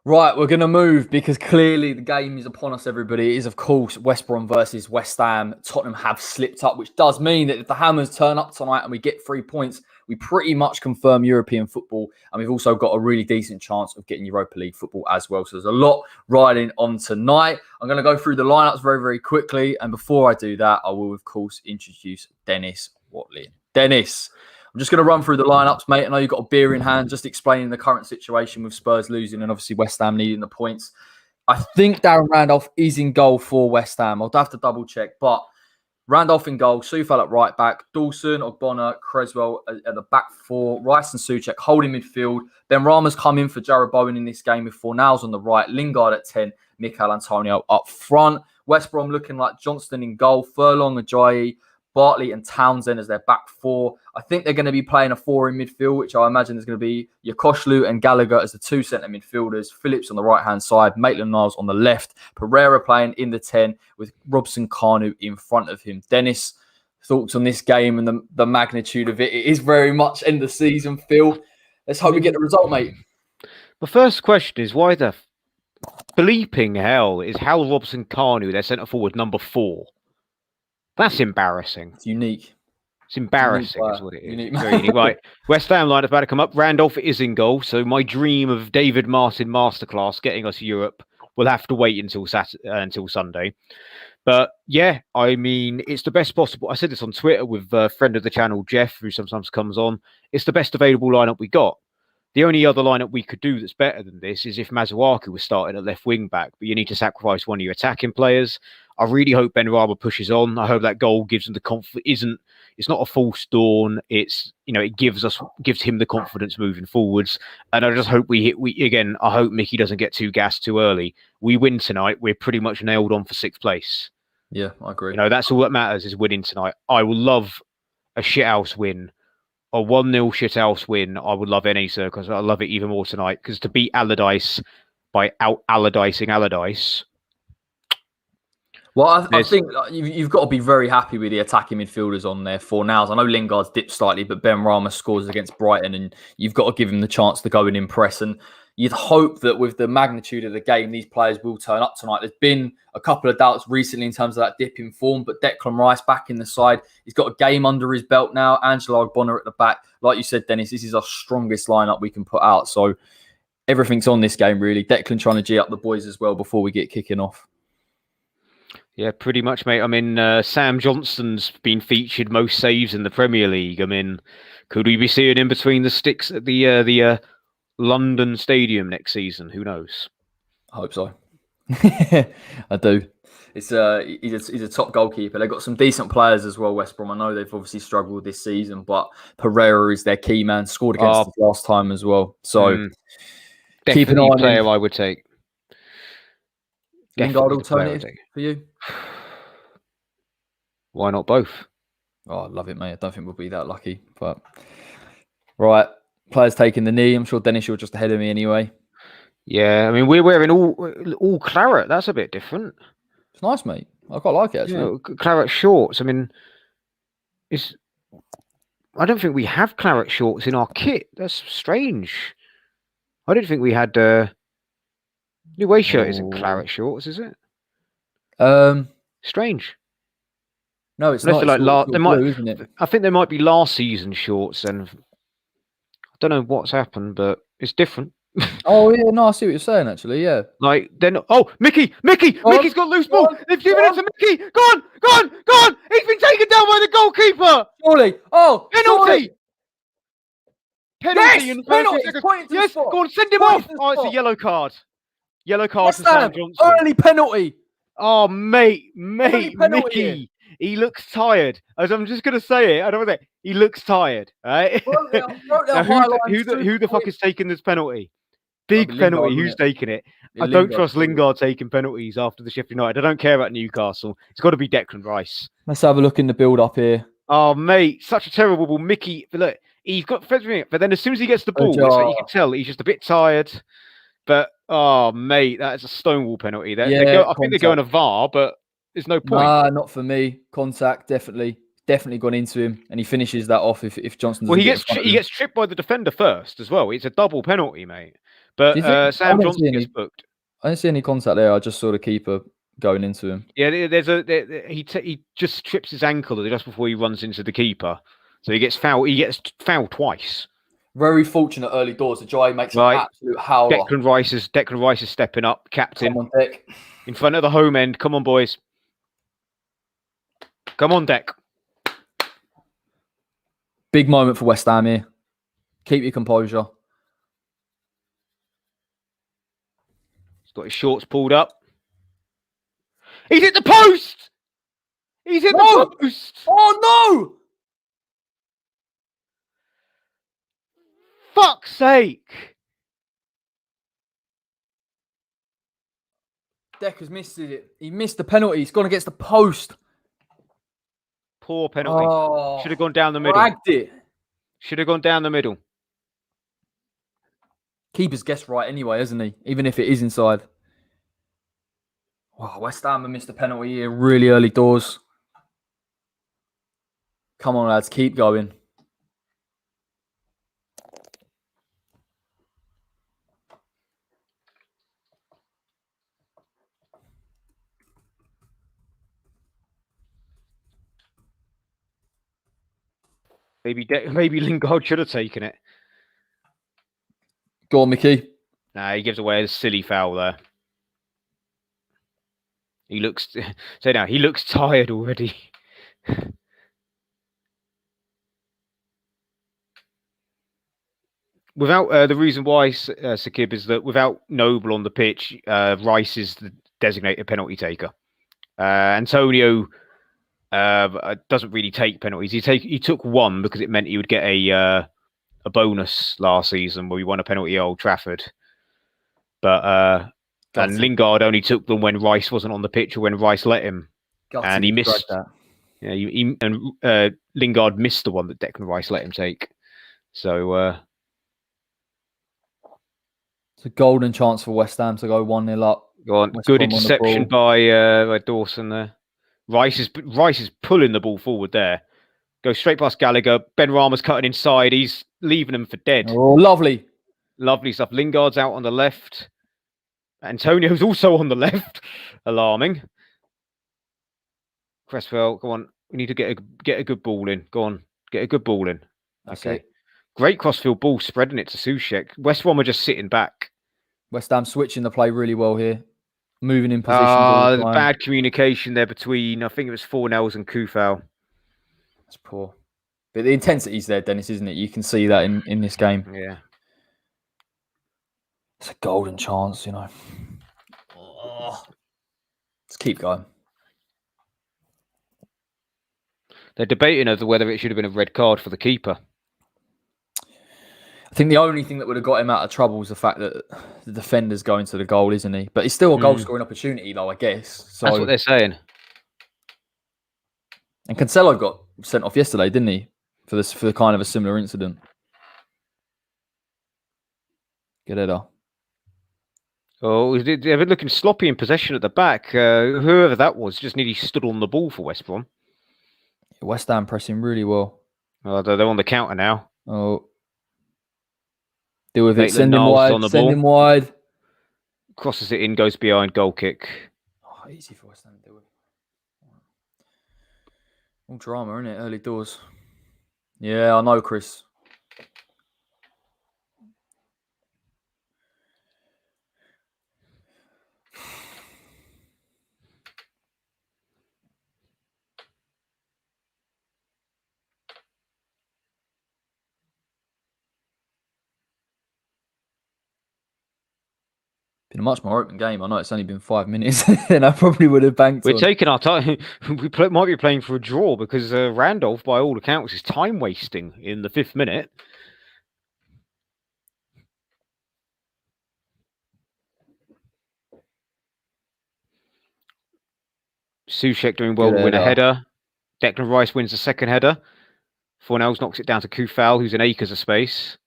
Right, we're going to move because clearly the game is upon us, everybody. It is, of course, West Brom versus West Ham. Tottenham have slipped up, which does mean that if the Hammers turn up tonight and we get 3 points, we pretty much confirm European football. And we've also got a really decent chance of getting Europa League football as well. So there's a lot riding on tonight. I'm going to go through the lineups very, very quickly. And before I do that, I will, of course, introduce Dennis Watling. Dennis, I'm just going to run through the lineups, mate. I know you've got a beer in hand, just explaining the current situation with Spurs losing and obviously West Ham needing the points. I think Darren Randolph is in goal for West Ham. I'll have to double check, but Randolph in goal, Soufal at right back, Dawson, Ogbonna, Creswell at the back four, Rice and Souček holding midfield. Then Rama's come in for Jarrod Bowen in this game with Fornals on the right, Lingard at 10, Mikel Antonio up front. West Brom looking like Johnston in goal, Furlong, Ajayi, Bartley and Townsend as their back four. I think they're going to be playing a four in midfield, which I imagine is going to be Yakoshlu and Gallagher as the two centre midfielders, Phillips on the right-hand side, Maitland-Niles on the left, Pereira playing in the 10 with Robson-Kanu in front of him. Dennis, thoughts on this game and the magnitude of it? It is very much end of season feel. Let's hope we get the result, mate. The first question is, why the bleeping hell is Hal Robson-Kanu, their centre forward, number 4? That's embarrassing. It's unique. It's embarrassing, is what it is. Very unique. Right. West Ham line about to come up. Randolph is in goal. So my dream of David Martin masterclass getting us Europe will have to wait until Sunday. But yeah, I mean, it's the best possible. I said this on Twitter with a friend of the channel, Jeff, who sometimes comes on. It's the best available lineup we got. The only other lineup we could do that's better than this is if Masuaku was starting at left wing back, but you need to sacrifice one of your attacking players. I really hope Benrahma pushes on. I hope that goal gives him the confidence. It's not a false dawn. It's, it gives him the confidence moving forwards. And I just hope I hope Mickey doesn't get too gassed too early. We win tonight, we're pretty much nailed on for 6th place. Yeah, I agree. That's all that matters is winning tonight. I will love a shithouse win. A 1-0 shithouse win, I would love any circus. I love it even more tonight because to beat Allardyce by out Allardycing Allardyce. Well, I think you've got to be very happy with the attacking midfielders on there for now. I know Lingard's dipped slightly, but Benrahma scores against Brighton, and you've got to give him the chance to go and impress. And you'd hope that with the magnitude of the game, these players will turn up tonight. There's been a couple of doubts recently in terms of that dip in form, but Declan Rice back in the side. He's got a game under his belt now. Angelo Ogbonna at the back. Like you said, Dennis, this is our strongest lineup we can put out. So everything's on this game, really. Declan trying to G up the boys as well before we get kicking off. Yeah, pretty much, mate. I mean, Sam Johnston's been featured most saves in the Premier League. I mean, could we be seeing him between the sticks at the London Stadium next season? Who knows? I hope so. I do. He's a top goalkeeper. They've got some decent players as well, West Brom. I know they've obviously struggled this season, but Pereira is their key man. Scored against us last time as well. So keep an eye on player I would take. Lingard alternative for you? Why not both? Oh, I love it, mate. I don't think we'll be that lucky. But right, players taking the knee. I'm sure Dennis, you're just ahead of me anyway. Yeah, I mean, we're wearing all claret. That's a bit different. It's nice, mate. I quite like it, actually. Claret shorts. I mean, I don't think we have claret shorts in our kit. That's strange. I didn't think we had... New away shirt isn't claret shorts, is it? Strange. No, it's not. Isn't it? I think there might be last season shorts, and I don't know what's happened, but it's different. Oh yeah, no, I see what you're saying. Actually, yeah. Mickey's got loose ball. They've given it to Mickey. Go on! He's been taken down by the goalkeeper. Surely. Oh, penalty. Penalty. Yes, go on, send him off. Oh, it's a yellow card. Yellow card for Sam Johnson. Early penalty. Oh, mate, Mickey. He looks tired. As I'm just going to say it. I don't want to say he looks tired. Right? Who the fuck is taking this penalty? Big penalty. Who's taking it? I don't trust Lingard taking penalties after the Sheffield United. I don't care about Newcastle. It's got to be Declan Rice. Let's have a look in the build-up here. Oh, mate, such a terrible ball. Mickey, look, he's got... But then as soon as he gets the ball, you can tell he's just a bit tired. But, oh, mate, that is a stonewall penalty. I think they're going to VAR, but there's no point. Nah, not for me. Contact, definitely gone into him, and he finishes that off if Johnson doesn't he gets tripped by the defender first as well. It's a double penalty, mate. But Sam Johnson gets booked. I didn't see any contact there. I just saw the keeper going into him. Yeah, he just trips his ankle just before he runs into the keeper, so he gets fouled. He gets fouled twice. Very fortunate early doors. The Jai makes an absolute howler. Declan Rice is stepping up, captain. Come on, Deck. In front of the home end. Come on, boys. Come on, Deck. Big moment for West Ham here. Keep your composure. He's got his shorts pulled up. He's hit the post! He's hit the post! Oh, no! Fuck's sake! Decker's missed it. He missed the penalty. He's gone against the post. Poor penalty. Oh, should have gone down the middle. Dragged it. Should have gone down the middle. Keeper's guessed right anyway, hasn't he? Even if it is inside. Wow, West Ham have missed a penalty here really early doors. Come on, lads. Keep going. Maybe Lingard should have taken it. Go on, Mickey. Nah, he gives away a silly foul there. He looks tired already. Without the reason why, Sakib, is that without Noble on the pitch, Rice is the designated penalty taker. Antonio doesn't really take penalties. He took one because it meant he would get a bonus last season where we won a penalty at Old Trafford. But and Lingard only took them when Rice wasn't on the pitch or when Rice let him, and he missed that. Yeah, Lingard missed the one that Declan Rice let him take. So it's a golden chance for West Ham to go 1-0 up. Go on, good interception by Dawson there. Rice is pulling the ball forward there. Goes straight past Gallagher. Ben Rama's cutting inside. He's leaving him for dead. Oh, lovely. Lovely stuff. Lingard's out on the left. Antonio's also on the left. Alarming. Cresswell, go on. We need to get a good ball in. Go on. Get a good ball in. Okay. Great crossfield ball, spreading it to Soucek. West Brom are just sitting back. West Ham switching the play really well here. Moving in positions all the time. Bad communication there between, I think it was Fornells and Kufal. That's poor. But the intensity's there, Dennis, isn't it? You can see that in this game. Yeah. It's a golden chance, you know. Let's keep going. They're debating over whether it should have been a red card for the keeper. I think the only thing that would have got him out of trouble was the fact that the defender's going to the goal, isn't he? But it's still a goal-scoring opportunity, though, I guess. So, that's what they're saying. And Cancelo got sent off yesterday, didn't he? For kind of a similar incident. Good header. Oh, they've been looking sloppy in possession at the back. Whoever that was just nearly stood on the ball for West Brom. West Ham pressing really well. Oh, they're on the counter now. Oh. Deal with it. Send him wide. Send him wide. Crosses it in, goes behind, goal kick. Oh, easy for West Ham to deal with. All drama, isn't it? Early doors. Yeah, I know, Chris. Been a much more open game. I know it's only been 5 minutes, and I probably would have banked. We're taking our time. Might be playing for a draw because Randolph, by all accounts, is time wasting in the 5th minute. Soucek doing well to win a header. Declan Rice wins the second header. Fornells knocks it down to Kufal, who's in acres of space.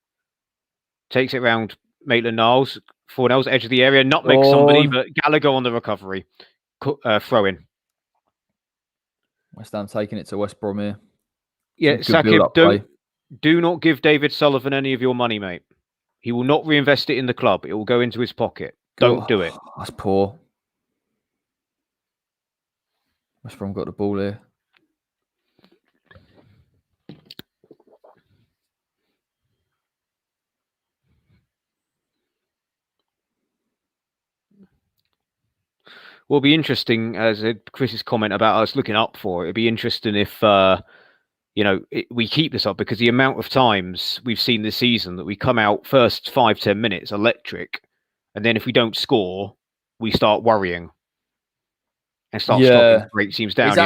Takes it round Maitland-Niles. Fornells edge of the area, nutmeg somebody, but Gallagher on the recovery. Throw in. West Ham taking it to West Brom here. Yeah, Sakib, do not give David Sullivan any of your money, mate. He will not reinvest it in the club. It will go into his pocket. Don't do it. That's poor. West Brom got the ball here. Will be interesting, as Chris's comment about us looking up for it. It'd be interesting if we keep this up, because the amount of times we've seen this season that we come out first 5-10 minutes electric, and then if we don't score, we start worrying and start stopping great teams down.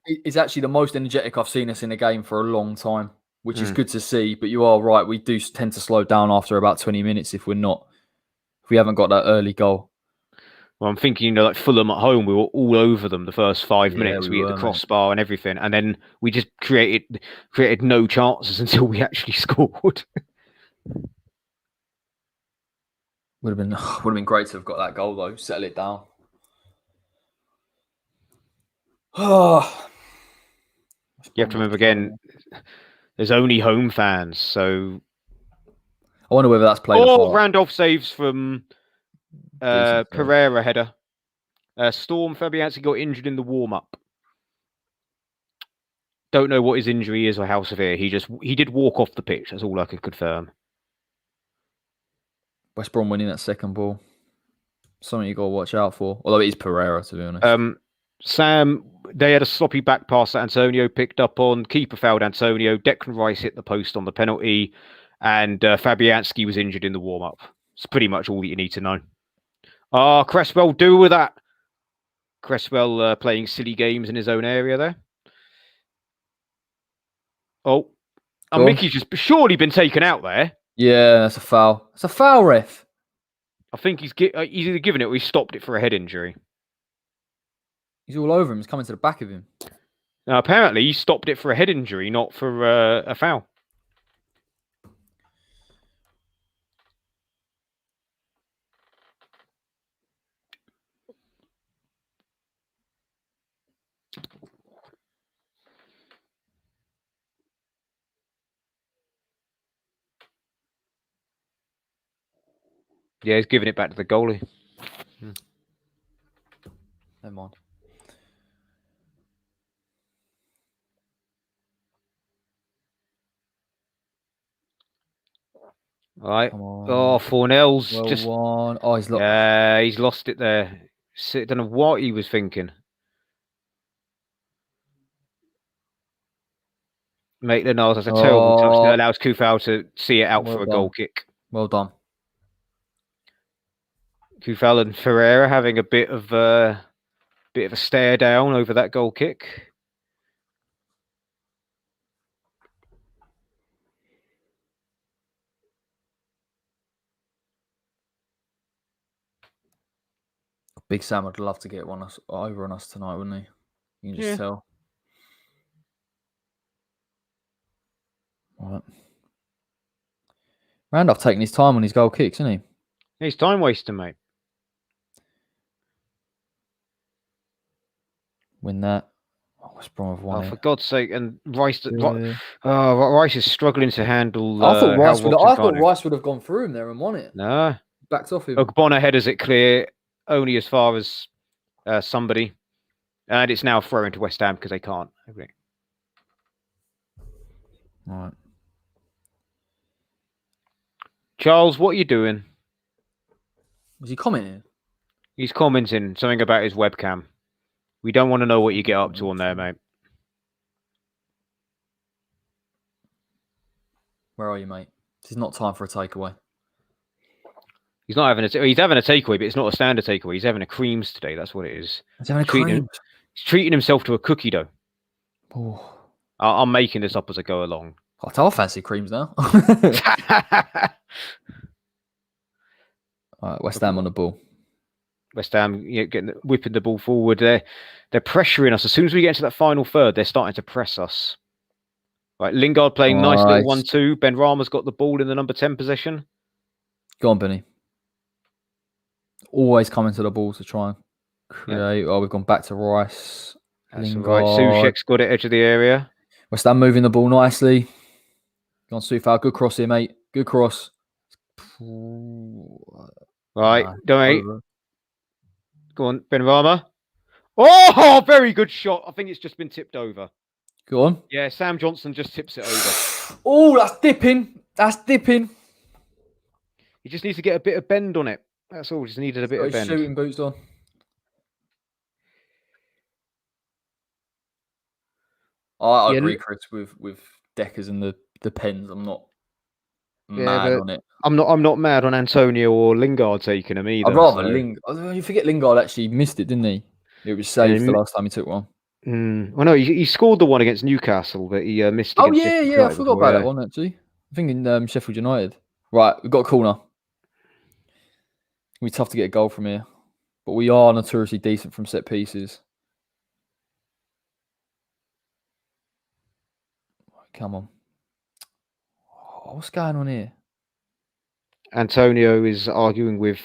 It's actually the most energetic I've seen us in a game for a long time, which is good to see. But you are right; we do tend to slow down after about 20 minutes if we haven't got that early goal. Well, I'm thinking, like Fulham at home, we were all over them the first 5 minutes. We hit the crossbar and everything, and then we just created no chances until we actually scored. Would have been great to have got that goal though. Settle it down. You have to remember again, there's only home fans, so I wonder whether that's played a part. Randolph saves from Pereira header. Storm Fabianski got injured in the warm-up. Don't know what his injury is or how severe. He did walk off the pitch. That's all I can confirm. West Brom winning that second ball. Something you got to watch out for. Although it is Pereira, to be honest. Sam, they had a sloppy back pass that Antonio picked up on. Keeper fouled Antonio. Declan Rice hit the post on the penalty. And Fabianski was injured in the warm-up. It's pretty much all that you need to know. Cresswell, do with that. Cresswell playing silly games in his own area there. Oh, and Mickey's just surely been taken out there. Yeah, that's a foul. It's a foul, ref. I think he's either given it or he stopped it for a head injury. He's all over him. He's coming to the back of him. Now, apparently, he stopped it for a head injury, not for a foul. Yeah, he's giving it back to the goalie. Never mind. All right. 4-0's well just won. Oh, he's lost. Yeah, he's lost it there. I don't know what he was thinking. Maitland-Niles has a terrible touch that allows Kufal to see it out for a goal kick. Well done. Kufal and Ferreira having a bit of a stare down over that goal kick. Big Sam would love to get one over on us tonight, wouldn't he? You can just tell. All right. Randolph taking his time on his goal kicks, isn't he? He's time wasting, mate. Win that. West Brom have won for God's sake! And Rice, Rice is struggling to handle. I thought Rice would have gone through him there and won it. No, backed off him. Ogbonna headers it clear, only as far as somebody, and it's now thrown to West Ham because they can't. Okay. All right. Charles, what are you doing? Was he commenting? He's commenting something about his webcam. We don't want to know what you get up to on there, mate. Where are you, mate? This is not time for a takeaway. He's not having he's having a takeaway, but it's not a standard takeaway. He's having a creams today. That's what it is. He's having a creams. He's treating himself to a cookie dough. Oh. I'm making this up as I go along. I fancy creams now. All right, West Ham on the ball. West Ham whipping the ball forward. They're pressuring us. As soon as we get into that final third, they're starting to press us. Right, Lingard playing nice little 1-2. Ben Rama's got the ball in the number 10 position. Go on, Benny. Always coming to the ball to try and create. Yeah. Oh, we've gone back to Rice. That's right. Soucek's got it edge of the area. West Ham moving the ball nicely. Go on, Soufal. Good cross here, mate. Good cross. Right, don't worry. Go on, Benrahma. Oh, very good shot. I think it's just been tipped over. Go on. Yeah, Sam Johnson just tips it over. Oh, that's dipping. That's dipping. He just needs to get a bit of bend on it. That's all. Just needed a bit of bend. Shooting boots on. I agree, Chris, with Deckers and the pens. I'm not mad on it. I'm not mad on Antonio or Lingard taking him either. I'd rather Lingard. You forget Lingard actually missed it, didn't he? It was saved the last time he took one. Well, no, he scored the one against Newcastle, but he missed. Oh yeah, I forgot about that one actually. I think in Sheffield United. Right, we've got a corner. It'll be tough to get a goal from here, but we are notoriously decent from set pieces. Come on. Oh, what's going on here? Antonio is arguing with.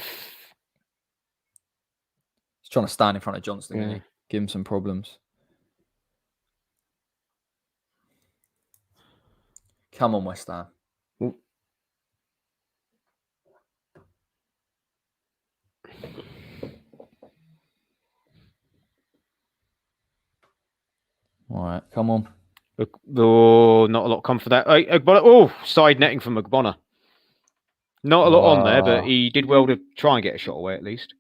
He's trying to stand in front of Johnston, isn't he? Give him some problems. Come on, West Ham. All right, come on. Oh, not a lot come for that. Oh, side netting from McBonner. Not a lot on there, but he did well to try and get a shot away at least.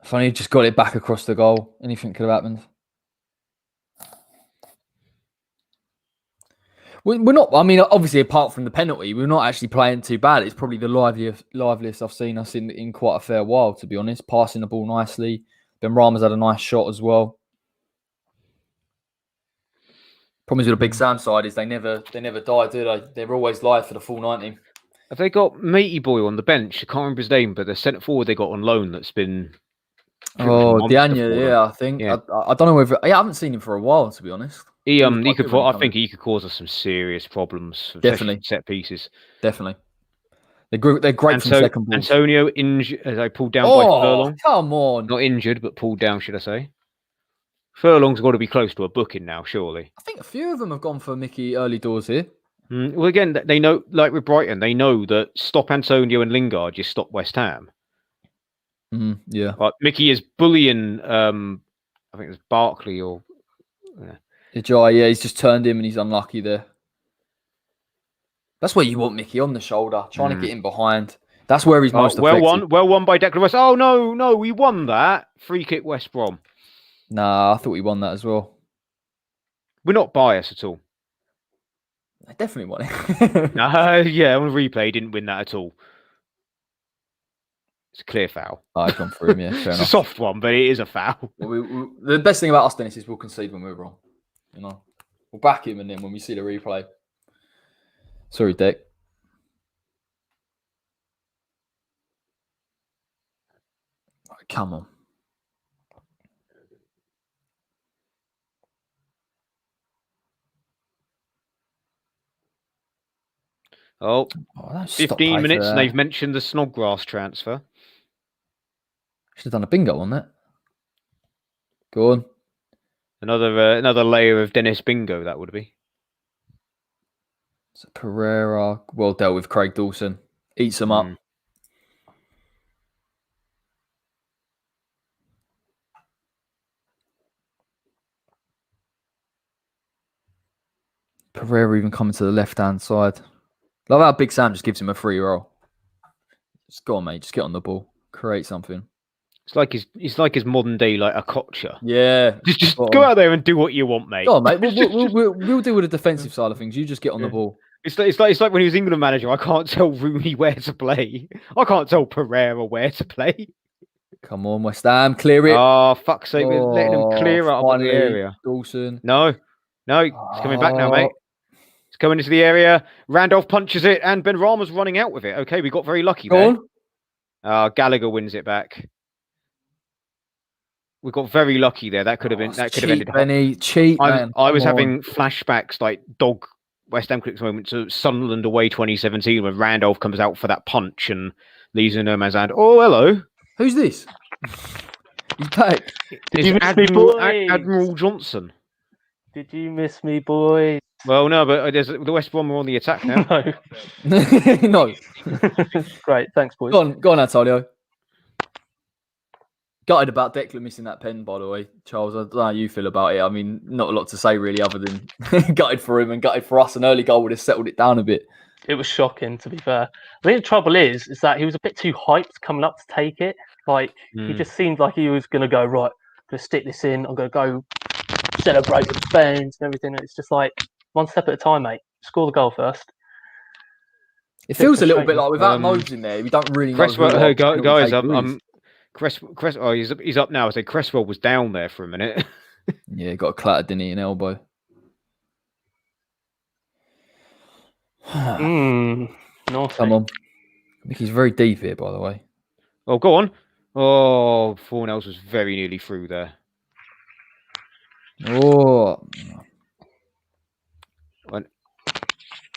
If only he just got it back across the goal, anything could have happened. We're not. I mean, obviously, apart from the penalty, we're not actually playing too bad. It's probably the liveliest I've seen us in quite a fair while, to be honest. Passing the ball nicely. Benrahma's had a nice shot as well. Problem with a Big Sam side is they never die, do they? They're always live for the full 90. Have they got Matey Boy on the bench? I can't remember his name, but the centre forward they got on loan that's been. Oh, Dianya, yeah, I think. Yeah. I don't know whether. I haven't seen him for a while, to be honest. He could. I think he could cause us some serious problems. Definitely, set pieces. Definitely, they're great from second balls. Antonio injured. They pulled down by Furlong. Come on, not injured, but pulled down. Should I say? Furlong's got to be close to a booking now, surely. I think a few of them have gone for Mickey early doors here. Well, again, they know, like with Brighton, they know that stop Antonio and Lingard, you stop West Ham. Yeah. But Mickey is bullying. I think it's Barkley or. Yeah, he's just turned him and he's unlucky there. That's where you want Mickey on the shoulder, trying to get in behind. That's where he's most effective. Well won by Declan Rice. Oh no, we won that free kick West Brom. Nah, I thought we won that as well. We're not biased at all. I definitely won it. Yeah, on replay, didn't win that at all. It's a clear foul. I've gone through him, yeah. Fair it's enough. a soft one, but it is a foul. The best thing about us, Dennis, is we'll concede when we're wrong. You know, we'll back him, and then when we see the replay. Sorry, Dick. Right, come on. Oh, 15 minutes and they've mentioned the Snodgrass transfer. Should have done a bingo on that. Go on. Another layer of Dennis bingo, that would be. So Pereira, well dealt with Craig Dawson. Eats them up. Pereira even coming to the left-hand side. Love how Big Sam just gives him a free roll. Just go on, mate. Just get on the ball. Create something. It's like his modern day like a Kocher. Yeah. Just go out there and do what you want, mate. Go on, mate. We'll deal with the defensive side of things. You just get on the ball. It's like when he was England manager. I can't tell Rooney where to play. I can't tell Pereira where to play. Come on, West Ham, clear it. Oh, fuck's sake. We're letting him clear up on the area. Dawson. No, he's coming back now, mate. He's coming into the area. Randolph punches it, and Benrahma's running out with it. Okay, we got very lucky there. Gallagher wins it back. We got very lucky there. That could have been. That could have ended. Benny, cheat, man. I was having flashbacks, like dog West Ham critics moment to Sunderland away 2017 when Randolph comes out for that punch and leaves in no man's hand. Oh, hello. Who's this? He's back. Did you miss me, boys? Admiral Johnson. Did you miss me, boys? Well, no, but the West Brom are on the attack now. No. Great, thanks, boys. Go on, Antonio. Gutted about Declan missing that pen, by the way, Charles. I don't know how you feel about it. I mean, not a lot to say really, other than gutted for him and gutted for us. An early goal would have settled it down a bit. It was shocking, to be fair. I think the trouble is that he was a bit too hyped coming up to take it. Like he just seemed like he was going to go right. I'm going to stick this in. I'm going to go celebrate with the fans and everything. And it's just like one step at a time, mate. Score the goal first. It feels a little bit like without Modes in there, we don't really know. Guys, oh, he's up now. I say Cresswell was down there for a minute. Yeah, he got clattered, didn't he, an elbow. Naughty. Come on. I think he's very deep here, by the way. Oh, go on. Oh, Fornells was very nearly through there. Oh.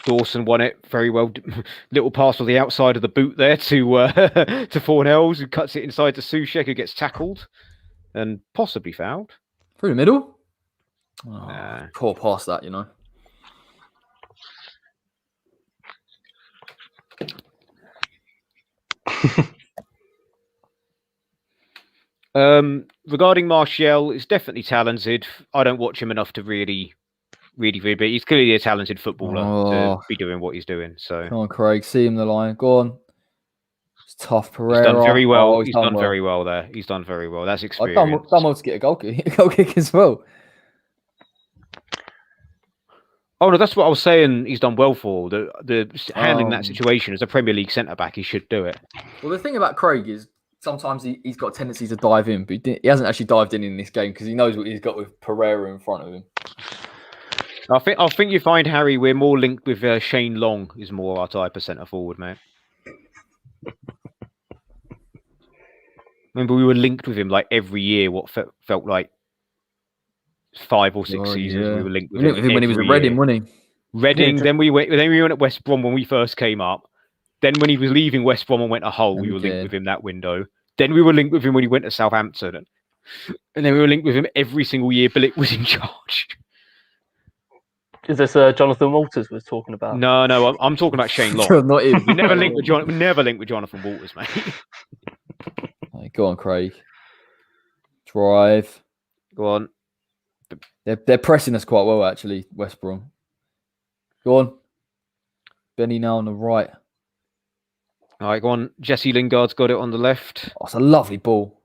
Dawson won it very well. Little pass on the outside of the boot there to Fornells, who cuts it inside to Soucek, who gets tackled and possibly fouled. Through the middle? Oh, poor pass that, you know. Regarding Martial, he's definitely talented. I don't watch him enough to really, but he's clearly a talented footballer to be doing what he's doing. So come on, Craig, see him the line. Go on. It's tough, Pereira. He's done very well. He's done very well there. He's done very well. That's experience. I've done well to get a goal kick as well. Oh no, that's what I was saying. He's done well for the handling that situation as a Premier League centre back. He should do it. Well, the thing about Craig is sometimes he's got a tendency to dive in, but he hasn't actually dived in this game because he knows what he's got with Pereira in front of him. I think you find, Harry, we're more linked with Shane Long, is more our type of centre forward, mate. Remember, we were linked with him like every year. What felt like 5 or 6 seasons, we were linked with him when he was at Reading, wasn't he? Reading. Then we went at West Brom when we first came up. Then when he was leaving West Brom and went to Hull, we were linked with him that window. Then we were linked with him when he went to Southampton, and then we were linked with him every single year Billick was in charge. Is this Jonathan Walters was talking about? No, I'm talking about Shane Long. Not him. We never linked with Jonathan Walters, mate. Right, go on, Craig. Drive. Go on. They're pressing us quite well, actually, West Brom. Go on. Benny now on the right. All right, go on. Jesse Lingard's got it on the left. Oh, it's a lovely ball.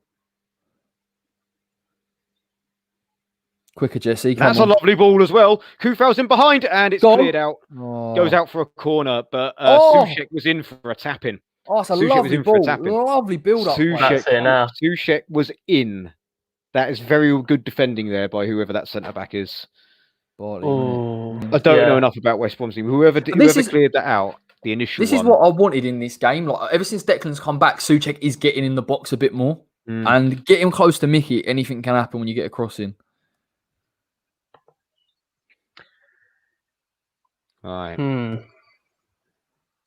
Quicker, Jesse. That's a lovely ball as well. Kufau's in behind, and it's cleared out. Oh. Goes out for a corner, but Soucek was in for a tap-in. Oh, it's a lovely ball. Lovely build-up. Soucek was in. That is very good defending there by whoever that centre-back is. I don't know enough about West Brom's team. Whoever cleared that out, the initial This is what I wanted in this game. Like ever since Declan's come back, Soucek is getting in the box a bit more. And get him close to Mickey. Anything can happen when you get a crossing. All right.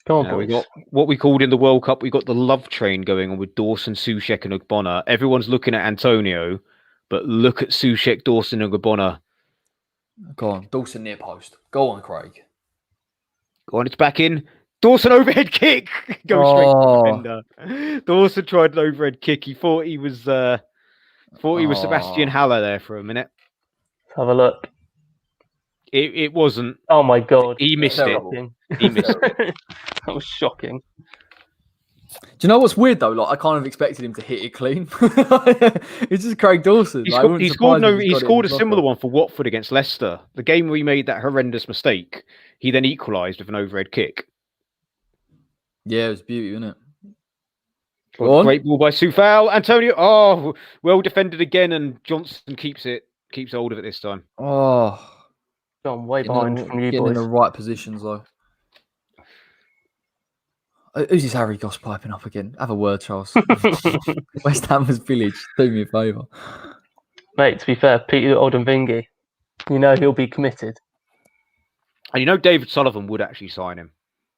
Go on, we got what we called in the World Cup. We got the love train going on with Dawson, Soucek, and Ogbonna. Everyone's looking at Antonio, but look at Soucek, Dawson, and Ogbonna. Go on, Dawson near post. Go on, Craig. Go on, it's back in. Dawson overhead kick. Straight to the defender. Dawson tried an overhead kick. He thought he was Sebastian Haller there for a minute. Let's have a look. It wasn't. Oh my god! He missed it. He missed it. That was shocking. Do you know what's weird though? Like I kind of expected him to hit it clean. It's just Craig Dawson. He scored a similar one for Watford against Leicester. The game where he made that horrendous mistake. He then equalised with an overhead kick. Yeah, it was beauty, wasn't it? Great ball by Soufal. Antonio. Oh, well defended again, and Johnson keeps hold of it this time. Oh. I'm way behind from you boys. In the right positions, though. Who's this Harry Goss piping up again? Have a word, Charles. West Ham's Village. Do me a favour. Mate, to be fair, Peter Odemwingie, he'll be committed. And David Sullivan would actually sign him.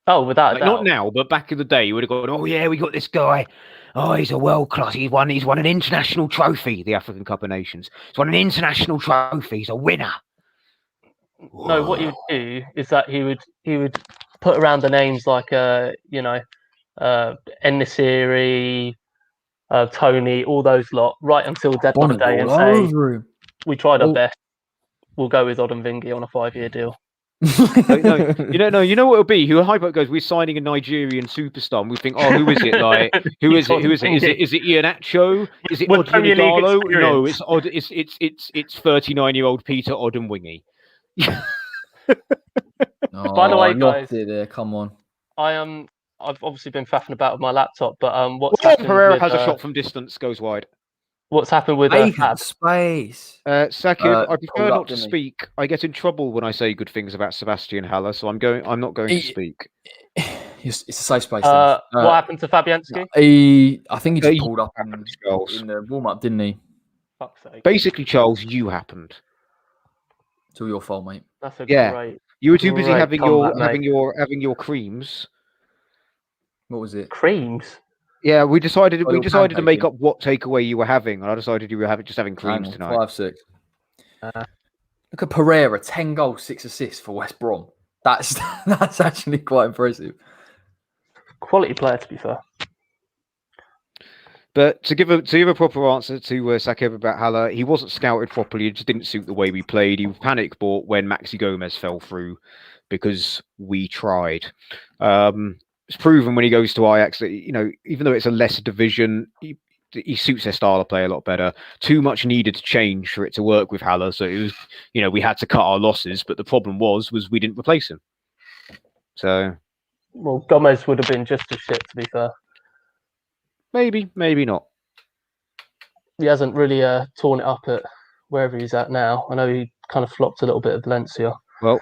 Oh, without a doubt. Not now, but back in the day, he would have gone, oh yeah, we got this guy. Oh, he's a world class. He's won an international trophy, the African Cup of Nations. He's won an international trophy. He's a winner. No, what he would do is that he would put around the names like En-Nesyri, Tony, all those lot, right until deadline day, and say we tried our best. We'll go with Odin Vingi on a 5-year deal. No, you know what it'll be? Who hype up goes, we're signing a Nigerian superstar, and we think, oh, who is it? Like, who is it? Who is it? Is it Ian Acho? Is it Odion Igalo? No, it's 39-year-old Peter Odinwingie. By the way, guys, come on. I've obviously been faffing about with my laptop, but Pereira has a shot from distance, goes wide. What's happened with space? Second, I prefer not to speak. I get in trouble when I say good things about Sebastian Haller, so I'm not going to speak. It's a safe space. What happened to Fabianski? I think he just pulled up in the warm-up, didn't he? Fuck's sake. Basically, Charles, you happened. It's all your fault, mate. That's a great. You were too busy having your creams. What was it? Creams. Yeah, we decided to make up what takeaway you were having, and I decided you were just having creams tonight. 5-6. Look at Pereira, 10 goals, 6 assists for West Brom. That's actually quite impressive. Quality player, to be fair. But to give a proper answer to Sakev about Haller, he wasn't scouted properly. It just didn't suit the way we played. He panic bought when Maxi Gomez fell through because we tried. It's proven when he goes to Ajax that, even though it's a lesser division, he suits their style of play a lot better. Too much needed to change for it to work with Haller, so it was, we had to cut our losses. But the problem was we didn't replace him. So, well, Gomez would have been just as shit, to be fair. Maybe not. He hasn't really torn it up at wherever he's at now. I know he kind of flopped a little bit at Valencia. Well,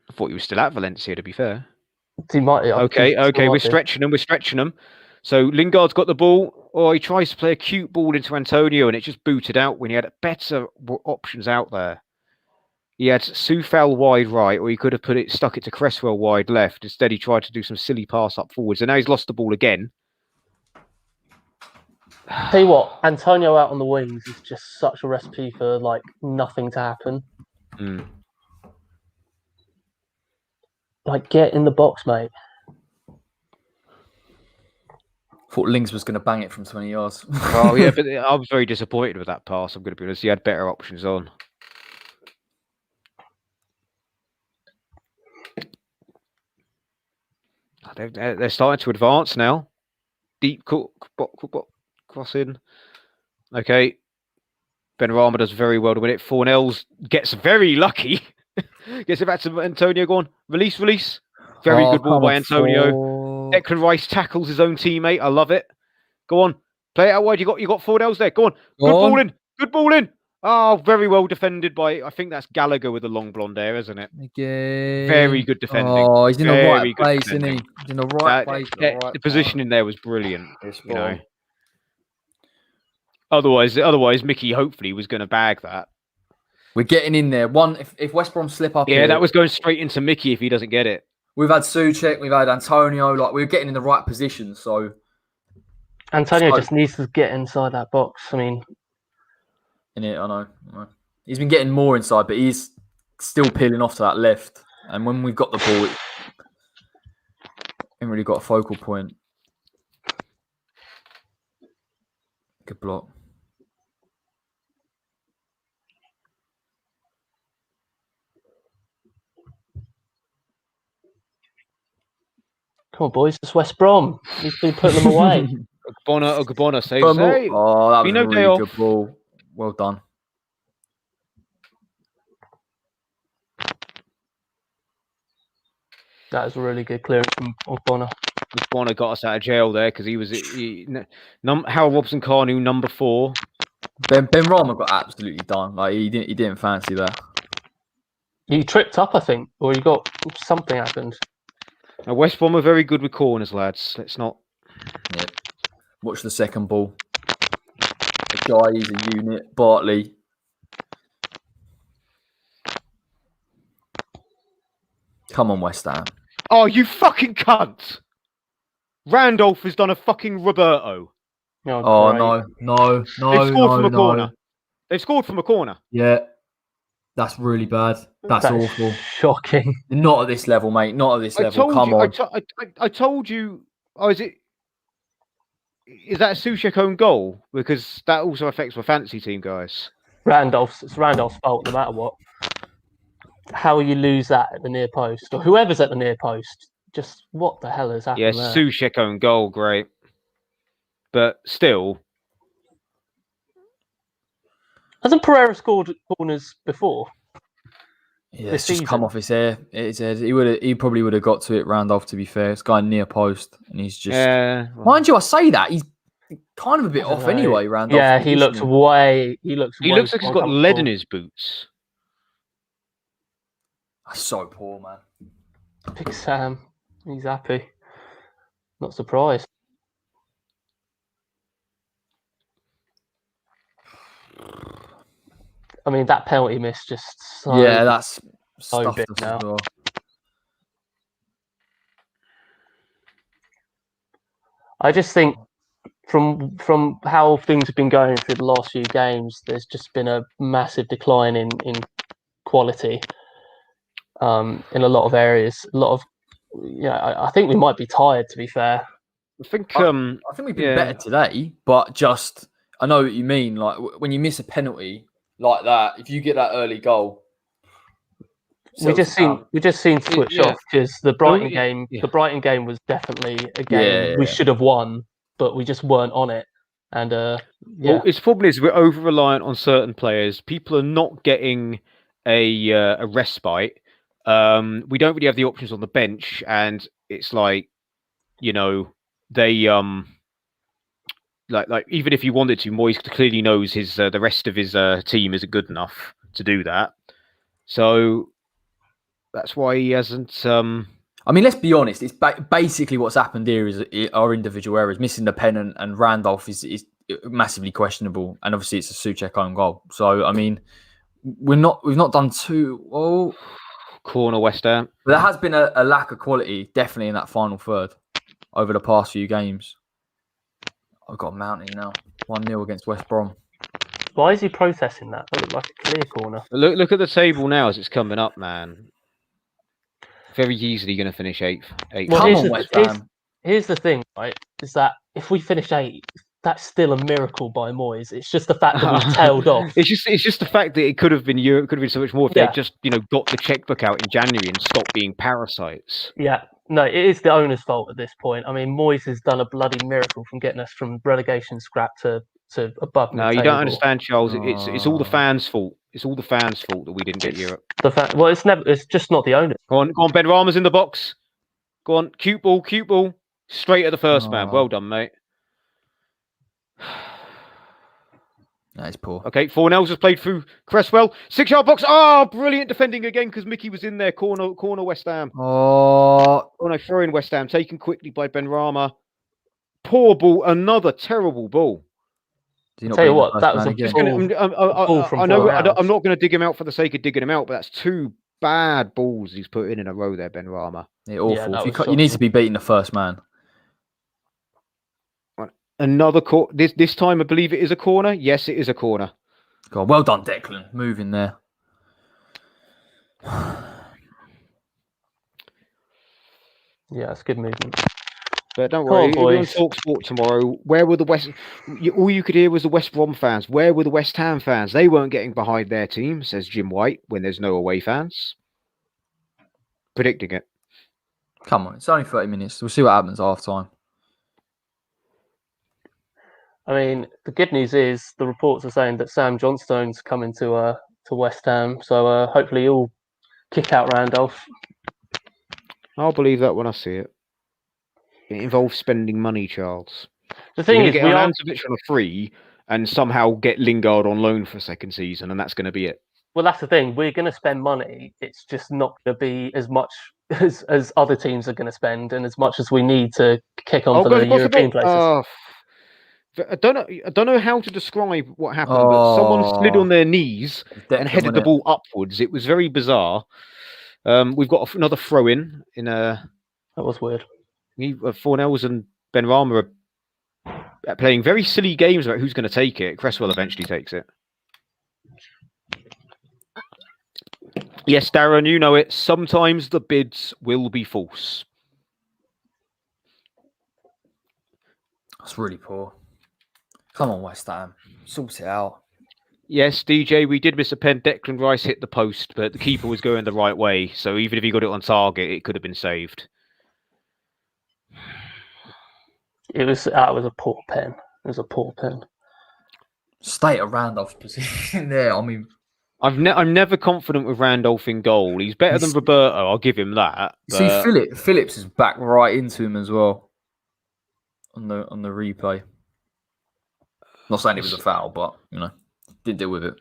I thought he was still at Valencia, to be fair. He might. Okay. We're stretching him. So Lingard's got the ball. He tries to play a cute ball into Antonio, and it just booted out when he had better options out there. He had Soufal wide right, or he could have stuck it to Cresswell wide left. Instead, he tried to do some silly pass up forwards, and now he's lost the ball again. Tell you what, Antonio out on the wings is just such a recipe for nothing to happen. Get in the box, mate. Thought Lings was going to bang it from 20 yards. Oh yeah, but I was very disappointed with that pass. I'm going to be honest. He had better options on. They're starting to advance now. Deep crossing. Okay. Benrahma does very well to win it. Fornells gets very lucky. Gets it back to Antonio. Go on. Release. Very good ball by Antonio. Declan Rice tackles his own teammate. I love it. Go on. Play it out wide. You got Fornells there. Go on. Good ball in. Oh, very well defended by, I think that's Gallagher with the long blonde hair, isn't it? Again. Very good defending. Oh, he's in the right place, isn't he? He's in the right place. The positioning there was brilliant. Otherwise, Mickey hopefully was going to bag that. We're getting in there. If West Brom slip up, that was going straight into Mickey if he doesn't get it. We've had Souček, we've had Antonio. We're getting in the right position. So Antonio just needs to get inside that box. I mean. I know. He's been getting more inside, but he's still peeling off to that left. And when we've got the ball, we haven't really got a focal point. Good block. Come on, boys. It's West Brom. He's been putting them away. Ogbonna saves. Oh, that was a really good ball. Well done. That was a really good clearance from Ogbonna. Ogbonna got us out of jail there because he was Harold Robson-Kanu, number 4. Benrahma got absolutely done. He didn't fancy that. He tripped up, I think, or he got something happened. Now, West Brom are very good with corners, lads. Let's not. Yeah. Watch the second ball. The guy is a unit. Bartley. Come on, West Ham. Oh, you fucking cunt! Randolph has done a fucking Roberto. Oh, no. They've scored from a corner. They've scored from a corner. Yeah. That's really bad. That's awful. Shocking. Not at this level, mate. Not at this level. Come on. I told you. Oh, is that a Souček own goal? Because that also affects my fantasy team, guys. It's Randolph's fault no matter what. How you lose that at the near post, or whoever's at the near post, just what the hell has happened there? Souček own goal, great. But still. Hasn't Pereira scored corners before? Yeah, it's just come off his head. He probably would have got to it, Randolph, to be fair. It's guy near post, and he's just... Mind you, I say that, he's kind of a bit off anyway, Randolph. Yeah, he looks like he's got lead in his boots. That's so poor, man. Big Sam, he's happy. Not surprised. I mean, that penalty miss just that's so big now. Well. I just think from how things have been going through the last few games, there's just been a massive decline in quality in a lot of areas. A lot of I think we might be tired, to be fair. I think we've been better today, but just I know what you mean. Like when you miss a penalty like that, if you get that early goal, we just seem to switch off because the Brighton game. The Brighton game was definitely a game we should have won, but we just weren't on it. And well, its problem is we're over reliant on certain players. People are not getting a respite. We don't really have the options on the bench, and it's like, they like even if you wanted to, Moyes clearly knows his the rest of his team isn't good enough to do that. So that's why he hasn't. I mean, let's be honest. It's basically what's happened here is our individual errors. Missing the pen and Randolph is massively questionable, and obviously it's a Souček own goal. So I mean, we've not done too well. Corner West Ham. There has been a lack of quality, definitely in that final third over the past few games. I've got a mountain now. 1-0 against West Brom. Why is he protesting that? It looked like a clear corner. Look at the table now as it's coming up, man. Very easily going to finish eighth. Well, here's the thing, right? Is that if we finish 8th, that's still a miracle by Moyes. It's just the fact that we've tailed off. It's just the fact that it could have been Europe, could have been so much more if they just got the checkbook out in January and stopped being parasites. Yeah, no, it is the owner's fault at this point. I mean, Moyes has done a bloody miracle from getting us from relegation scrap to above. No, you don't understand, Charles. It's all the fans' fault. It's all the fans' fault that we didn't get Europe. It's just not the owner. Go on, Ben Rama's in the box. Go on, cute ball, straight at the first man. Well done, mate. That is poor. Okay, Fornells has played through Cresswell. 6-yard box. Oh, brilliant defending again because Mickey was in there. Corner West Ham. Throw in West Ham. Taken quickly by Ben Rama. Poor ball. Another terrible ball. I'll tell you what, that was a ball from I'm not going to dig him out for the sake of digging him out, but that's 2 bad balls he's put in a row there, Ben Rama. Yeah, awful. You need to be beating the first man. Another corner. This time, I believe it is a corner. Yes, it is a corner. God, well done, Declan. Moving there. Yeah, it's good movement. But don't worry, we'll be on TalkSport tomorrow. Where were the West? All you could hear was the West Brom fans. Where were the West Ham fans? They weren't getting behind their team, says Jim White, when there's no away fans. Predicting it. Come on, it's only 30 minutes. We'll see what happens half time. I mean, the good news is the reports are saying that Sam Johnstone's coming to West Ham, so hopefully he'll kick out Randolph. I'll believe that when I see it. It involves spending money, Charles. The thing is, we are Antovic on a free and somehow get Lingard on loan for a second season, and that's going to be it. Well, that's the thing. We're going to spend money. It's just not going to be as much as other teams are going to spend, and as much as we need to kick on for the European places. I don't know how to describe what happened, but someone slid on their knees and headed the ball upwards. It was very bizarre. We've got another throw in. That was weird. Fornells and Ben Rama are playing very silly games about who's going to take it. Cresswell eventually takes it. Yes, Darren, you know it. Sometimes the bids will be false. That's really poor. Come on, West Ham. Sort it out. Yes, DJ, we did miss a pen. Declan Rice hit the post, but the keeper was going the right way. So even if he got it on target, it could have been saved. It was a poor pen. It was a poor pen. Stay at Randolph's position there. I mean, I'm never confident with Randolph in goal. He's better than Roberto. I'll give him that. But... See, Phillips is back right into him as well on the replay. Not saying it was a foul, but did deal with it.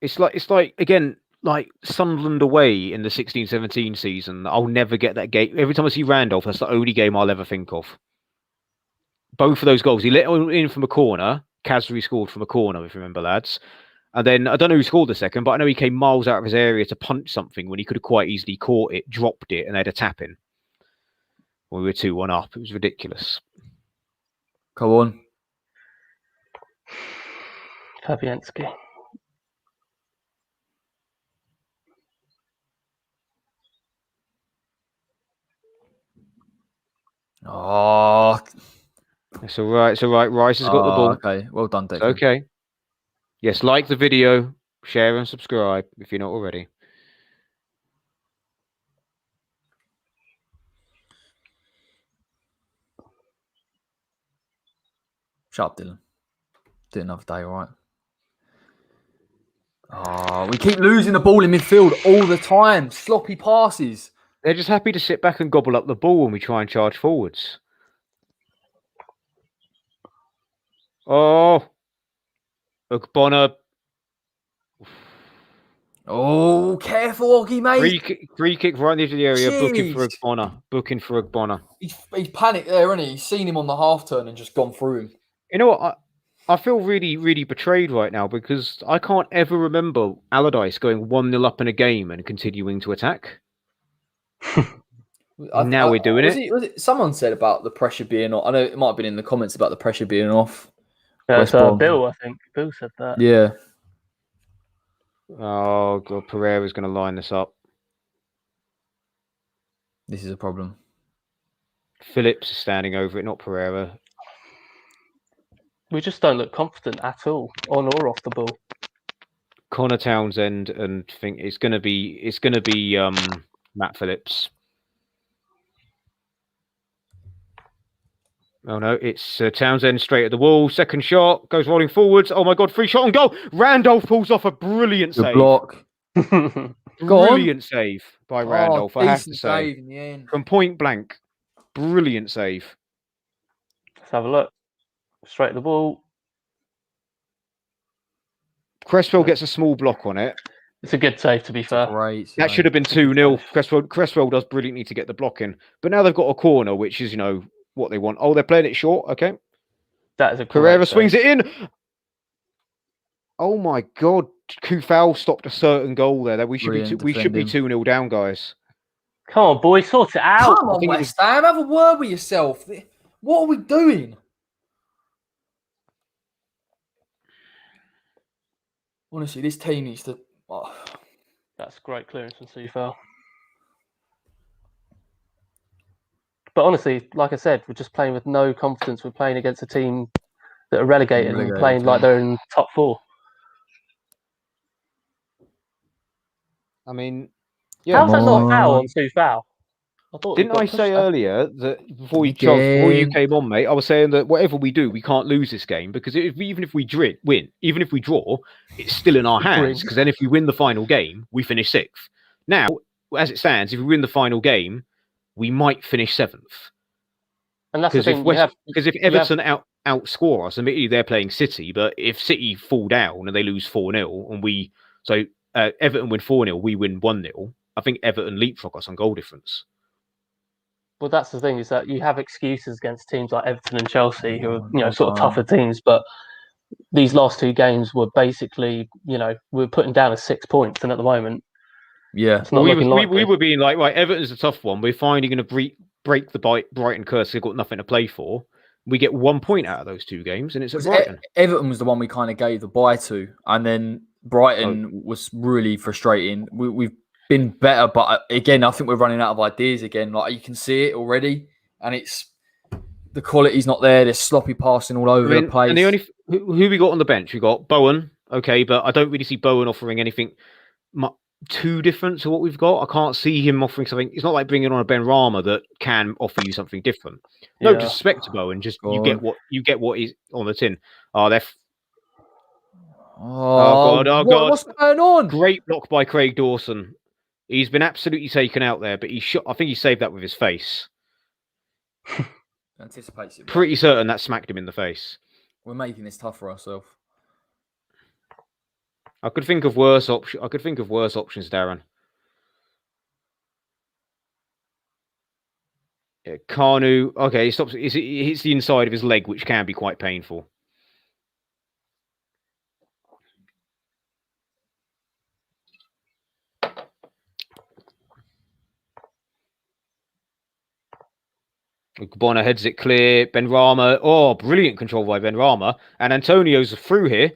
It's like again, like Sunderland away in the 16-17 season. I'll never get that game. Every time I see Randolph, that's the only game I'll ever think of. Both of those goals, he let in from a corner. Kazri scored from a corner, if you remember, lads. And then I don't know who scored the second, but I know he came miles out of his area to punch something when he could have quite easily caught it, dropped it, and they had a tap in. We were 2-1 up. It was ridiculous. Go on. Fabianski. Oh, it's all right. It's all right. Rice has got the ball. Okay, well done, Declan. Okay. Yes, like the video, share and subscribe if you're not already. Shut up, Dylan. Do another day, all right? Oh, we keep losing the ball in midfield all the time. Sloppy passes. They're just happy to sit back and gobble up the ball when we try and charge forwards. Oh. Ogbonna. Oh, careful, Oggy, mate. Free kick right into the area. Jeez. Booking for Ogbonna. He's panicked there, isn't he? He's seen him on the half turn and just gone through him. You know what? I feel really, really betrayed right now because I can't ever remember Allardyce going 1-0 up in a game and continuing to attack. Now we're doing it. Was it. Someone said about the pressure being off. I know it might have been in the comments about the pressure being off. Yeah, so Bill, I think. Bill said that. Yeah. Oh, God. Pereira's going to line this up. This is a problem. Phillips is standing over it, not Pereira. We just don't look confident at all, on or off the ball. Connor Townsend, and think it's going to be Matt Phillips. Oh no, it's Townsend straight at the wall. Second shot goes rolling forwards. Oh my God, free shot on goal. Randolph pulls off a brilliant save. Block. Brilliant save by Randolph. I have to say, save in the end. From point blank, brilliant save. Let's have a look. Straight at the ball. Cresswell gets a small block on it. It's a good save, to be fair. Great. That should have been 2-0. Cresswell does brilliantly to get the block in. But now they've got a corner, which is, what they want. Oh, they're playing it short. Okay. That is a Pereira swings it in. Oh my God. Kufal stopped a certain goal there. We should be 2-0 down, guys. Come on, boy, sort it out. Come on, West Ham, have a word with yourself. What are we doing? Honestly, this team needs to. Oh. That's great clearance from Kufal. But honestly, like I said, we're just playing with no confidence. We're playing against a team that are relegated and playing like they're in top 4. I mean, yeah. How's that not a foul on Kufal? Didn't I say earlier that before you came on, mate? I was saying that whatever we do, we can't lose this game because even if we draw, it's still in our hands. Because then if we win the final game, we finish 6th. Now, as it stands, if we win the final game, we might finish 7th. And that's the thing. Because if Everton outscore us, admittedly they're playing City, but if City fall down and they lose 4-0, and Everton win 4-0, we win 1-0. I think Everton leapfrog us on goal difference. Well, that's the thing, is that you have excuses against teams like Everton and Chelsea, who are sort of tougher teams. But these last 2 games were basically, we're putting down as 6 points, and at the moment, it's not looking likely. We were being like, right, Everton's a tough one. We're finally going to break the Brighton curse. They've got nothing to play for. We get 1 point out of those 2 games, and it's at Brighton. Everton was the one we kind of gave the bye to, and then Brighton was really frustrating. We've been better, but again, I think we're running out of ideas again. Like you can see it already, and it's the quality's not there. There's sloppy passing all over the place. And the only who we got on the bench, we got Bowen. Okay, but I don't really see Bowen offering anything too different to what we've got. I can't see him offering something. It's not like bringing on a Ben Rama that can offer you something different. No disrespect to Bowen, just you get what is on the tin. Oh, they're. Oh God! What's going on? Great block by Craig Dawson. He's been absolutely taken out there, but I think he saved that with his face. Anticipates it. Pretty certain that smacked him in the face. We're making this tough for ourselves. I could think of worse options, Darren. Yeah, Kanu. Okay, he stops. It hits the inside of his leg, which can be quite painful. Bonner heads it clear. Ben Rama. Oh, brilliant control by Ben Rama. And Antonio's through here.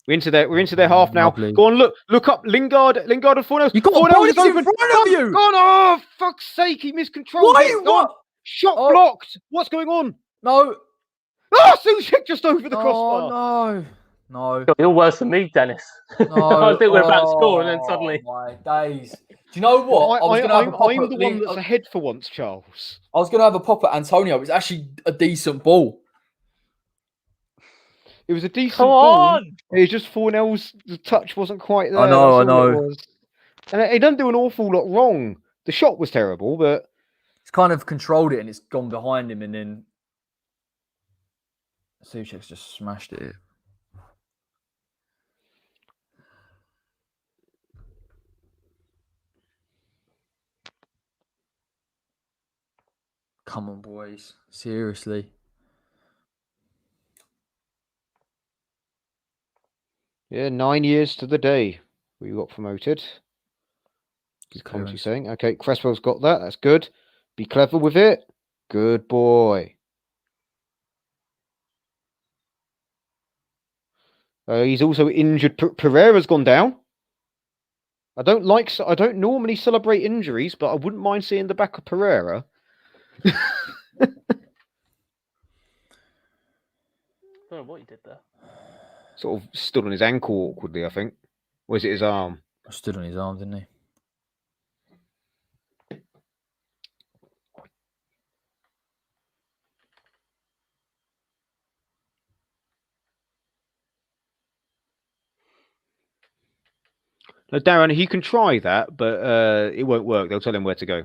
We're into their half now. Lovely. Go on, look up. Lingard and Fornals. You got Fornals is open. In front of you. Gone. Oh, fuck's sake! He miscontrolled it. What? Shot blocked. What's going on? No. Oh, Souček just over the crossbar. No. You're worse than me, Dennis. No. I think we're about to score, and then suddenly. My days. Do you know what? I'm the one that's ahead for once, Charles. I was going to have a pop at Antonio. It was actually a decent ball. It was a decent ball. It was just Fornell's touch wasn't quite there. I know. And he doesn't do an awful lot wrong. The shot was terrible, but he's kind of controlled it and it's gone behind him, and then Souček's just smashed it. Come on, boys. Seriously. Yeah, 9 years to the day we got promoted. Commentary saying, okay, Cresswell's got that. That's good. Be clever with it. Good boy. He's also injured. Pereira's gone down. I don't normally celebrate injuries, but I wouldn't mind seeing the back of Pereira. I don't know what he did there. Sort of stood on his ankle awkwardly, I think. Or is it his arm? Stood on his arm, didn't he? No, Darren, he can try that, but it won't work. They'll tell him where to go.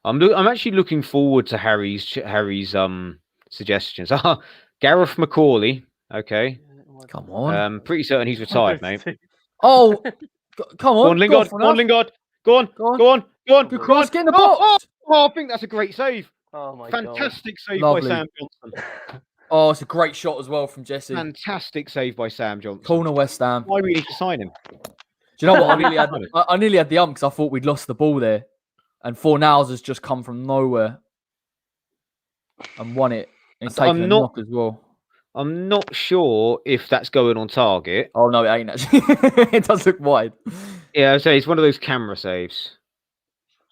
I'm actually looking forward to Harry's suggestions. Gareth McCauley. Okay. Come on. Pretty certain he's retired, mate. Oh, come on. Go on, Lingard. Go on. Good cross. Get in the box. Oh, I think that's a great save. Oh my Fantastic save Lovely. by Sam Johnson. Oh, it's a great shot as well from Jesse. Fantastic save by Sam Johnson. Corner West Ham. Why we need to sign him? Do you know what? I nearly had the because I thought we'd lost the ball there. And Fornals has just come from nowhere and won it. And he's taken a knock as well. I'm not sure if that's going on target. Oh, no, it ain't actually. It does look wide. Yeah, I'd say it's one of those camera saves.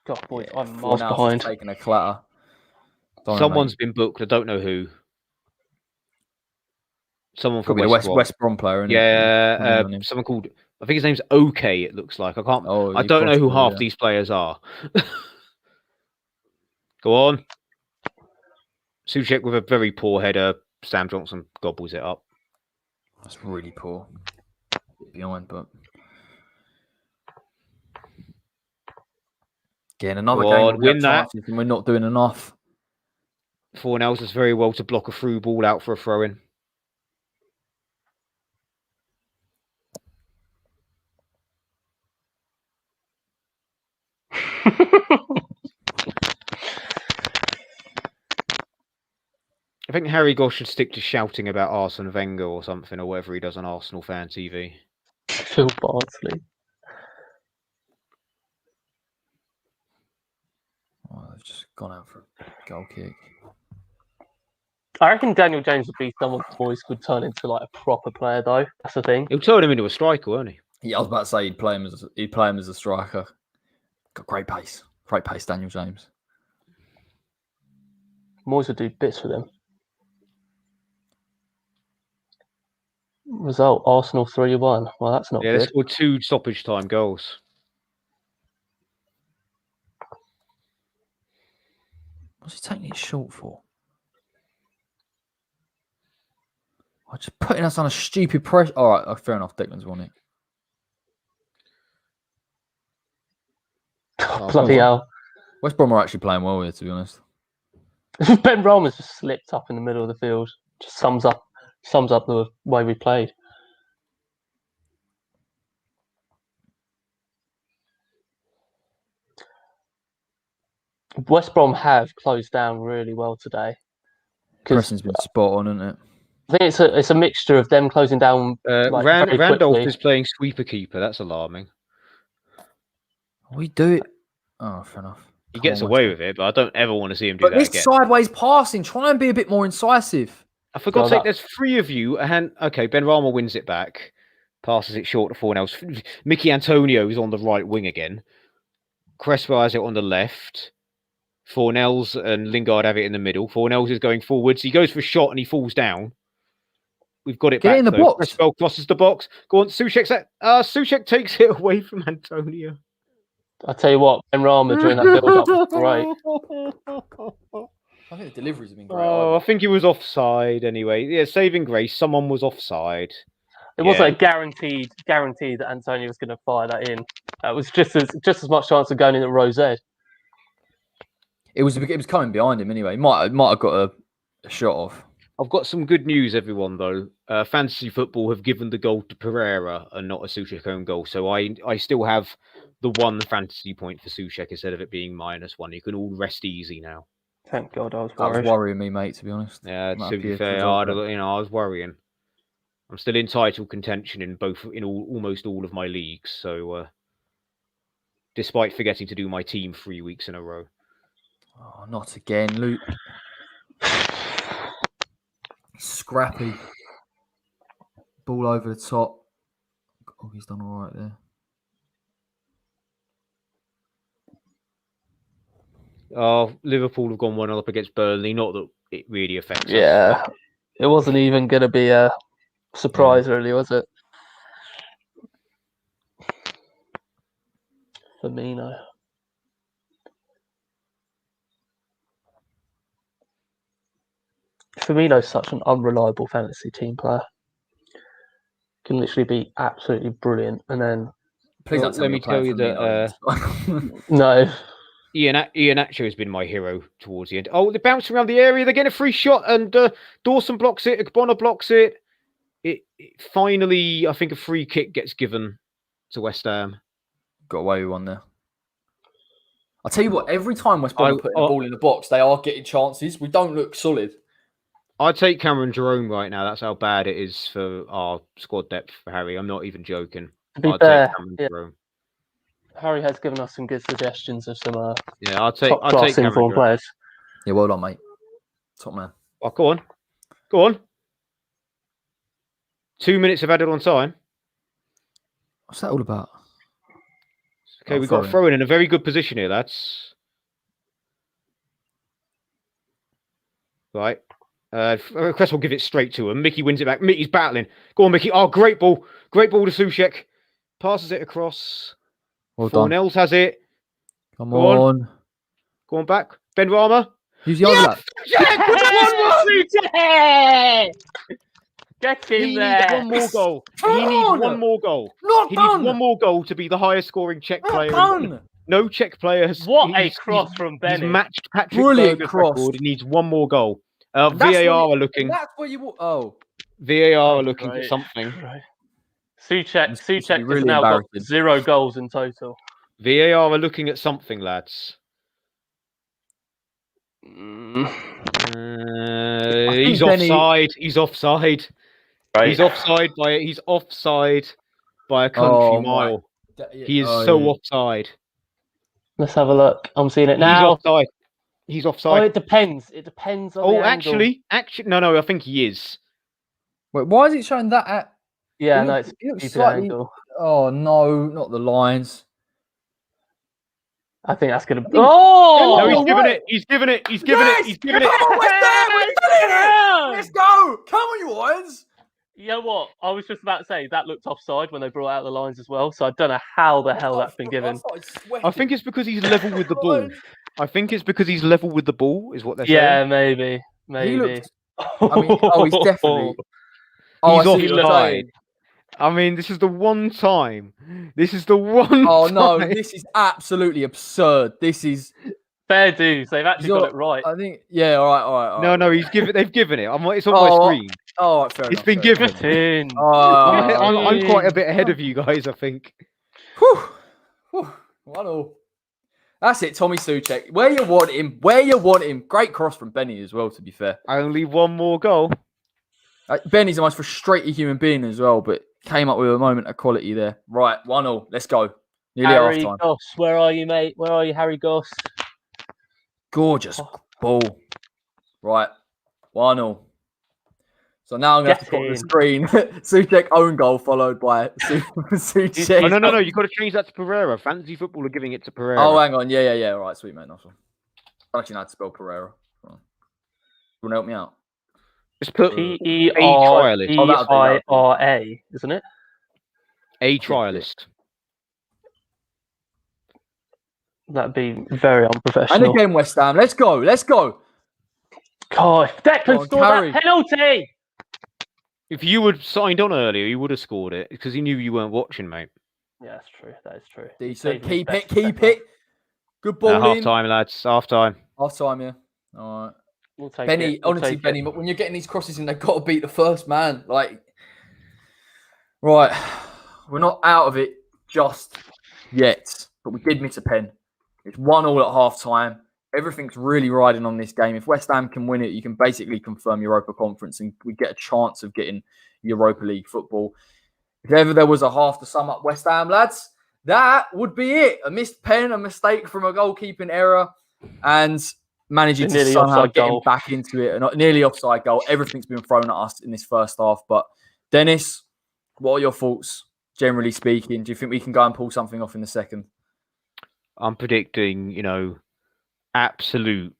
God, boys, I'm miles behind. Taking a clatter. Someone's been booked. I don't know who. Someone from West Brom player. Yeah, someone called. I think his name's OK. It looks like I can't. I don't know who half these players are. Go on, Souček with a very poor header. Sam Johnson gobbles it up. That's really poor. Behind, but again, another game. Win that. And we're not doing enough. Fornals does very well to block a through ball out for a throw in. I think Harry Gosh should stick to shouting about Arsene Wenger or something, or whatever he does on Arsenal Fan TV. Phil Bardsley. Oh, they've just gone out for a goal kick. I reckon Daniel James would be someone Moyes could turn into like a proper player, though. That's the thing. He'll turn him into a striker, won't he? Yeah, I was about to say he'd play him as a striker. Got great pace, Daniel James. Moyes would do bits with him. Result: Arsenal 3-1. Well, that's not good. They scored 2 stoppage time goals. What's he taking it short for? I'm just putting us on a stupid pressure. All right, fair enough. Declan's won it. Bloody hell. West Brom are actually playing well here, to be honest. Ben Brom has just slipped up in the middle of the field. Just sums up the way we played. West Brom have closed down really well today. Pressing's been spot on, isn't it? I think it's a mixture of them closing down. Randolph is playing sweeper keeper. That's alarming. We do it. Oh, fair enough. He gets away with it, but I don't ever want to see him do that this again. Sideways passing, try and be a bit more incisive. I forgot to say, there's 3 of you. Okay, Ben Rama wins it back, passes it short to Fornells. Mickey Antonio is on the right wing again. Crespo has it on the left. Fornells and Lingard have it in the middle. Fornells is going forwards. He goes for a shot and he falls down. We've got it back. Get in the box. Crespo crosses the box. Go on, Souček takes it away from Antonio. I tell you what, Ben Rama during that build-up was great. I think the deliveries have been great. Oh, I think he was offside anyway. Yeah, saving grace. Someone was offside. It wasn't a guaranteed that Antonio was going to fire that in. That was just as much chance of going in at Rose. It was coming behind him anyway. Might have got a shot off. I've got some good news, everyone, though. Fantasy Football have given the goal to Pereira and not a Souček own goal. So I still have the 1 fantasy point for Souček instead of it being -1. You can all rest easy now. Thank God, I was worried. That was worrying me, mate, to be honest. Yeah, to be fair, I was worrying. I'm still in title contention in almost all of my leagues. So despite forgetting to do my team 3 weeks in a row. Oh, not again, Luke. Scrappy. Ball over the top. Oh, he's done all right there. Oh, Liverpool have gone 1-0 up against Burnley. Not that it really affects us. Yeah. It wasn't even going to be a surprise, really, was it? Firmino. Firmino's such an unreliable fantasy team player. Can literally be absolutely brilliant, and then please don't let me tell you that no. Ian Acho has been my hero towards the end. Oh, they're bouncing around the area. They're getting a free shot, and Dawson blocks it. Ogbonna blocks it. It finally, I think, a free kick gets given to West Ham. Got away with one there. I'll tell you what. Every time West Brom put the ball in the box, they are getting chances. We don't look solid. I'd take Cameron Jerome right now. That's how bad it is for our squad depth for Harry. I'm not even joking. I'd take Cameron Jerome. Harry has given us some good suggestions of some I'll take Cameron players. Yeah, well done, mate. Top man. Oh, go on. 2 minutes of added on time. What's that all about? Okay, we've got a throw in a very good position here, lads. Right. Crest will give it straight to him. Mickey wins it back. Mickey's battling. Go on, Mickey. Oh, great ball. Great ball to Souček. Passes it across. Well done. Fornells has it. Come on. Go on back. Ben Rama. Use the overlap. Get in there. He needs one more goal. He needs one more goal to be the highest scoring Czech player. No Czech player has. What a cross from Bennett. He's matched Patrick Berger's record. He needs one more goal. VAR are looking. That's where you. Oh. VAR are looking for something. Right. Souček has now got 0 goals in total. VAR are looking at something, lads. He's offside. He's offside. Right. He's offside by a country mile. He is so offside. Let's have a look. I'm seeing it now. He's offside. He's offside. Oh, it depends. It depends on the angle. Actually, no, I think he is. Wait, why is it showing that at? Yeah, no, it's looks stupid slightly. angle. Oh no, not the lines. I think that's gonna. Oh! No, he's given it. He's given it. He's given it. He's given it. Come on, West Ham, we've done it! Let's go! Come on, you Lions! You know what? I was just about to say that looked offside when they brought out the lines as well. So I don't know how the hell that's been given. I think it's because he's level with the ball. I think it's because he's level with the ball, is what they're saying. Yeah, maybe. He looks, I mean, he's definitely. He's offside. I mean, this is the one time. Oh no, this is absolutely absurd. This is fair dues. They've actually got it right. I think. Yeah. All right. No. They've given it. It's on my screen. Oh, fair it's enough, been given. I'm quite a bit ahead of you guys, I think. Whew. 1-1. That's it, Tommy Souček. Where you want him. Great cross from Benny as well, to be fair. Only one more goal. Benny's the most frustrated human being as well, but came up with a moment of quality there. Right, 1-1. Let's go. Nearly Harry half time. Goss, where are you, mate? Where are you, Harry Goss? Gorgeous ball. Right, 1-0. So now I'm going to have to put on the screen. Souček own goal followed by Souček. Oh, no. You've got to change that to Pereira. Fantasy football are giving it to Pereira. Oh, hang on. Yeah. All right, sweet, mate. Nice one. I actually know how to spell Pereira. You want to help me out? Just put Pereira, isn't it? A trialist. That'd be very unprofessional. And again, West Ham. Let's go. God, if Declan scored that penalty. If you had signed on earlier, you would have scored it because he knew you weren't watching, mate. Yeah, that's true. That is true. Decent. Keep it. Good ball. Half time, lads. Half time. Half time, yeah. All right. We'll take Benny, it. We'll honestly, Benny, but when you're getting these crosses in, they've got to beat the first man. Right, we're not out of it just yet, but we did miss a pen. It's 1-1 at half time. Everything's really riding on this game. If West Ham can win it, you can basically confirm Europa Conference and we get a chance of getting Europa League football. If ever there was a half to sum up West Ham, lads, that would be it. A missed pen, a mistake from a goalkeeping error, and managing to somehow get him back into it. Not nearly offside goal. Everything's been thrown at us in this first half. But Dennis, what are your thoughts, generally speaking? Do you think we can go and pull something off in the second? I'm predicting, an absolute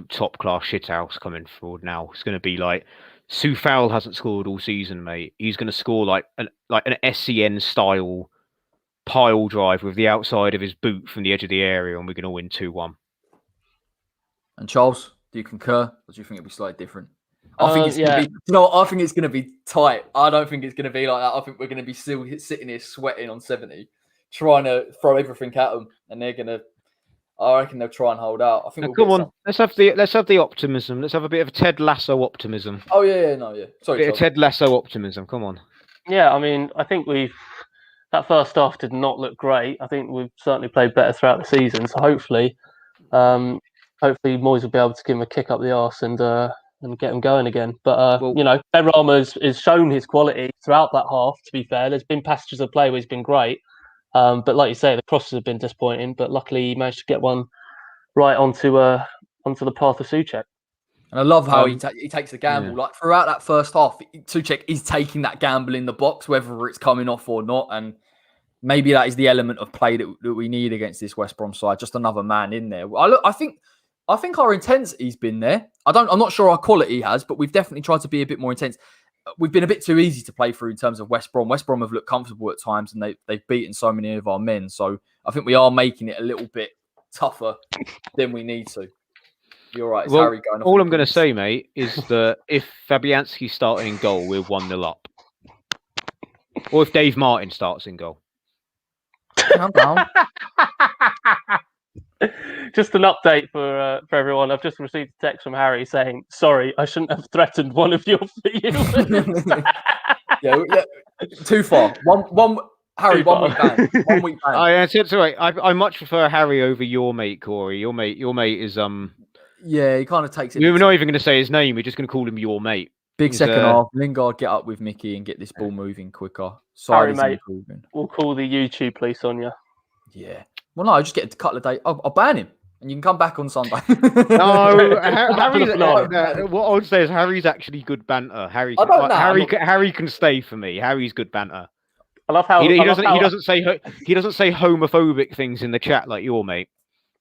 top class shithouse coming forward now. It's going to be like Soufal hasn't scored all season, mate. He's going to score like an SCN style pile drive with the outside of his boot from the edge of the area, and we're going to win 2-1. And Charles, do you concur, or do you think it'll be slightly different? I think it's going to be. I think it's going to be tight. I don't think it's going to be like that. I think we're going to be still sitting here sweating on 70, trying to throw everything at them, and they're going to. I reckon they'll try and hold out. I think. Come on, let's have the optimism. Let's have a bit of Ted Lasso optimism. Oh yeah. Sorry, bit of Ted Lasso optimism. Come on. Yeah, I mean, I think that first half did not look great. I think we've certainly played better throughout the season. So hopefully Moyes will be able to give him a kick up the arse and get him going again. But Ben Rama has shown his quality throughout that half. To be fair, there's been passages of play where he's been great. But like you say, the crosses have been disappointing. But luckily, he managed to get one right onto the path of Souček. And I love how he takes the gamble. Yeah. Like throughout that first half, Souček is taking that gamble in the box, whether it's coming off or not. And maybe that is the element of play that we need against this West Brom side. Just another man in there. I think our intensity's been there. I'm not sure our quality has, but we've definitely tried to be a bit more intense. We've been a bit too easy to play through in terms of West Brom. West Brom have looked comfortable at times, and they've beaten so many of our men. So I think we are making it a little bit tougher than we need to. You're right. It's Harry going. All I'm going to say, mate, is that if Fabianski's starting in goal, we're 1-0 up. Or if Dave Martin starts in goal. Calm down. Just an update for everyone. I've just received a text from Harry saying, "Sorry, I shouldn't have threatened one of your viewers." yeah, too far. One Harry, 1 week ban. 1 week ban. It's all right. I much prefer Harry over your mate, Corey. Your mate is Yeah, he kind of takes it. We're not even going to say his name. We're just going to call him your mate. Big second half. Lingard, get up with Mickey and get this ball moving quicker. Sorry, mate. We'll call the YouTube police on you. Yeah. Well, no, I just get a couple of days. I'll ban him. and you can come back on Sunday. No, what I would say is Harry's actually good banter. Harry can stay for me. Harry's good banter. I love how he doesn't say homophobic things in the chat like your mate.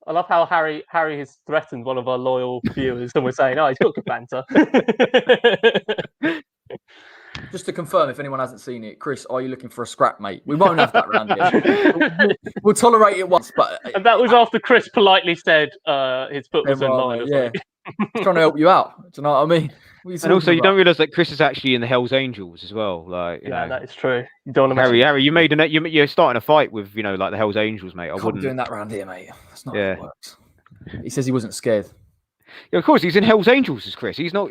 I love how Harry has threatened one of our loyal viewers, and we're saying, "Oh, he's got good banter." Just to confirm, if anyone hasn't seen it, Chris, are you looking for a scrap, mate? We won't have that round here. We'll tolerate it once, but and that was after Chris politely said his foot was in line. Yeah, he's trying to help you out. Do you know what I mean? And also, you don't realise that Chris is actually in the Hell's Angels as well. Like, you know, that is true. You don't Harry, you're starting a fight with like the Hell's Angels, mate. I wouldn't be doing that round here, mate. That's not how it works. He says he wasn't scared. Yeah, of course, he's in Hell's Angels, is Chris. He's not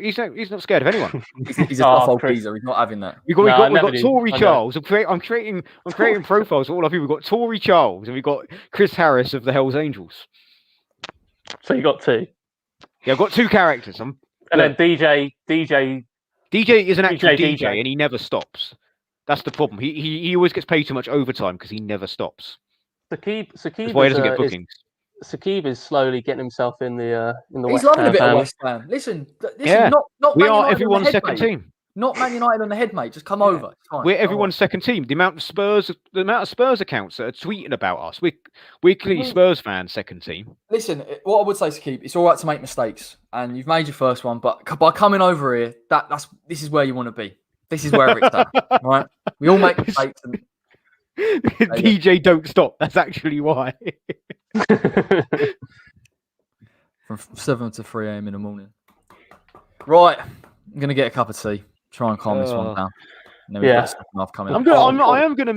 scared of anyone. He's a tough old geezer. He's not having that. We've got Tory Charles. I'm creating profiles for all of you. We've got Tory Charles and we've got Chris Harris of the Hell's Angels. So you got two. Yeah, I've got two characters. And then DJ is an actual DJ, and he never stops. That's the problem. He always gets paid too much overtime because he never stops. Sakib That's why he doesn't get bookings. Sakib is slowly getting himself in the He's loving a bit of West Ham. Listen, not we Man are United everyone's on the second head, team. Not Man United on the head, mate. Just come over. We're everyone's second team. The amount of Spurs accounts that are tweeting about us. We're clearly Spurs fans, second team. Listen, what I would say, Sakib, it's all right to make mistakes, and you've made your first one, but by coming over here, this is where you want to be. This is where it's at, right? We all make mistakes. And DJ, don't stop. That's actually why. From 7 to 3 a.m. in the morning. Right, I'm gonna get a cup of tea. Try and calm this one down. Coming. I am gonna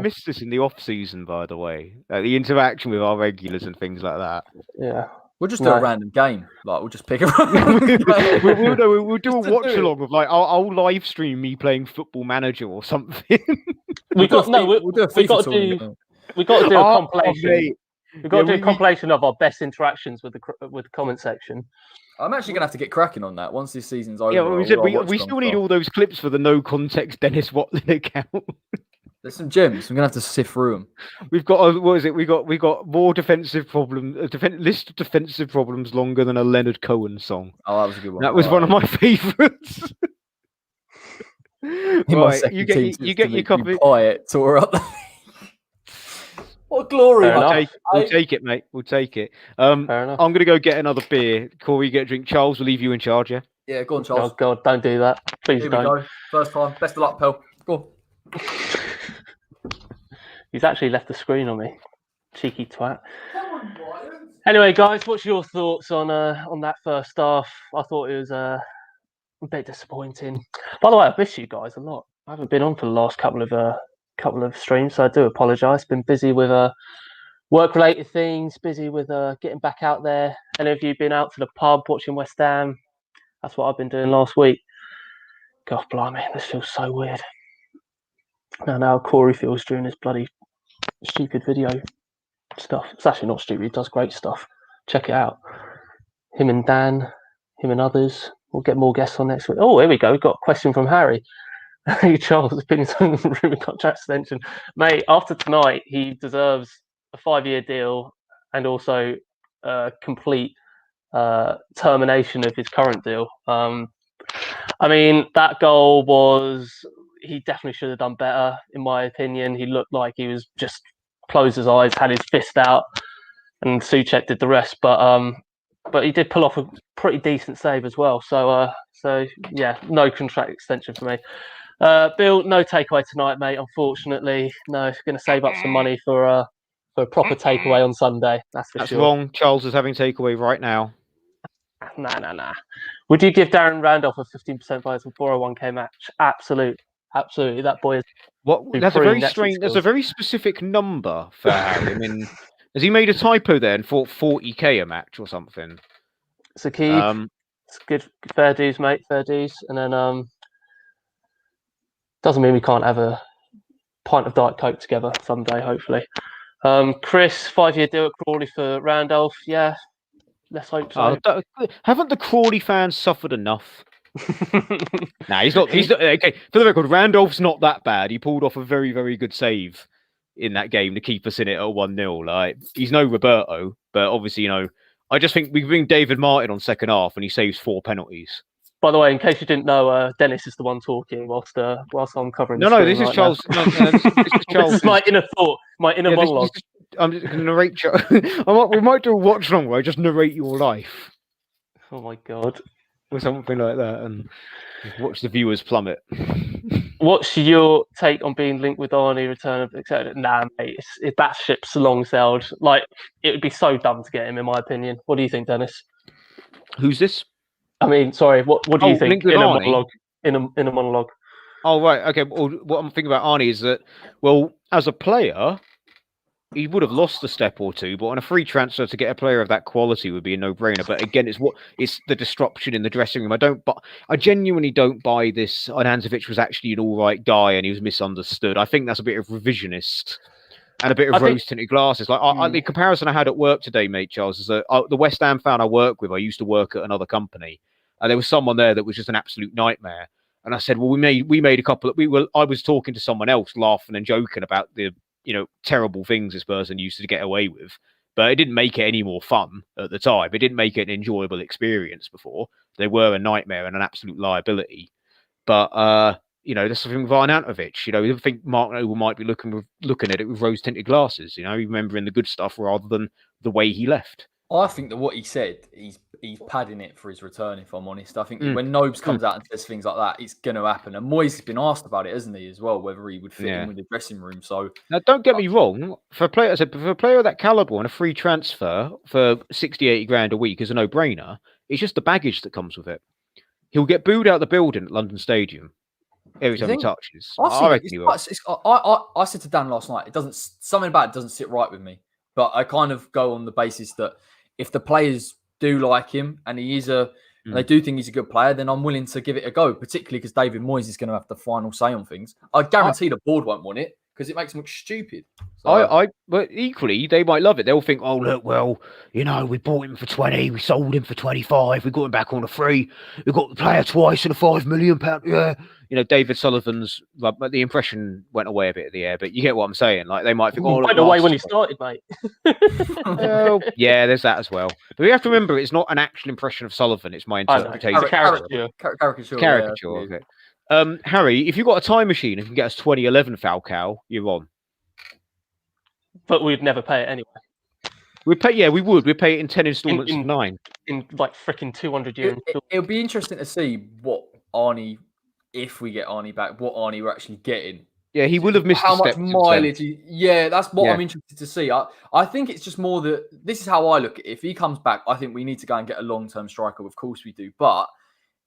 miss this in the off season. By the way, the interaction with our regulars and things like that. Yeah, we'll just do a random game. Like we'll just pick a we'll do a watch along of like I'll live stream me playing Football Manager or something. We'll do a FIFA tournament. We got to do a compilation. We've got to do a compilation of our best interactions with the comment section. I'm actually going to have to get cracking on that once this season's over. Yeah, we still need all those clips for the no context Dennis Watling account. There's some gems. I'm going to have to sift through them. We've got we got more defensive problems. List of defensive problems longer than a Leonard Cohen song. Oh, that was a good one. That was one of my favourites. Right, you get your copy. Quiet, tore up. What glory! We'll take it, mate. We'll take it. I'm gonna go get another beer. Corey, get a drink. Charles, we'll leave you in charge. Yeah, go on, Charles. Oh God, don't do that. Please Here don't. We go. First time. Best of luck, pal. Go on. He's actually left the screen on me. Cheeky twat. Anyway, guys, what's your thoughts on that first half? I thought it was a bit disappointing. By the way, I've missed you guys a lot. I haven't been on for the last couple of streams, so I do apologise. Been busy with work-related things, busy with getting back out there. Any of you been out to the pub watching West Ham? That's what I've been doing last week. God blimey, this feels so weird. Now Corey feels during this bloody stupid video stuff. It's actually not stupid. He does great stuff. Check it out. Him and Dan, him and others. We'll get more guests on next week. Oh, here we go. We've got a question from Harry. Charles, opinions on Ruben contract extension. Mate, after tonight, he deserves a 5-year deal and also complete termination of his current deal. I mean, that goal was... He definitely should have done better, in my opinion. He looked like he was just closed his eyes, had his fist out, and Souček did the rest. But he did pull off a pretty decent save as well. So yeah, no contract extension for me. Bill, no takeaway tonight, mate. Unfortunately, no. Going to save up some money for a proper takeaway on Sunday. That's for sure. That's wrong. Charles is having takeaway right now. Nah. Would you give Darren Randolph a 15% bonus before a 1K match? Absolutely. That boy is. That's a very strange. That's a very specific number for Harry. I mean, has he made a typo there and thought 40k a match or something? It's a key. It's good, fair dues, mate. Fair dues, and then doesn't mean we can't have a pint of Diet Coke together someday, hopefully. Chris, 5-year deal at Crawley for Randolph. Yeah, let's hope so. Haven't the Crawley fans suffered enough? Nah, he's not. Okay, for the record, Randolph's not that bad. He pulled off a very, very good save in that game to keep us in it at 1-0. Like, he's no Roberto, but obviously, I just think we bring David Martin on second half and he saves 4 penalties. By the way, in case you didn't know, Dennis is the one talking whilst I'm covering the No, screen. this is Charles. Now. This is Charles. This is my inner thought, my inner monologue. I'm just going to narrate. We might do a watch along where I just narrate your life. Oh my god. Or something like that, and watch the viewers plummet. What's your take on being linked with Arnie, return of etc.? Nah, mate, that ship's long sailed. Like, it would be so dumb to get him, in my opinion. What do you think, Dennis? Who's this? I mean, sorry. What do you think in a Arnie? monologue? In a monologue. Oh right, okay. Well, what I'm thinking about Arnie is that, well, as a player, he would have lost a step or two, but on a free transfer to get a player of that quality would be a no-brainer. But again, it's the disruption in the dressing room. I genuinely don't buy this. Hanzovic was actually an all right guy and he was misunderstood. I think that's a bit of revisionist and a bit of rose-tinted glasses. Like the comparison I had at work today, mate, Charles, is that the West Ham fan I work with, I used to work at another company, and there was someone there that was just an absolute nightmare. And I said, well, we made a couple of, I was talking to someone else, laughing and joking about the terrible things this person used to get away with, but it didn't make it any more fun at the time. It didn't make it an enjoyable experience before. They were a nightmare and an absolute liability. But that's something with Arnautovic. I think Mark Noble might be looking at it with rose-tinted glasses. Remembering the good stuff rather than the way he left. I think that what he said, he's padding it for his return, if I'm honest. I think when Nobes comes out and says things like that, it's going to happen. And Moyes has been asked about it, hasn't he, as well, whether he would fit in with the dressing room. So now, don't get me wrong. For a player of that caliber and a free transfer for 60, 80 grand a week is a no-brainer. It's just the baggage that comes with it. He'll get booed out the building at London Stadium every time he touches. I said to Dan last night, something about it doesn't sit right with me. But I kind of go on the basis that if the players do like him and they do think he's a good player, then I'm willing to give it a go, particularly because David Moyes is going to have the final say on things. I guarantee the board won't want it because it makes them look stupid. So, but equally, they might love it. They'll think, oh, look, well, we bought him for 20, we sold him for 25, we got him back on a free, we got the player twice and a £5 million. Yeah. David Sullivan's, the impression went away a bit of the air, but you get what I'm saying. Like, they might think, oh, went away when he started, mate. Well, yeah, there's that as well. But we have to remember, it's not an actual impression of Sullivan, it's my interpretation. Caricature of it. Harry, if you've got a time machine and can get us 2011 Falcao, you're on. But we'd never pay it anyway. We would. We'd pay it in 10 installments of 9. In like freaking 200 years. It'll be interesting to see what Arnie, if we get Arnie back, what Arnie we're actually getting. Yeah, he will have missed how much mileage. That's what I'm interested to see. I think it's just more that this is how I look at it. If he comes back, I think we need to go and get a long-term striker. Of course we do. But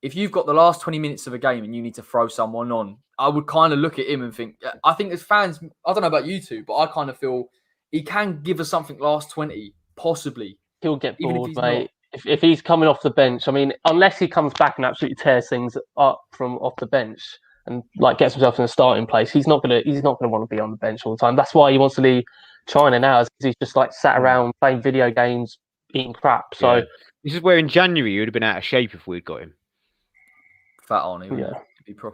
if you've got the last 20 minutes of a game and you need to throw someone on, I would kind of look at him and think, I think as fans, I don't know about you two, but I kind of feel he can give us something last 20, possibly. He'll get bored, mate. If he's coming off the bench, I mean, unless he comes back and absolutely tears things up from off the bench and like gets himself in a starting place, he's not gonna want to be on the bench all the time. That's why he wants to leave China now, because he's just like sat around playing video games, eating crap. So this is where in January he would have been out of shape if we'd got him. Fat on him. Yeah.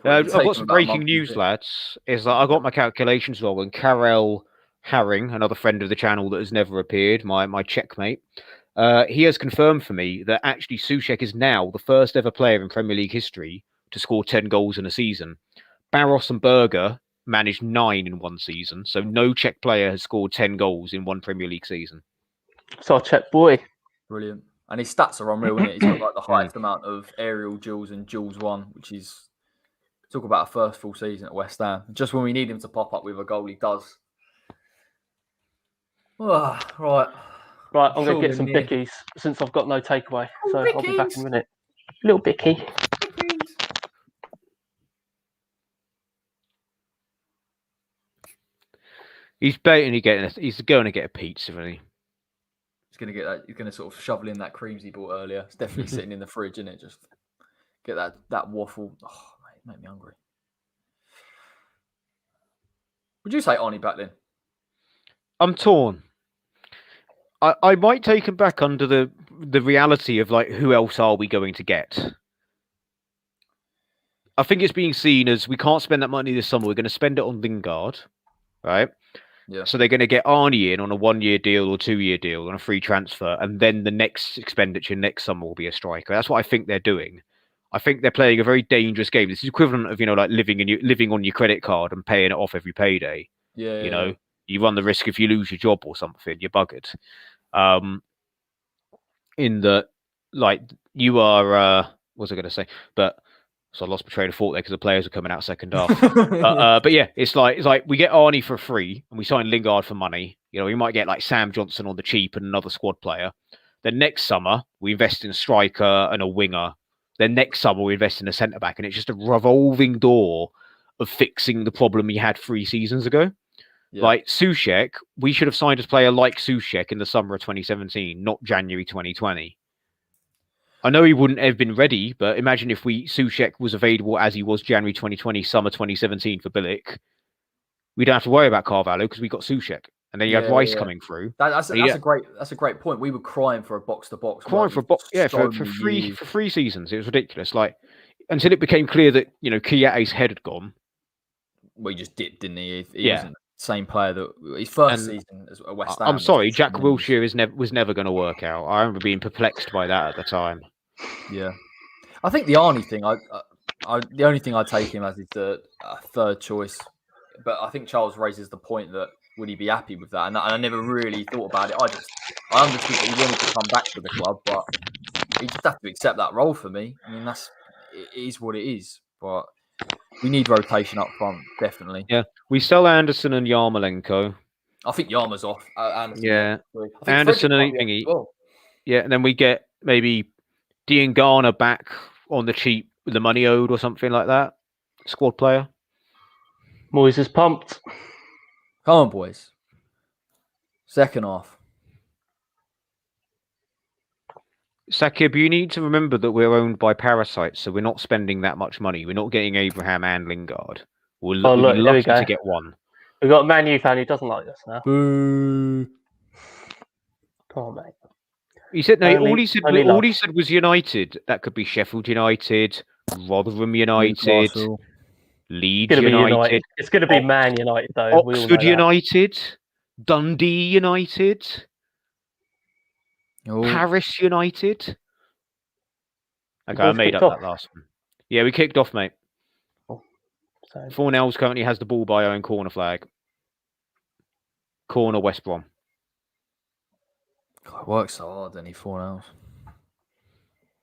I've got some breaking news, lads. Is that I got my calculations wrong, and Karel Haring, another friend of the channel that has never appeared, my checkmate, he has confirmed for me that actually Souček is now the first ever player in Premier League history to score 10 goals in a season. Barros and Berger managed 9 in one season, so no Czech player has scored 10 goals in one Premier League season. So Czech boy. Brilliant. And his stats are unreal, isn't it? He's got like the highest amount of aerial duels and duels won, which is, talk about a first full season at West Ham. Just when we need him to pop up with a goal, he does. Oh, right. Right, I'm going to get some bickies since I've got no takeaway. So I'll be back in a minute. Little bicky. He's baiting. He's going to get a pizza, isn't he? He's going to get that. He's going to sort of shovel in that creams he bought earlier. It's definitely sitting in the fridge, isn't it? Just get that waffle. Oh, mate, it made me hungry. Would you say Arnie back then? I'm torn. I might take him back under the reality of like, who else are we going to get? I think it's being seen as we can't spend that money this summer. We're going to spend it on Lingard, right? Yeah. So they're going to get Arnie in on a 1-year deal or 2-year deal on a free transfer, and then the next expenditure next summer will be a striker. That's what I think they're doing. I think they're playing a very dangerous game. This is equivalent of like living on your credit card and paying it off every payday. Yeah. You run the risk if you lose your job or something, you're buggered. In that, like, you are, what was I going to say? But so I lost my train of thought there because the players are coming out second half. But yeah, it's like we get Arnie for free and we sign Lingard for money. We might get like Sam Johnson on the cheap and another squad player. Then next summer we invest in a striker and a winger. Then next summer we invest in a centre back, and it's just a revolving door of fixing the problem we had 3 seasons ago. Yeah. Like Soucek, we should have signed a player like Soucek in the summer of 2017, not January 2020. I know he wouldn't have been ready, but imagine if Soucek was available as he was January 2020, summer 2017 for Bilic. We don't have to worry about Carvalho because we got Soucek, and then you had Rice coming through. That's a great point. We were crying for a box to box. Crying for a box, for 3 seasons. It was ridiculous. Like until it became clear that Kiate's head had gone. Well, he just dipped, didn't he? He wasn't the same player that his first season as a West Ham. I'm sorry, Jack Wilshere was never going to work out. I remember being perplexed by that at the time. Yeah, I think the Arnie thing. The only thing I take him as is the third choice, but I think Charles raises the point that would he be happy with that? And I never really thought about it. I understood that he wanted to come back to the club, but he just had to accept that role for me. I mean, it is what it is. But we need rotation up front, definitely. Yeah, we sell Anderson and Yarmolenko. I think Yarma's off. Anderson, yeah, Anderson and anything. Well. Yeah, and then we get maybe Diangana back on the cheap with the money owed or something like that. Squad player. Moyes is pumped. Come on, boys. Second half. Sakib, you need to remember that we're owned by parasites, so we're not spending that much money. We're not getting Abraham and Lingard. We'll be lucky to get one. We've got a Man U fan who doesn't like us now. Boo. Come on, mate. He said no. All he said was United. That could be Sheffield United, Rotherham United, Leeds United. It's going to be Man United though. Oxford United, Dundee United, Paris United. Okay, I made up that last one. Yeah, we kicked off, mate. Fornells currently has the ball by own corner flag. Corner West Brom. God, it works so hard, doesn't he, Fornells?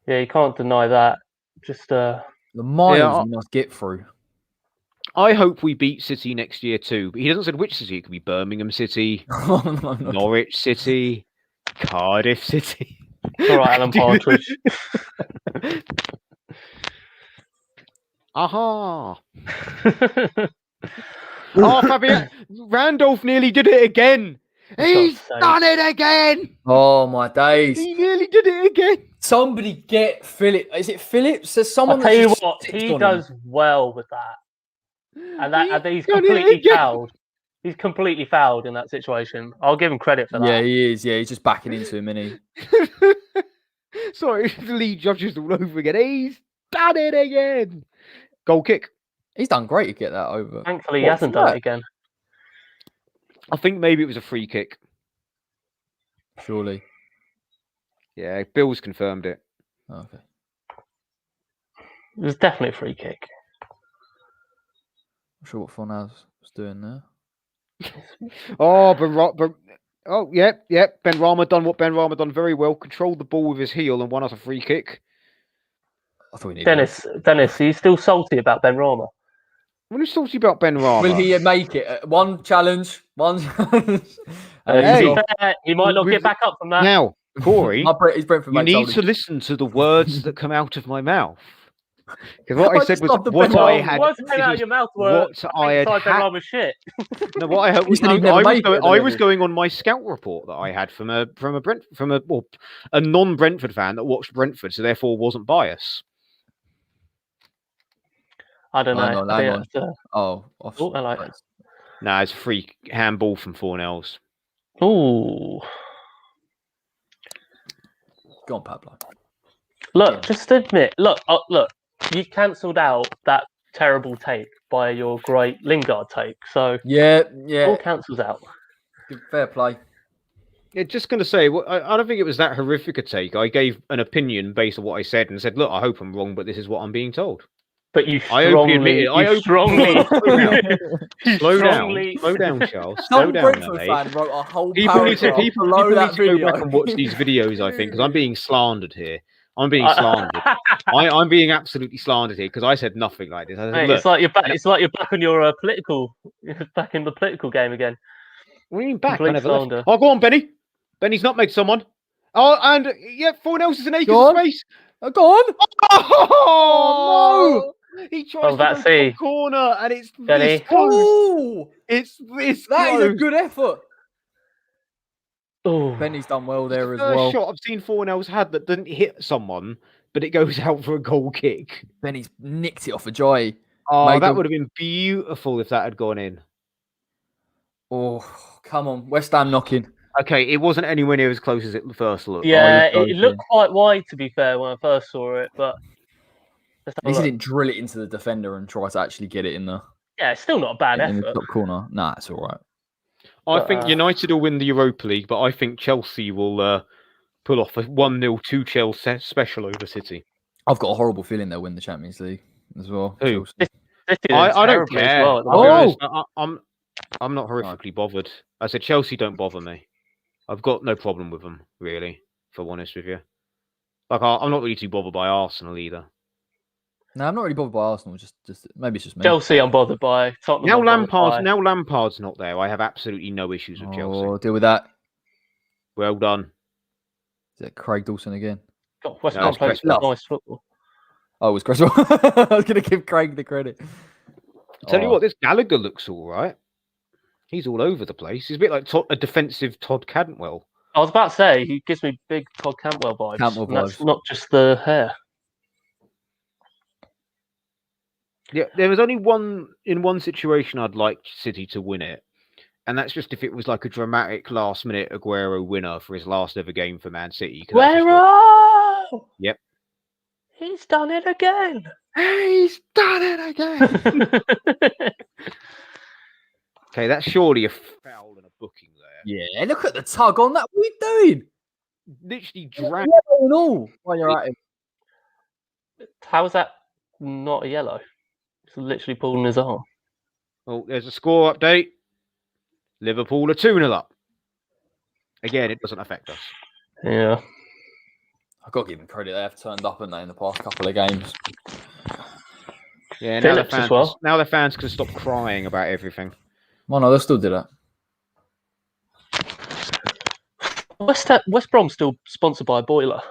Yeah, you can't deny that. Just the miles you must get through. I hope we beat City next year too, but he doesn't say which city. It could be Birmingham City, Norwich City, Cardiff City. All right, Alan Partridge. Aha! Fabian Randolph nearly did it again. He's done it again. Oh my days! He nearly did it again. Somebody get Philip. Is it Phillips? There's someone. I'll tell you what, he does well with that. And he's completely fouled. He's completely fouled in that situation. I'll give him credit for that. Yeah, he is. Yeah, he's just backing into him, isn't he? Sorry, the lead judges all over again. He's done it again. Goal kick. He's done great to get that over. Thankfully, he hasn't done it again. I think maybe it was a free kick. Surely. Yeah, Bill's confirmed it. Okay. It was definitely a free kick. I'm sure what Fornells was doing there. Ben Rama done what Ben Rama done very well. Controlled the ball with his heel and won us a free kick. I thought we needed Dennis, are you still salty about Ben Rama? What are you salty about Ben Rama? Will he make it? One challenge. He might not get back up from that. Now, Corey, you need to listen to the words that come out of my mouth. Because what I said was what I had. Words came out of your mouth were shit. No, what I had was I was going on my scout report that I had from a non-Brentford fan that watched Brentford, so therefore wasn't biased. I don't know. I like it. Nah, it's a free handball from Fornells. Ooh. Go on, Pablo. Look, just admit. Look. You cancelled out that terrible take by your great Lingard take. So yeah, all cancels out. Fair play. Yeah, just going to say, I don't think it was that horrific a take. I gave an opinion based on what I said and said, look, I hope I'm wrong, but this is what I'm being told. But you strongly, Slow down, Charles. Slow down, Brentford fan wrote a whole people need to video. go back and watch these videos, I think, because I'm being slandered here. I'm being slandered. I'm being absolutely slandered here because I said nothing like this. I said, Mate, it's like you're back. It's like you're back on your political. Back in the political game again. What do you mean back? Complete I never slander. left. Oh, go on, Benny. Benny's nutmegged someone. Oh, and yeah, 4 else is an acre of space. Go on. Oh, no! He tries to go to the corner, and it's Benny. this close. It's this That close. is a good effort. Oh, Benny's done well there as First well. shot I've seen 4 else had that didn't hit someone, but it goes out for a goal kick. Benny's nicked it off a joy. Oh, that would have been beautiful if that had gone in. Oh, come on. West Ham knocking. Okay, it wasn't anywhere near as close as it first looked. Yeah, it looked quite wide, to be fair, when I first saw it, but... At least he didn't drill it into the defender and try to actually get it in the... Yeah, it's still not a bad effort. In the top corner. Nah, it's all right. I think United will win the Europa League, but I think Chelsea will pull off a 1-0 2-0 special over City. I've got a horrible feeling they'll win the Champions League as well. Who? I don't care. Well, I'm not horrifically bothered. I said Chelsea don't bother me. I've got no problem with them, really, if I'm honest with you. Like, I'm not really too bothered by Arsenal either. No, I'm not really bothered by Arsenal. Just maybe it's just me. Chelsea, I'm bothered by. Tottenham, now Lampard's not there. I have absolutely no issues with Chelsea. Deal with that. Well done. Is it Craig Dawson again? God, West Ham plays nice football. Oh, it was Cresswell. I was going to give Craig the credit. Tell you what, this Gallagher looks all right. He's all over the place. He's a bit like a defensive Todd Cantwell. I was about to say, he gives me big Todd Cantwell vibes. That's not just the hair. Yeah, there was only one situation I'd like City to win it, and that's just if it was like a dramatic last-minute Aguero winner for his last ever game for Man City. Aguero! Yep. He's done it again. He's done it again. Okay, that's surely a foul and a booking there. Yeah, look at the tug on that. What are you doing? Literally dragged. While you're at him. How is that not a yellow? It's literally pulling his arm. Oh, there's a score update. Liverpool are 2-0 up. Again, it doesn't affect us. Yeah. I've got to give them credit. They have turned up, haven't they, in the past couple of games? Yeah, now the fans can stop crying about everything. Well, no, they'll still do that. West Brom's still sponsored by Boiler.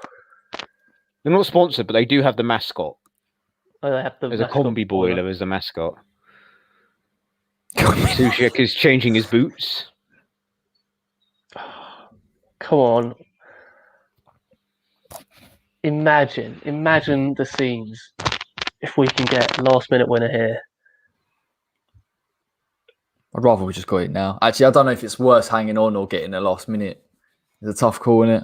They're not sponsored, but they do have the mascot. Oh, they have There's a combi boiler as the mascot. Sushek is changing his boots. Come on. Imagine the scenes if we can get a last-minute winner here. I'd rather we just got it now. Actually, I don't know if it's worse hanging on or getting a last minute. It's a tough call, isn't it?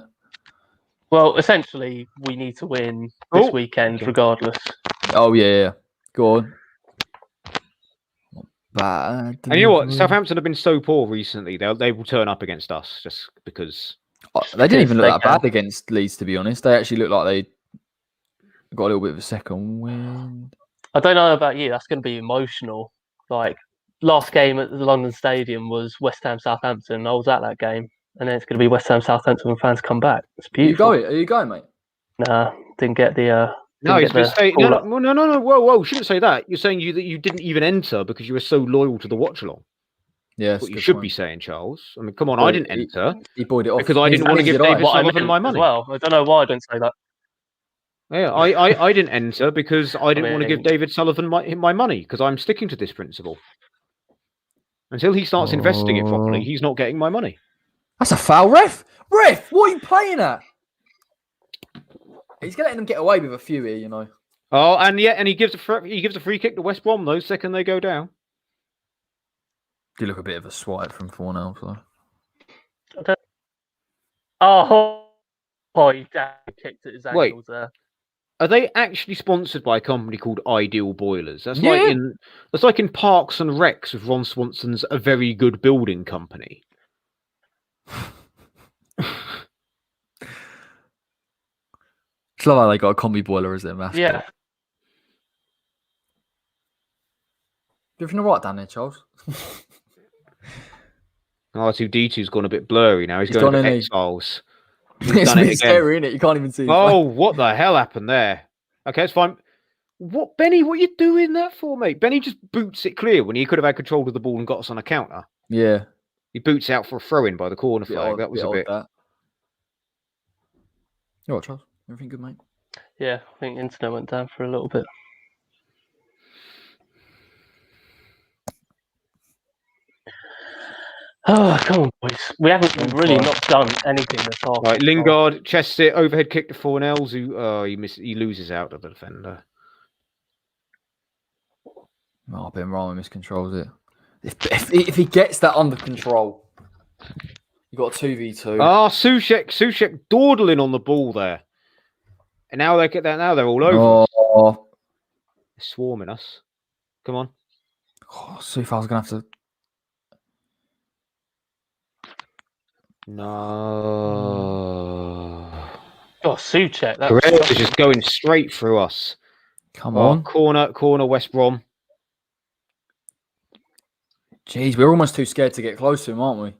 Well, essentially, we need to win this weekend regardless. Oh, yeah. Go on. Not bad. And you know what? Southampton have been so poor recently. They will turn up against us just because. They didn't even look that bad against Leeds, to be honest. They actually looked like they got a little bit of a second wind. I don't know about you. That's going to be emotional. Like, last game at the London Stadium was West Ham Southampton. I was at that game, and then it's going to be West Ham Southampton when fans come back. It's beautiful. Are you going, mate? Nah, didn't get the. No, he's going to say no. Whoa! You shouldn't say that. You're saying that you didn't even enter because you were so loyal to the Watchalong. Yeah, what you should be saying, Charles. I mean, come on, I didn't enter. He buoyed it off because I didn't want to give David Sullivan my money. Well, I don't know why I didn't say that. Yeah, I didn't enter because I didn't want to give David Sullivan my money because I'm sticking to this principle. Until he starts investing it properly, he's not getting my money. That's a foul, ref. Ref, what are you playing at? He's gonna let them get away with a few here, you know. Oh, and he gives a free kick to West Brom though. Second they go down. Do look a bit of a swipe from 4-0, so. He kicked at his ankles there. Are they actually sponsored by a company called Ideal Boilers? That's like in Parks and Recs with Ron Swanson's A Very Good Building Company. It's like they got a combi boiler as their mascot. Yeah. Everything all right down there, Charles? R2D2's gone a bit blurry now. He's going to X-Files. It's a bit scary, isn't it? You can't even see. Oh, what the hell happened there? Okay, it's fine. What, Benny? What are you doing that for, mate? Benny just boots it clear when he could have had control of the ball and got us on a counter. Yeah. He boots out for a throw-in by the corner flag. That was a bit. You all right, Charles? Everything good, mate? Yeah, I think internet went down for a little bit. Oh, come on, boys. We haven't really not done anything this half. Right, Lingard, chest it, overhead kick to 4-0. He loses out to the defender. Oh, Ben Ryan miscontrols it. If he gets that under control, you got a 2v2. Ah, Soucek dawdling on the ball there. And now they get that. Now they're all over. They're swarming us. Come on. Oh, Soufal's gonna have to. No. Oh, Soucek. Pereira is just going straight through us. Come on. Corner, West Brom. Jeez, we're almost too scared to get close to him, aren't we?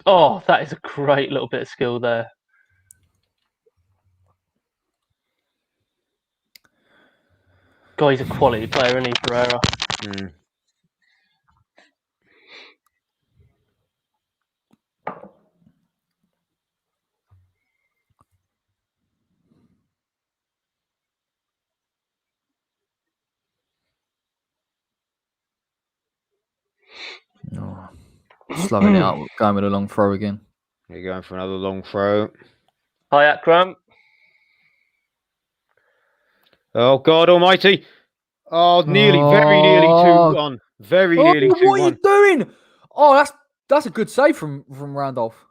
Oh, that is a great little bit of skill there. God, he's a quality player, isn't he, Pereira? Mm. Oh. Slowing it up, going with a long throw again. You're going for another long throw. Hi, Akram. Oh, God almighty. Oh, nearly, very nearly 2-1. Very nearly 2-1. What are you doing? Oh, that's a good save from Randolph.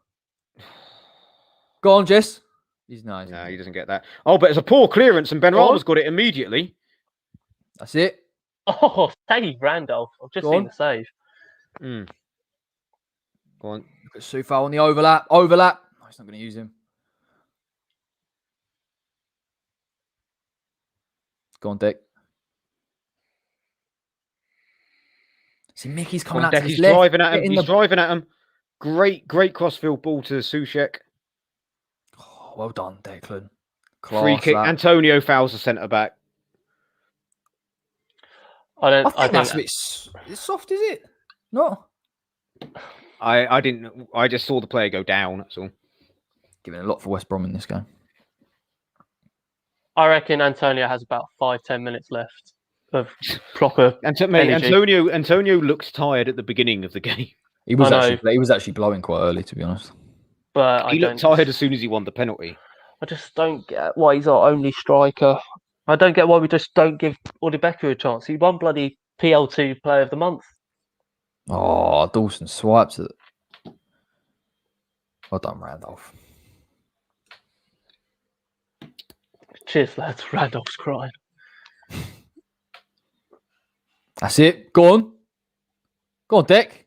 Go on, Jess. He's nice. No, he doesn't get that. Oh, but it's a poor clearance, and Benrahma's got it immediately. That's it. Oh, save, Randolph. I've just seen the save. Mm. Go on. Look at Soufal on the overlap. Oh, he's not going to use him. Go on, Dick. See, Mickey's coming out to his left. He's driving at him. Great crossfield ball to Soucek. Oh, well done, Declan. Free kick. That. Antonio fouls the centre back. I think that's a bit soft, is it? No. I didn't. I just saw the player go down. That's all. Giving a lot for West Brom in this game. I reckon Antonio has about 5-10 minutes left of proper energy. Antonio looked tired at the beginning of the game. He was actually blowing quite early, to be honest. But he looked tired as soon as he won the penalty. I just don't get why he's our only striker. I don't get why we just don't give Audibecco a chance. He won bloody PL2 Player of the Month. Oh, Dawson swipes it. Well done, Randolph. Cheers, lads. Randolph's crying. That's it. Go on. Go on, Dick.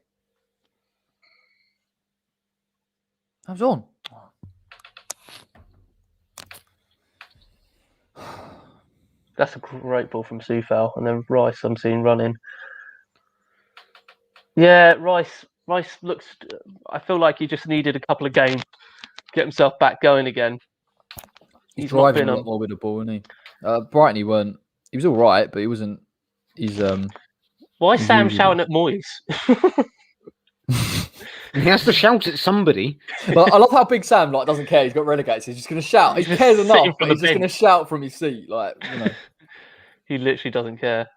Hands on. That's a great ball from Soufal. And then Rice, I'm seeing running. Yeah, Rice looks... I feel like he just needed a couple of games to get himself back going again. He's driving a lot more with the ball, isn't he? Brighton, he weren't... He was all right, but he wasn't... Why is Sam shouting at Moyes? He has to shout at somebody. But I love how Big Sam doesn't care. He's got relegated. So he's just going to shout. He cares enough, but he's just going to shout from his seat. He literally doesn't care.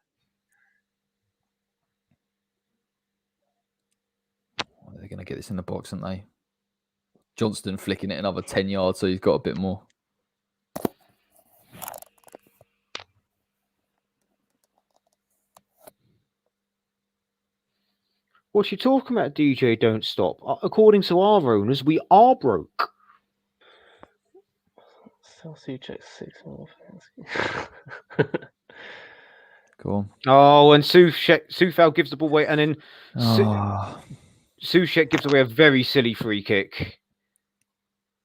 They're going to get this in the box, aren't they? Johnston flicking it another 10 yards, so he's got a bit more. What you talking about, DJ? Don't stop. According to our owners, we are broke. Suchek 6 more. Cool. Oh, and Sufal gives the ball away, and then Suchek gives away a very silly free kick.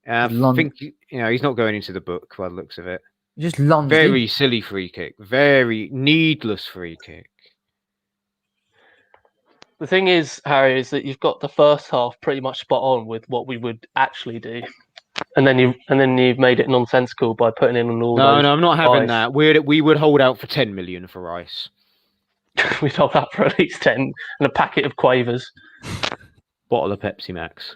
I think he's not going into the book by the looks of it. Just lunged very silly free kick, very needless free kick. The thing is, Harry, is that you've got the first half pretty much spot on with what we would actually do, and then you've made it nonsensical by putting in all those. No, I'm not having that. We would hold out for 10 million for Rice. We'd hold out for at least 10 and a packet of Quavers. Bottle of Pepsi Max.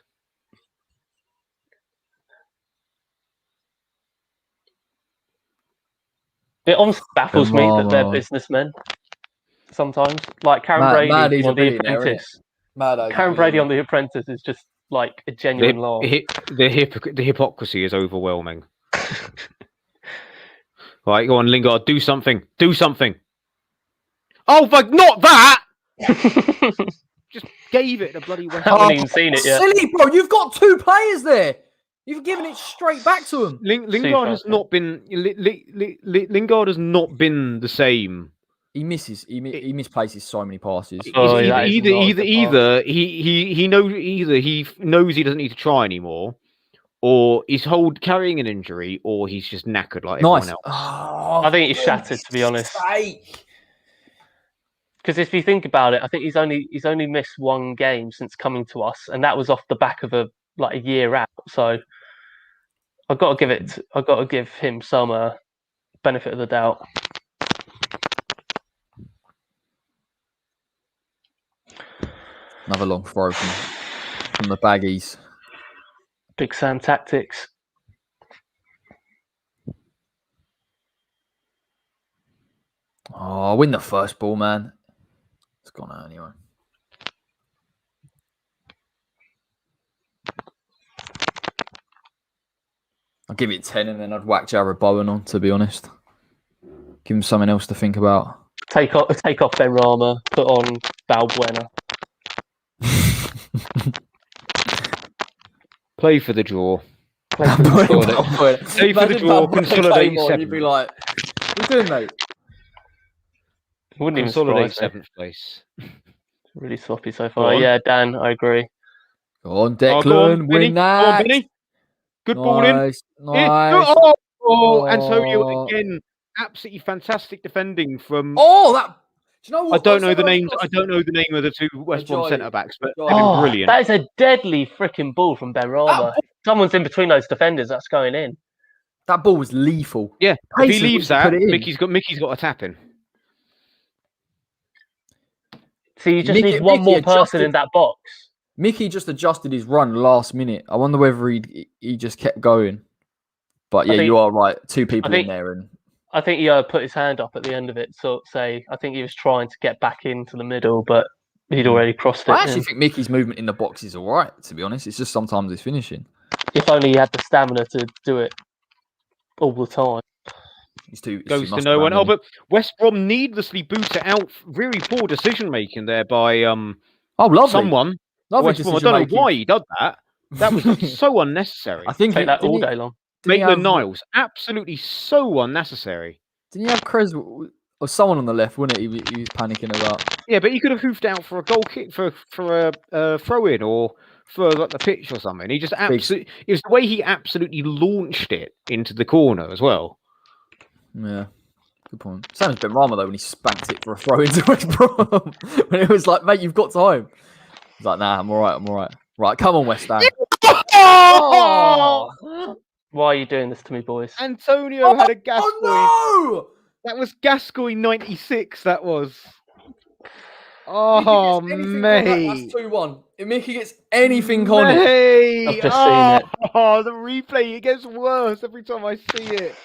It honestly baffles me that they're businessmen. Sometimes, like Karen Brady on The Apprentice. Karen Brady on The Apprentice is just like a genuine laugh. The hypocrisy is overwhelming. Right, go on, Lingard, do something. Do something. Oh, but not that! Just gave it a bloody West Ham. I haven't even seen it yet. Silly, bro. You've got two players there. You've given it straight back to him. Lingard has not been. Lingard has not been the same. He misplaces so many passes. Either he knows he doesn't need to try anymore, or he's carrying an injury, or he's just knackered like everyone else. Oh, I think he's shattered, to be honest. Because if you think about it, I think he's only missed one game since coming to us, and that was off the back of a year out. So I've got to give him some benefit of the doubt. Another long throw from the baggies. Big Sam tactics. Oh, win the first ball, man. It's gone out anyway. I'll give it 10 and then I'd whack Jared Bowen on, to be honest. Give him something else to think about. Take off Ben Rama, put on Balbuena. Play for the draw. Play for the draw. Consolidate 7th. You'd be like, what are you doing, mate? Wouldn't even consolidate 7th place. Really sloppy so far. Yeah, Dan, I agree. Go on, Declan, win that. Go on, Benny. Good ball in. Nice. Antonio again. Absolutely fantastic defending from. Oh, that. Do you know what? I don't know the names. I don't know the name of the two West Brom centre backs, but they've been brilliant. That is a deadly freaking ball from Ben Rama. Someone's in between those defenders. That's going in. That ball was lethal. Yeah, if he leaves that, Mickey's got a tap in. So you just need one more person in that box. Mickey just adjusted his run last minute. I wonder whether he just kept going. But yeah, you are right. Two people in there, and I think he put his hand up at the end of it. So I think he was trying to get back into the middle, but he'd already crossed it. I actually think Mickey's movement in the box is all right, to be honest. It's just sometimes his finishing. If only he had the stamina to do it all the time. Goes to no one. Oh, but West Brom needlessly booted out. Very poor decision making there by someone. West Brom. I don't know why he did that. That was so unnecessary. I think that all day long. Maitland-Niles, absolutely so unnecessary. Didn't you have Krez or someone on the left? Wouldn't he? He was panicking about. Yeah, but he could have hoofed out for a goal kick, for a throw in, or for like the pitch or something. He just absolutely. It was the way he absolutely launched it into the corner as well. Yeah, good point. Same as Ben Rama though when he spanked it for a throw into West Brom. When it was like, mate, you've got time. He's like, nah, I'm all right. Right, come on, West Ham. Oh! Why are you doing this to me, boys? Antonio had a Gascoigne. Oh, no! That was Gascoigne 96. That was. Oh, mate. That's 2-1. If Mickey gets anything on it. I've just seen it. Oh, the replay. It gets worse every time I see it.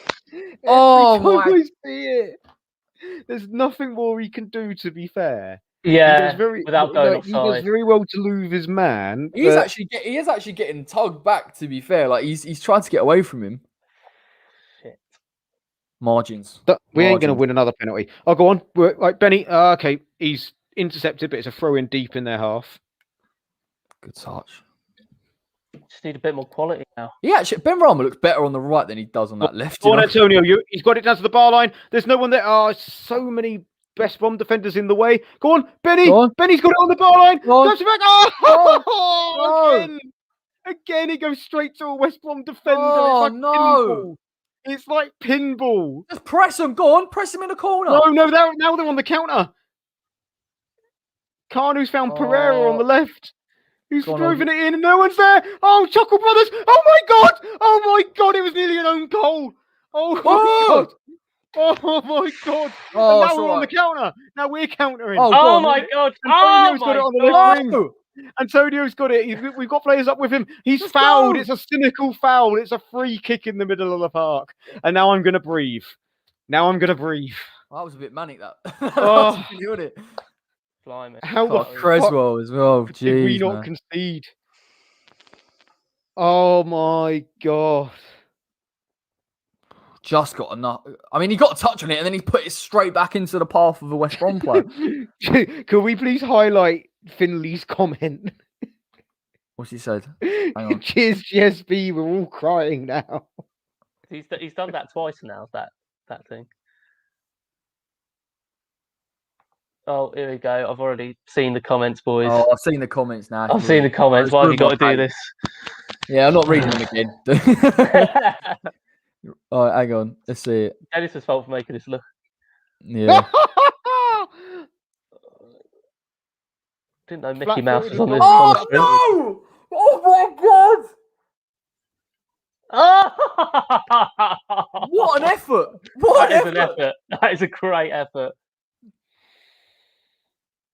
I see it. There's nothing more he can do, to be fair. Yeah, without going offside. He does very well to lose his man. He is actually getting tugged back, to be fair. Like he's trying to get away from him. Shit. Margins. We ain't going to win another penalty. Oh, go on. Right, Benny. Okay, he's intercepted, but it's a throw in deep in their half. Good touch. Just need a bit more quality now. Yeah, actually, Ben Rama looks better on the right than he does on that left. Go on, Antonio. He's got it down to the bar line. There's no one there. Oh, so many West Brom defenders in the way. Go on, Benny. Go on. Benny's got it on the bar line. Goes back. Oh, again. Again, he goes straight to a West Brom defender. Oh, it's like pinball. It's like pinball. Just press him. Go on, press him in the corner. No, now they're on the counter. Kanu's found Pereira on the left. Who's driven it in and no one's there? Oh, Chuckle Brothers! Oh my God! Oh my God! It was nearly an own goal. Oh my God! Oh my God! Oh, and now we're on the counter. Now we're countering. Oh my God! Antonio's got it on the left wing. Antonio's got it. We've got players up with him. He's fouled. It's a cynical foul. It's a free kick in the middle of the park. And now I'm going to breathe. Well, that was a bit manic, that. Oh. Blimey. How the Creswell as well. Jeez, did we not concede? Oh my God. Just got enough. I mean, he got a touch on it and then he put it straight back into the path of the West Brom player. Can we please highlight Finley's comment? What's he said? Hang on. Cheers, GSB. We're all crying now. He's done that twice now, that thing. Oh, here we go. I've already seen the comments, boys. Oh, I've seen the comments now. I've seen the comments. Why have you got to do this? Yeah, I'm not reading them again. All right, hang on. Let's see it. Dennis's fault for making this look. Yeah. Didn't know Mickey Mouse was on this. Oh, no! Oh, my God! What an effort! What an effort! That is a great effort.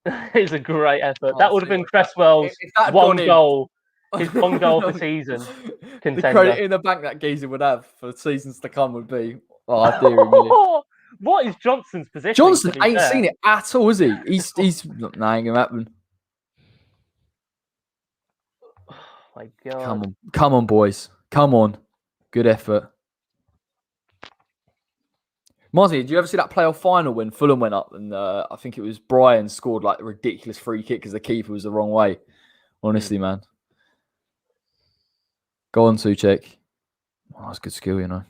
It's a great effort. That would have been Cresswell's one goal. His one goal for season. Contender. The credit in the bank that geezer would have for seasons to come would be, dear me. What is Johnson's position? Johnson ain't seen it at all, is he? He's ain't gonna happen. Oh my God! Come on, boys, come on. Good effort. Marty, did you ever see that playoff final when Fulham went up and I think it was Brian scored like a ridiculous free kick because the keeper was the wrong way? Honestly, man. Go on, Suchek. Oh, that's good skill, you know.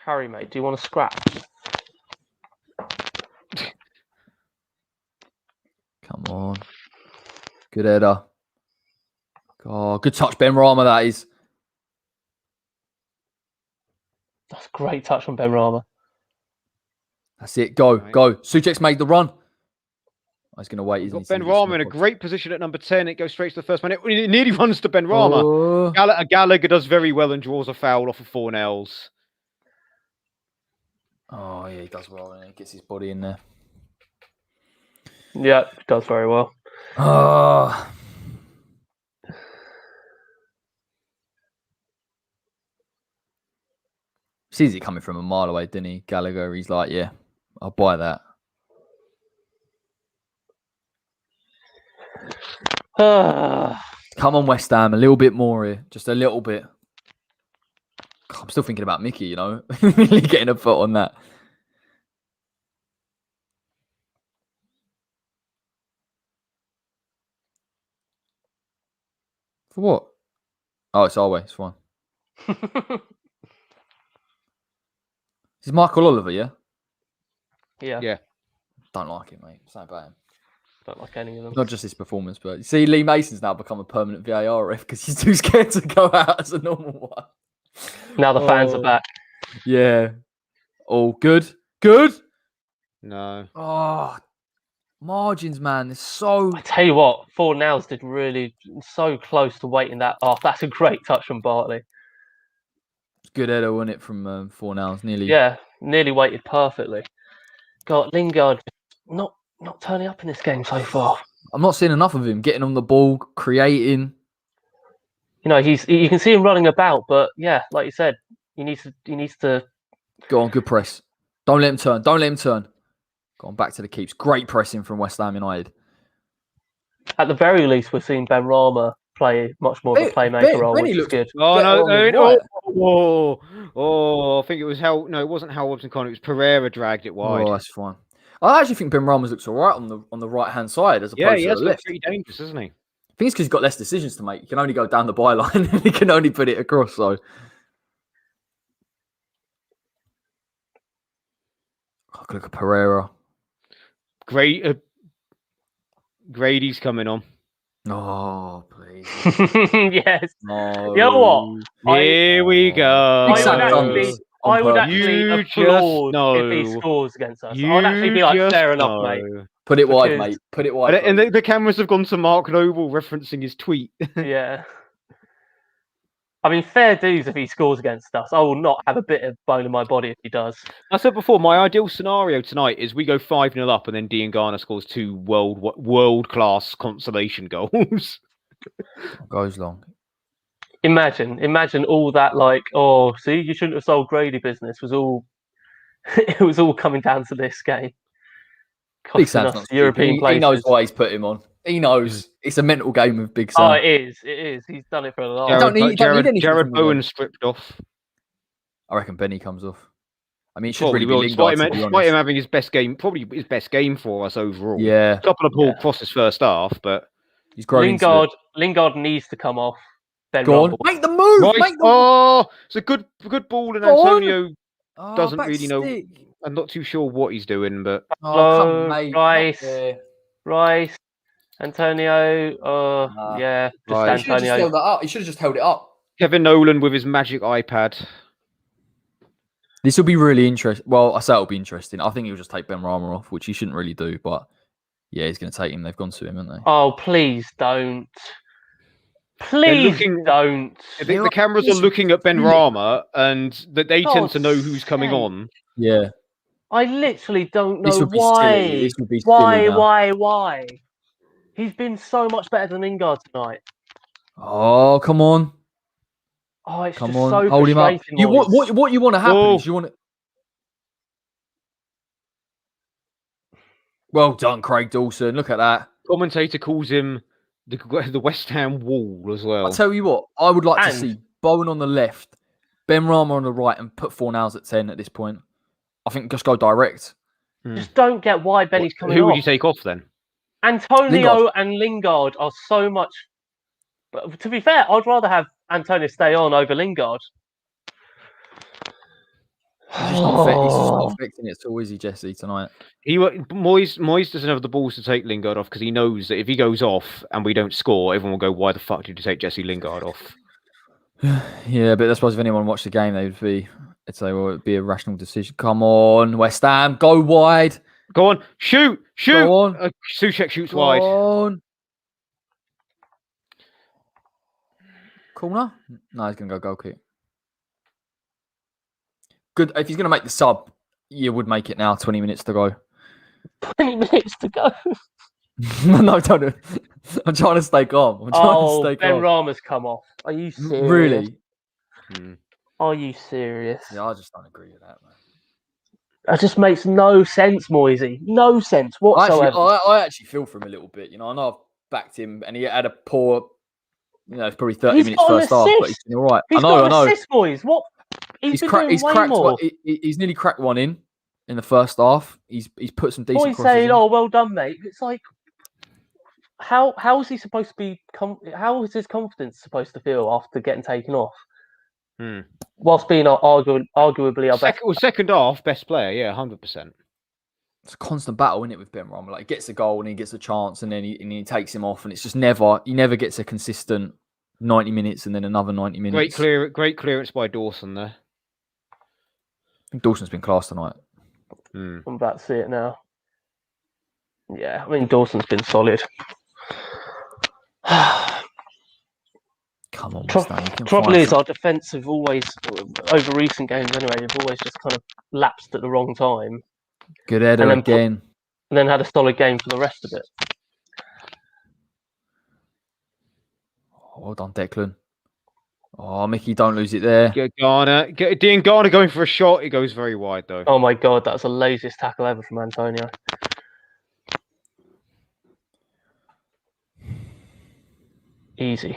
Harry, mate, do you want to scrap? Come on. Good header. Oh, good touch, Ben Rama, that is. That's a great touch from Ben Rama. That's it. Go. Suchek's made the run. He's going to wait. He's got Ben Rama in a great position at number 10. It goes straight to the first man. It nearly runs to Ben Rama. Oh. Gallagher does very well and draws a foul off of Fornells. Oh, yeah, he does well. He gets his body in there. Yeah, he does very well. Oh. Sees it coming from a mile away, didn't he? Gallagher, he's like, yeah, I'll buy that. Come on, West Ham, a little bit more here. Just a little bit. God, I'm still thinking about Mickey, you know? Really getting a foot on that. For what? Oh, it's our way. It's fine. This is Michael Oliver, yeah? Yeah. Don't like it, mate. It's not about him. Don't like any of them. Not just his performance, but you see, Lee Mason's now become a permanent VAR ref because he's too scared to go out as a normal one. Now the fans are back. Yeah. Oh, good. Good. No. Oh, margins, man. It's so. I tell you what, Fornells did really so close to waiting that off. That's a great touch from Bartley. Good header, wasn't it, from Fornells? Nearly waited perfectly. God, Lingard not turning up in this game so far. I'm not seeing enough of him getting on the ball, creating. You know, you can see him running about, but yeah, like you said, he needs to go on. Good press. Don't let him turn. Go on, back to the keeps. Great pressing from West Ham United. At the very least, we're seeing Ben Rama play much more of a playmaker role, which is good. Oh, no. I think it was Hal. No, it wasn't Hal Robson-Connor. It was Pereira dragged it wide. Oh, that's fine. I actually think Ben Ramos looks all right on the right hand side as opposed to the left. Pretty dangerous, isn't he? I think it's because he's got less decisions to make. He can only go down the byline and he can only put it across. So, look at Pereira. Grady's coming on. Oh, please. Yes. No. You know what? Here we go. I would actually applaud if he scores against us. I'd actually be like, fair enough, mate. Put it wide, mate. Put it wide. And the cameras have gone to Mark Noble referencing his tweet. Yeah. I mean, fair dues if he scores against us. I will not have a bit of bone in my body if he does. I said before, my ideal scenario tonight is we go 5-0 up and then Dean Garner scores 2 world-class consolation goals. Goes long. Imagine all that, like, oh, see, you shouldn't have sold Grady business was all it was all coming down to this game. Costing us European places. He knows why he's put him on. He knows it's a mental game with Big Sam. Oh, it is. He's done it for a long time. Jared Bowen stripped off. I reckon Benny comes off. I mean, it should really be Lingard, despite him having his best game, probably his best game for us overall. Yeah. A couple of poor crosses first half, but he's growing. Lingard needs to come off. Go on. Make the move. Right. It's a good ball, and Antonio doesn't really know. I'm not too sure what he's doing, but Rice, Antonio. Yeah, just Antonio. He should have just held it up. Kevin Nolan with his magic iPad. This will be really interesting. Well, I say it'll be interesting. I think he'll just take Ben Rama off, which he shouldn't really do. But yeah, he's going to take him. They've gone to him, haven't they? Oh, please don't. Please don't. The cameras are looking at Ben Rama, and that they tend to know who's coming on. Yeah. I literally don't know why. This would be why? He's been so much better than Lingard tonight. Oh, come on. Oh, it's just so hold him up. What you want to happen is you want to... Well done, Craig Dawson. Look at that. Commentator calls him the West Ham wall as well. I'll tell you what, I would like to see Bowen on the left, Ben Rama on the right, and put Fornals at 10 at this point. I think just go direct. Just don't get why Benny's coming off. Who would you take off then? Antonio and Lingard are so much... But to be fair, I'd rather have Antonio stay on over Lingard. He's just not affecting it at all, is he, Jesse, tonight? Moyes doesn't have the balls to take Lingard off because he knows that if he goes off and we don't score, everyone will go, why the fuck did you take Jesse Lingard off? Yeah, but I suppose if anyone watched the game, they'd say, well, it'd be a rational decision. Come on, West Ham, go wide. Go on, shoot. Go on. Souček shoots wide. On. Corner? No, he's going to go goal kick. Good. If he's going to make the sub, you would make it now. 20 minutes to go. 20 minutes to go? No, don't. I'm trying to stay calm. Ben Rama's come off. Are you serious? Really? Are you serious? Yeah, I just don't agree with that, man. That just makes no sense, Moisey. No sense whatsoever. I actually feel for him a little bit. You know, I know I've backed him, and he had a poor... it's probably 30 minutes first half, but he's been all right. I know. Assist, boys. What? He's cracked more. He's nearly cracked one in the first half. He's put some decent crosses saying, in. "Oh, well done, mate." It's like, how is he supposed to be? How is his confidence supposed to feel after getting taken off? Whilst being arguably our best. Second half, best player, yeah, 100%. It's a constant battle, isn't it, with Ben Rama? Like, he gets a goal and he gets a chance, and then he takes him off, and it's just he never gets a consistent 90 minutes and then another 90 minutes. Great clearance by Dawson there. I think Dawson's been class tonight. I'm about to see it now. Yeah, I mean, Dawson's been solid. Come on, trouble is, our defence have always, over recent games anyway, have always just kind of lapsed at the wrong time. Good header again. And then had a solid game for the rest of it. Well done, Declan. Oh, Mickey, don't lose it there. Get Dean Garner going for a shot. It goes very wide, though. Oh, my God. That's the laziest tackle ever from Antonio. Easy.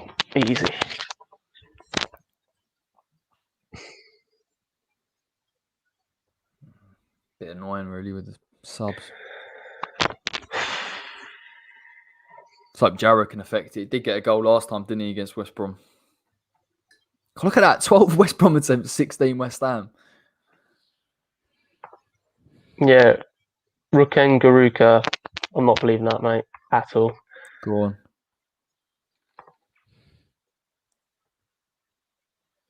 Bit annoying, really, with the subs. It's like Jarrah can affect it. He did get a goal last time, didn't he, against West Brom? Look at that. 12 West Brom attempts, 16 West Ham. Yeah. Ruken Garuka. I'm not believing that, mate, at all. Go on.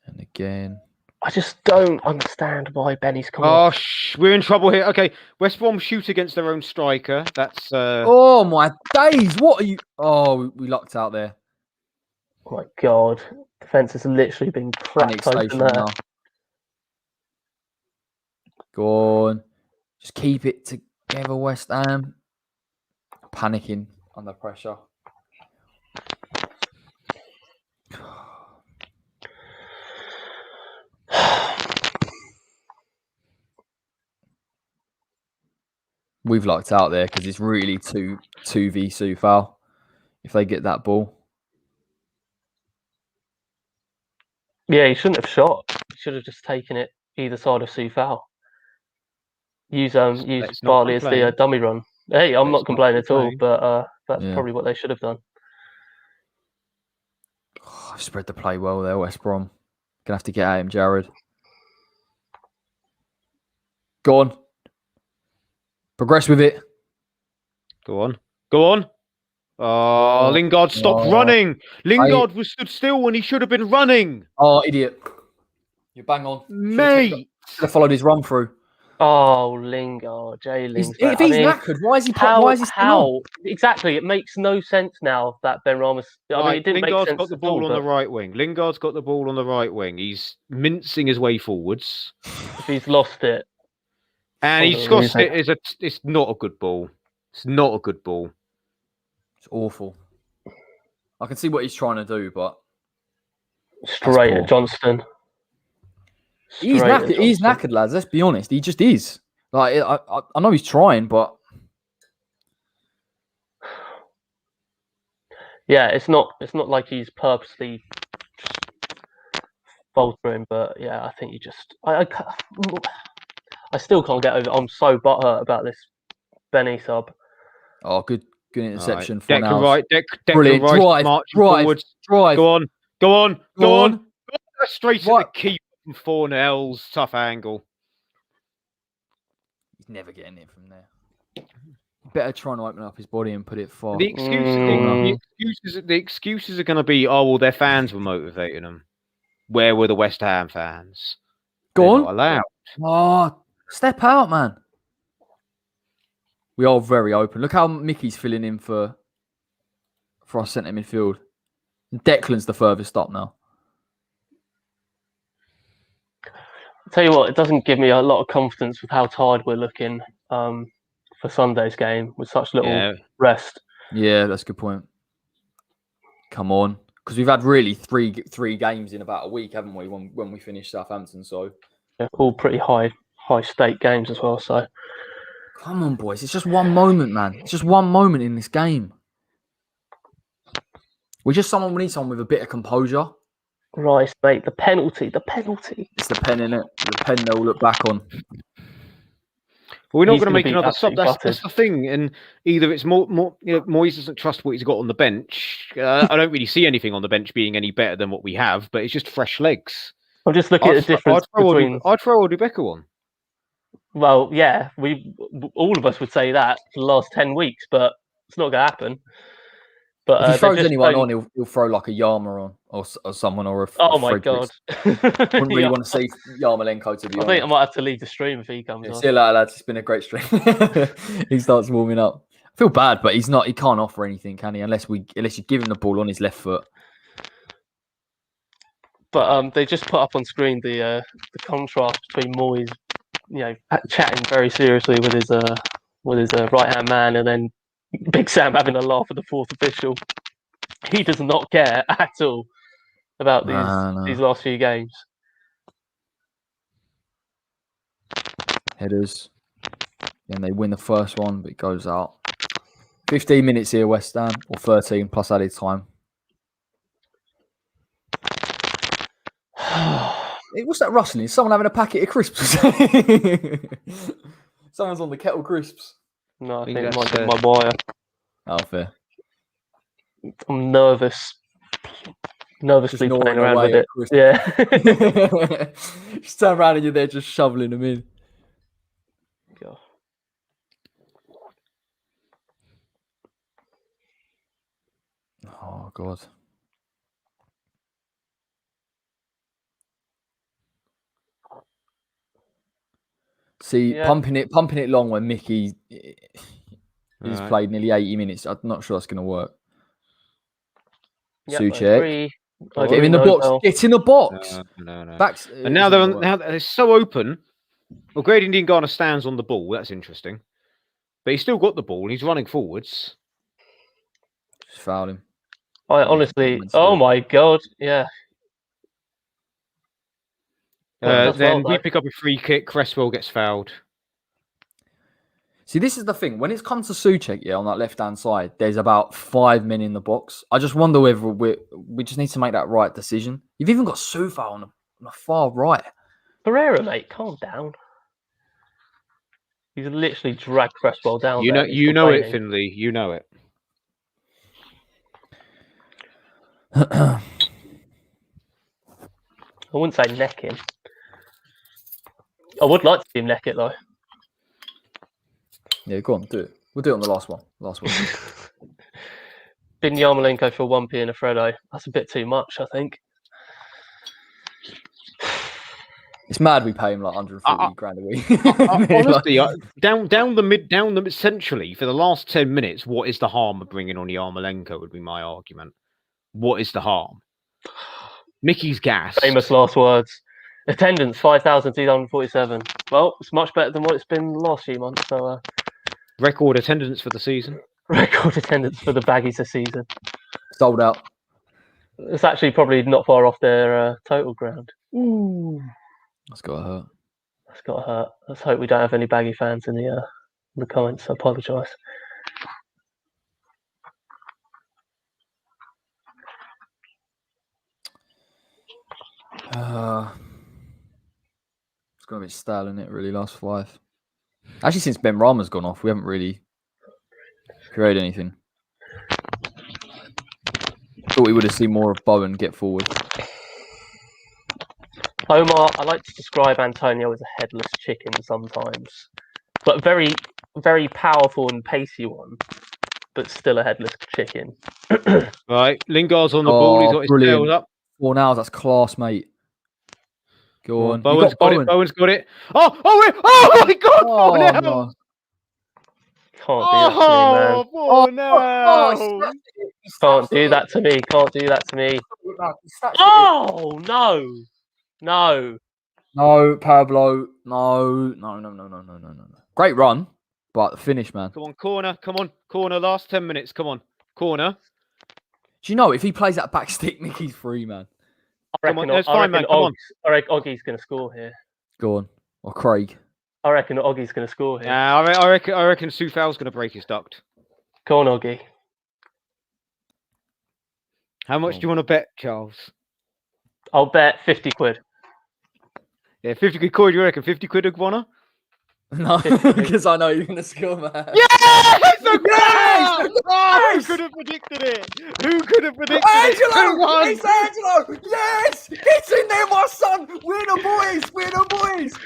And again. I just don't understand why Benny's come off. Oh, we're in trouble here. Okay, West Brom shoot against their own striker. That's. Oh my days! What are you? Oh, we lucked out there. Oh my god! Defense has literally been cracked open there. Now. Go on, just keep it together, West Ham. Panicking under pressure. We've lucked out there because it's really 2v2 foul if they get that ball. Yeah, he shouldn't have shot. He should have just taken it either side of Sue foul. Use Barley as the dummy run. Hey, I'm not complaining at all, but that's probably what they should have done. Oh, spread the play well there, West Brom. Gonna have to get at him, Jared. Go on. Progress with it. Go on. Go on. Oh, Lingard stopped running. Lingard was stood still when he should have been running. Oh, idiot. You're bang on. Mate. Should have followed his run through. Oh, Lingard. If he's knackered, why is he how? Exactly. It makes no sense now that Ben Ramos. It didn't Lingard's make sense got the ball on the right wing. Lingard's got the ball on the right wing. He's mincing his way forwards. If he's lost it. And he's lost it. It's not a good ball. It's not a good ball. It's awful. I can see what he's trying to do, but straight at Johnston. He's knackered, lads. Let's be honest. He just is. Like I know he's trying, but yeah, it's not like he's purposely faltering. But yeah, I think he just I still can't get over. I'm so butthurt about this Benny sub. Oh, good interception. Right. Declan right. Brilliant. Drive. Go on. Straight at the keeper from 4-0. Tough angle. He's never getting it from there. Better trying to open up his body and put it far. The excuses are going to be, oh, well, their fans were motivating them. Where were the West Ham fans? Go on. Not allowed. Oh, step out, man. We are very open. Look how Mickey's filling in for our centre midfield. Declan's the furthest up now. I'll tell you what, it doesn't give me a lot of confidence with how tired we're looking for Sunday's game with such little rest. Yeah, that's a good point. Come on. Because we've had really three games in about a week, haven't we, when we finished Southampton, so... Yeah, all pretty high stake games as well, so... Come on, boys. It's just one moment, man. It's just one moment in this game. We need someone with a bit of composure. Right, mate. The penalty. It's the pen, innit? The pen they'll look back on. Well, we're not going to make another sub. That's the thing. And either it's more Moyes doesn't trust what he's got on the bench. I don't really see anything on the bench being any better than what we have, but it's just fresh legs. I'm just looking at the difference between... I'd throw Odubeka on. Well, yeah, all of us would say that for the last 10 weeks, but it's not going to happen. But if he throws anyone on, he'll throw like a Yarma on or someone or a oh my god! Wouldn't really want to see Yarmolenko to be honest. I think I might have to leave the stream if he comes on. See you later, lads. It's been a great stream. He starts warming up. I feel bad, but he's not. He can't offer anything, can he? Unless you give him the ball on his left foot. But they just put up on screen the contrast between Moyes, chatting very seriously with his right hand man, and then Big Sam having a laugh at the fourth official. He does not care at all about these last few games. Headers. And they win the first one, but it goes out. 15 minutes here, West Ham, or 13 plus added time. What's that rustling? Is someone having a packet of crisps? Someone's on the kettle crisps. No, I think it might be my wire. Oh, fair. I'm nervously playing around with it. Yeah. Just turn around and you're there just shoveling them in. God. Oh, God. See, pumping it long when Mickey he's played nearly 80 minutes. I'm not sure that's going to work. Souček. Get him in the box. Get in the box. No. Backs, and now they're so open. Well, Grady Diangana stands on the ball. That's interesting. But he's still got the ball. He's running forwards. Just fouled him. Honestly, oh my God. Yeah. Then we pick up a free kick. Cresswell gets fouled. See, this is the thing. When it's come to Souček, on that left-hand side, there's about 5 men in the box. I just wonder whether we just need to make that right decision. You've even got Soufal on the far right. Pereira, mate, calm down. He's literally dragged Cresswell down. You know it, Finley. You know it. I wouldn't say neck him. I would like to see him neck it, though. Yeah, go on, do it. We'll do it on the last one. Bin Yarmolenko for 1p and a Fredo. That's a bit too much, I think. It's mad we pay him like 140 grand a week. Honestly, down the centrally for the last 10 minutes, what is the harm of bringing on Yarmolenko would be my argument. What is the harm? Mickey's gas. Famous last words. Attendance 5,247. Well, it's much better than what it's been the last few months. So, record attendance for the season. Record attendance for the Baggies this season. Sold out. It's actually probably not far off their total ground. Ooh, that's gotta hurt. That's gotta hurt. Let's hope we don't have any Baggy fans in the comments. I apologise. It's gonna be stale, isn't it? Really, last 5. Actually, since Ben Rama's gone off, we haven't really created anything. Thought we would have seen more of Bowen get forward. Omar, I like to describe Antonio as a headless chicken sometimes, but very, very powerful and pacey one, but still a headless chicken. Right, Lingard's on the ball. He's got his tails up. 4 now, that's class, mate. Go on. Bowen's got it. Bowen's got it. Oh my God! Oh, no. Can't do that to me. Can't do that to me. Oh no! No, Pablo. No. Great run, but finish, man. Come on, corner. Come on, corner. Last 10 minutes. Come on, corner. Do you know if he plays that back stick, Mickey's free, man. I reckon Oggie's going to score here. Go on, or Craig. I reckon Oggie's going to score here. Yeah, I reckon Soufal's going to break his duct. Go on, Oggie. How much do you want to bet, Charles? I'll bet 50 quid. Yeah, 50 quid. Corey, do you reckon 50 quid, Iguana? No, because I know you're going to score, man. Yes! Who could have predicted it? Who could have predicted Angelo! It's Angelo! Yes! Get in there, my son! We're the boys!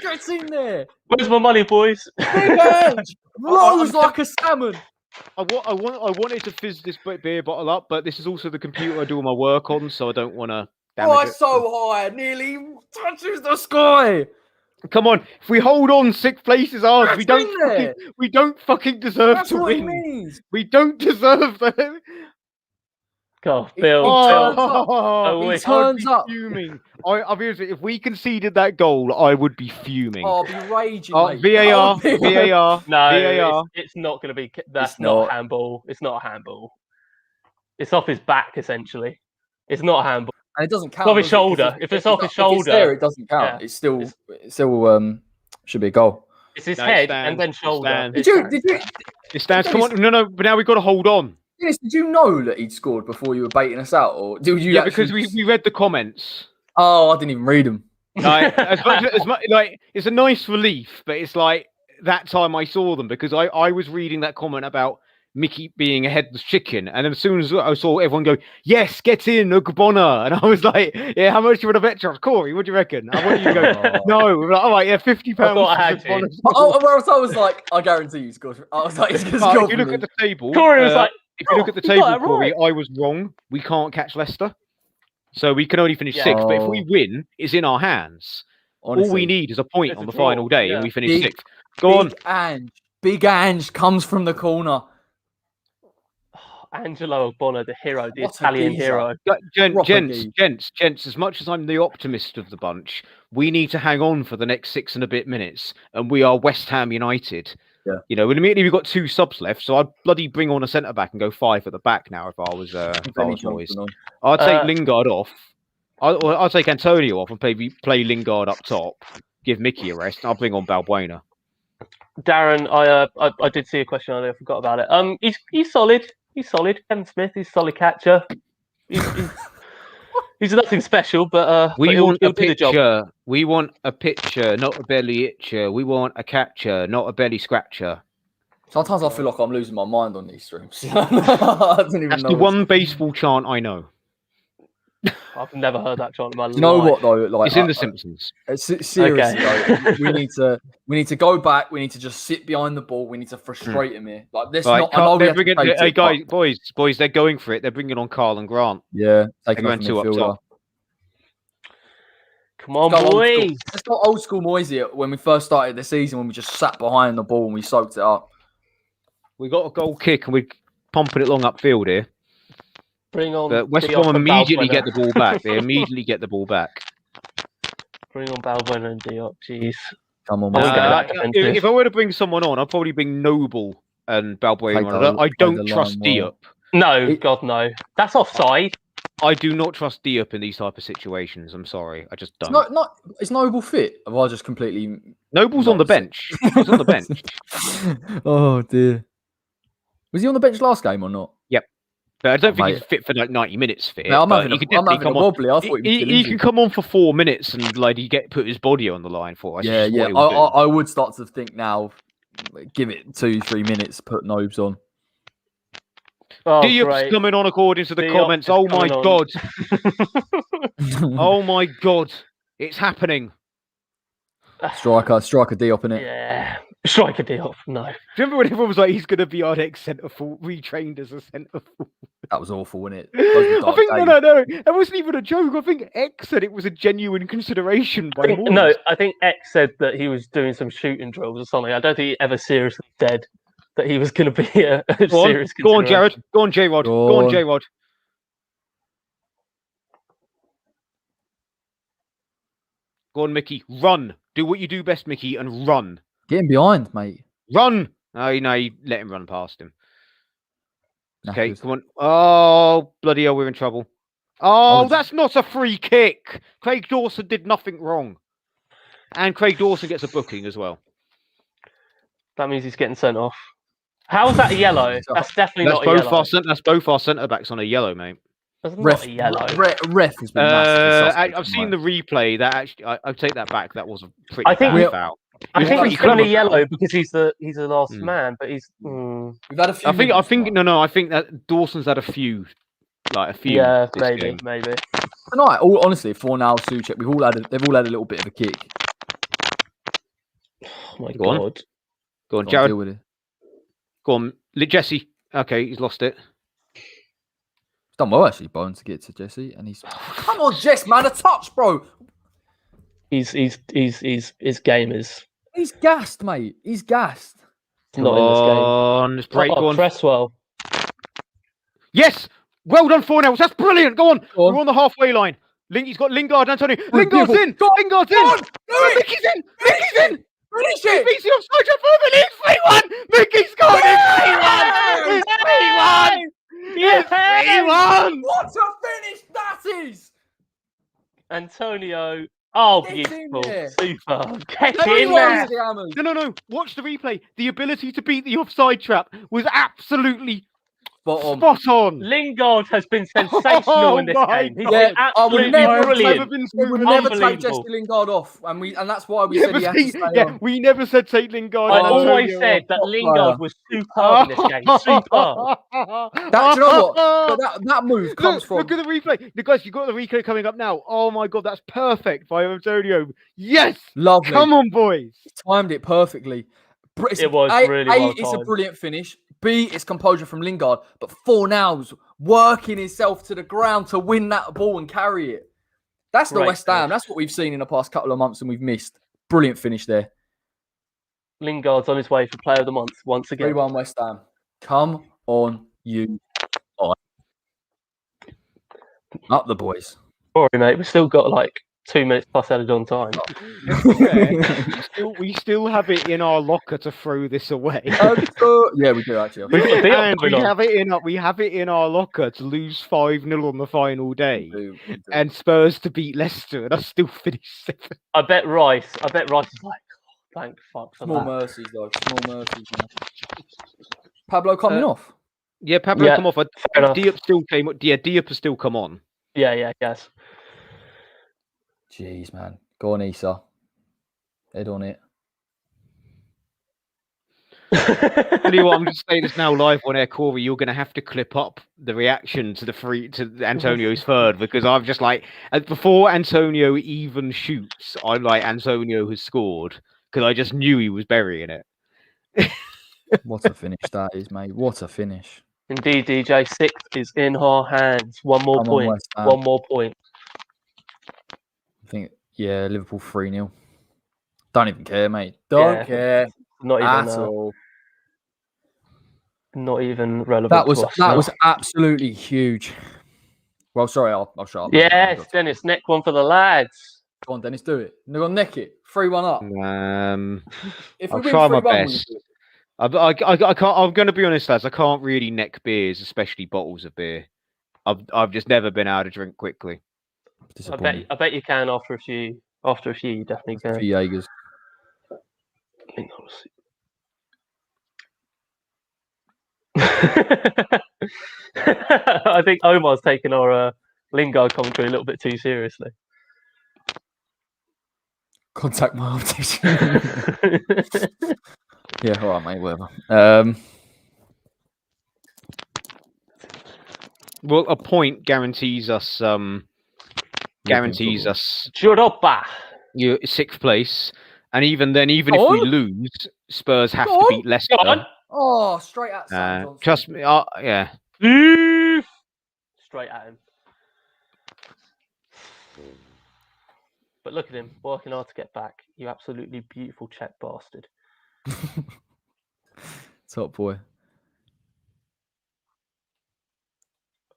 Get in there! Where's my money, boys? Big Ange! Rose like a salmon! I wanted to fizz this beer bottle up, but this is also the computer I do all my work on, so I don't want to damage it. So high! Nearly touches the sky! Come on, if we hold on, 6th place is ours. We don't fucking deserve to win. We don't deserve that. God, Bill. He turns up. Fuming. I'll be honest, if we conceded that goal, I would be fuming. I'll be raging. VAR. No, VAR. It's not going to be. That's not a handball. It's not a handball. It's off his back, essentially. It's not a handball. And it doesn't count. It's off his shoulder. If it's off his shoulder, it doesn't count. Yeah. It still should be a goal. It's his head and then shoulder. Did you? It stands. Come on, no. But now we've got to hold on. Did you know that he'd scored before you were baiting us out, or did you? Yeah, because we read the comments. Oh, I didn't even read them. Like, as much, it's a nice relief, but it's like that time I saw them because I was reading that comment about Mickey being a headless chicken, and as soon as I saw everyone go, "Yes, get in, Ugbonna," and I was like, "Yeah, how much you want to bet, Charles? Corey, what do you reckon?" I want you to go, "No." We're like, "All right, yeah, £50." I was like, I guarantee you scored. I was like, if you look at the table, Corey was like, if you look at the table, Corey, I was wrong. We can't catch Leicester, so we can only finish sixth. But if we win, it's in our hands. Honestly, all we need is a point on the final day, and we finish sixth. Go on. Big Ange comes from the corner. Angelo Ogbonna, the hero, the Italian hero. Gents, as much as I'm the optimist of the bunch, we need to hang on for the next 6 and a bit minutes, and we are West Ham United. Yeah. You know, and immediately we've got 2 subs left, so I'd bloody bring on a centre back and go 5 at the back now if I was Moyes. I'd take Lingard off. I'll take Antonio off and play Lingard up top. Give Mickey a rest. And I'll bring on Balbuena. Darren, I did see a question earlier. I forgot about it. He's solid. He's solid. Kevin Smith, he's a solid catcher. He's nothing special, but he'll do the job. We want a pitcher, not a belly itcher. We want a catcher, not a belly scratcher. Sometimes I feel like I'm losing my mind on these streams. That's the one baseball chant I know. I've never heard that chant in my life. You know what though? Like, it's in The Simpsons. Seriously, though, we need to go back. We need to just sit behind the ball. We need to frustrate him here. Like this. Right, hey guys, boys, they're going for it. They're bringing on Carl and Grant. Yeah, taking on 2 up top. Come on, boys. Let's go old school Moyes here. When we first started the season, when we just sat behind the ball and we soaked it up. We got a goal kick and we're pumping it long upfield here. Bring on. But West Brom immediately get the ball back. They immediately get the ball back. Bring on Balbuena and Diop. Jeez. Come on, if I were to bring someone on, I'd probably bring Noble and Balbuena. I don't trust Diop. No, God no. That's offside. I do not trust Diop in these type of situations. I'm sorry, I just don't. Is Noble fit? Have I just completely? Noble's on the bench. He's on the bench. Oh dear. Was he on the bench last game or not? Yep. But I don't think he's fit for like 90 minutes fit. No, I'm having a wobbly. I thought he can come on for 4 minutes and like he put his body on the line for us. Yeah. I would start to think now. Give it 2-3 minutes. Put Nobes on. Oh, Diop's coming on according to the comments. Oh my god! Oh my god! It's happening. Striker Diop in it. Yeah. Striker Diop, no. Remember when everyone was like, he's going to be our ex centre forward, retrained as a centre forward? That was awful, wasn't it? I think, no. That wasn't even a joke. I think X said it was a genuine consideration by Moyes. No, I think X said that he was doing some shooting drills or something. I don't think he ever seriously said that he was going to be a serious Go on, Jared. Go on, J-Rod. Go on, J-Rod. Go on, Mickey. Run. Do what you do best, Mickey, and run. Get him behind, mate. Run! Oh, you let him run past him. Okay, come on. Oh, bloody hell, we're in trouble. Oh, that's not a free kick. Craig Dawson did nothing wrong. And Craig Dawson gets a booking as well. That means he's getting sent off. How's that a yellow? That's definitely not a yellow. That's both our centre-backs on a yellow, mate. That's not a yellow. Ref has been massive. I've seen the replay. That actually, I'll take that back. That was a pretty bad foul. I think he's only yellow because he's the last man, but he's. We've had a few. I think I think that Dawson's had a few. Yeah, maybe. Tonight, honestly, for now, Souček, they've all had a little bit of a kick. Oh my god! Go on, Jared. Go on, Jesse. Okay, he's lost it. Done well actually, Bones, to get to Jesse, and he's come on, Jess, man, a touch, bro. His game is. He's gassed, mate. He's gassed. Not in this game. Go on. Cresswell. Yes, well done, 4-0. That's brilliant. Go on. We're on the halfway line. He's got Lingard, Antonio. Lingard's in. Lingard's in. Mickey's in. Mickey's in. Finish it. Mickey's on 3-1. Mickey's got it. 3-1. It's 3-1. What a finish that is. Antonio. Oh, beautiful. Super. Get in there. No. Watch the replay. The ability to beat the offside trap was absolutely Spot on. Lingard has been sensational in this game. He's been absolutely brilliant. We would never take Jesse Lingard off, and that's why we said he had to stay on. We never said take Lingard. I always said that Lingard was superb in this game. Superb. Do you know what? But that move comes from. Look at the replay. Guys, you got the replay coming up now. Oh my god, that's perfect by Antonio. Yes, lovely. Come on, boys. He timed it perfectly. It was really well it's a brilliant finish. B, it's composure from Lingard. But Fornals working himself to the ground to win that ball and carry it. That's the West Ham. That's what we've seen in the past couple of months and we've missed. Brilliant finish there. Lingard's on his way for Player of the Month once again. 3-1 West Ham. Come on, you. Up the boys. Sorry, mate. We've still got like 2 minutes plus added on time. we still have it in our locker to throw this away. Yeah, we do actually. We have it in our locker to lose 5-0 on the final day, we do. And Spurs to beat Leicester, and I still finish 7th. I bet Rice is like, thank fuck for Small that. mercies, though. Small mercies. Pablo coming off. Yeah, Pablo come off. Diop still came. Yeah, Diop has still come on. Yeah, I guess. Jeez, man. Go on, Issa. Head on it. Tell you what, I'm just saying this now live on air, Corey. You're going to have to clip up the reaction to Antonio's third, because I'm just like, before Antonio even shoots, I'm like, Antonio has scored, because I just knew he was burying it. What a finish that is, mate. What a finish. Indeed, DJ. 6th is in our hands. One more point. One more point. I think, Liverpool 3-0. Don't even care, mate. Don't care. Not even at all. Not even relevant. That was absolutely huge. Well, sorry, I'll shut up. Yes, Dennis, neck one for the lads. Go on, Dennis, do it. They're gonna neck it. 3-1 up. I'll try my best. I can't. I'm going to be honest, lads. I can't really neck beers, especially bottles of beer. I've just never been able to drink quickly. I bet you can after a few. After a few, you definitely can. A few Jaegers. I think Omar's taken our Lingard commentary a little bit too seriously. Contact my optician. Yeah, all right, mate. Whatever. Well, a point guarantees us. Europa. You're 6th place, and even then, even if we lose, Spurs have to beat Leicester. Oh, straight at Sam. Trust me. Yeah. Straight at him. But look at him working hard to get back. You absolutely beautiful Czech bastard. Top boy.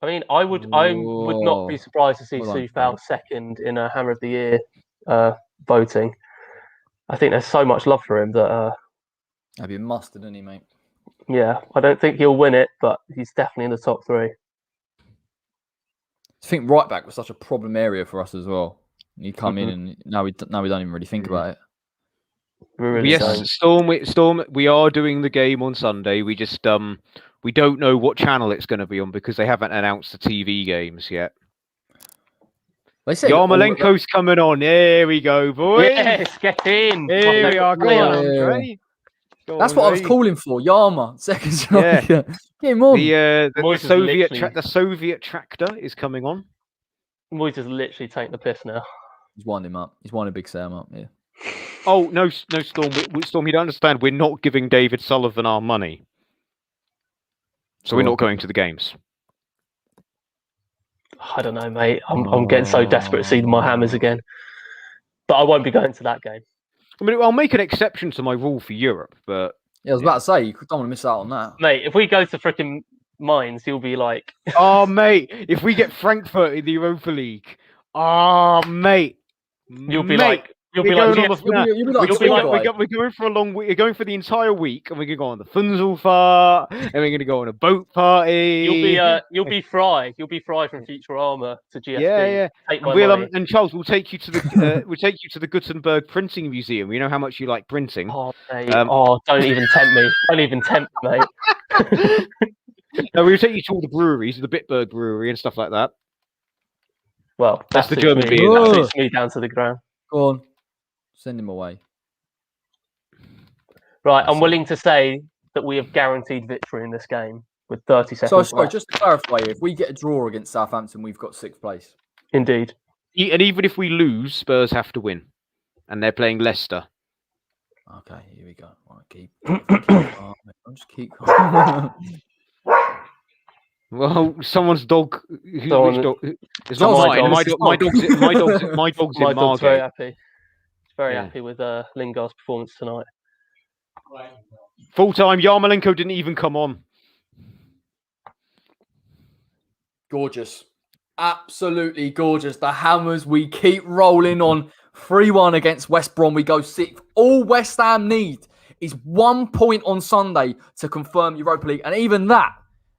I mean, I would not be surprised to see Soufal second in a Hammer of the Year voting. I think there's so much love for him that. That'd be a must, isn't he, mate? Yeah, I don't think he'll win it, but he's definitely in the top 3. I think right back was such a problem area for us as well. You come in and now we don't even really think about it. Storm. We are doing the game on Sunday. We just we don't know what channel it's going to be on because they haven't announced the TV games yet. They say Yarmolenko's coming on. There we go, boys. Yes, get in. Here we are. Go on, Andre. That's what I was calling for. Yarma, second striker. Get him on. The Soviet tractor is coming on. Moyes is literally taking the piss now. He's winding him up. He's winding Big Sam up. Yeah. Oh no, Storm. Storm, you don't understand. We're not giving David Sullivan our money, so we're not going to the games. I don't know, mate. I'm getting so desperate to see my Hammers again, but I won't be going to that game. I mean, I'll make an exception to my rule for Europe, but yeah, I was about to say you don't want to miss out on that, mate. If we go to freaking Mainz, you'll be like, oh, mate. If we get Frankfurt in the Europa League, oh, mate, you'll be like. We're going for a long week. We're going for the entire week, and we're going to go on the Funzelfahrt, and we're going to go on a boat party. You'll be Fry. You'll be Fry from Futurama to GSP. Yeah. Take my money. And Charles, we'll take you to the Gutenberg Printing Museum. We know how much you like printing. Oh, mate. Don't even tempt me. Don't even tempt me, mate. No, we'll take you to all the breweries, the Bitburg Brewery and stuff like that. Well, that's the German beer. That suits me down to the ground. Go on, send him away. Right, I'm willing to say that we have guaranteed victory in this game with 30 seconds. So, sorry, just to clarify, if we get a draw against Southampton, we've got 6th place. Indeed. And even if we lose, Spurs have to win, and they're playing Leicester. Okay, here we go. Right, keep calm. I'll just keep calm. Well, someone's dog. It's not my dog's in Margate. Very happy. Very happy with Lingard's performance tonight. Full time, Yarmolenko didn't even come on. Gorgeous. Absolutely gorgeous. The Hammers, we keep rolling on. 3-1 against West Brom. We go 6th. All West Ham need is 1 point on Sunday to confirm Europa League. And even that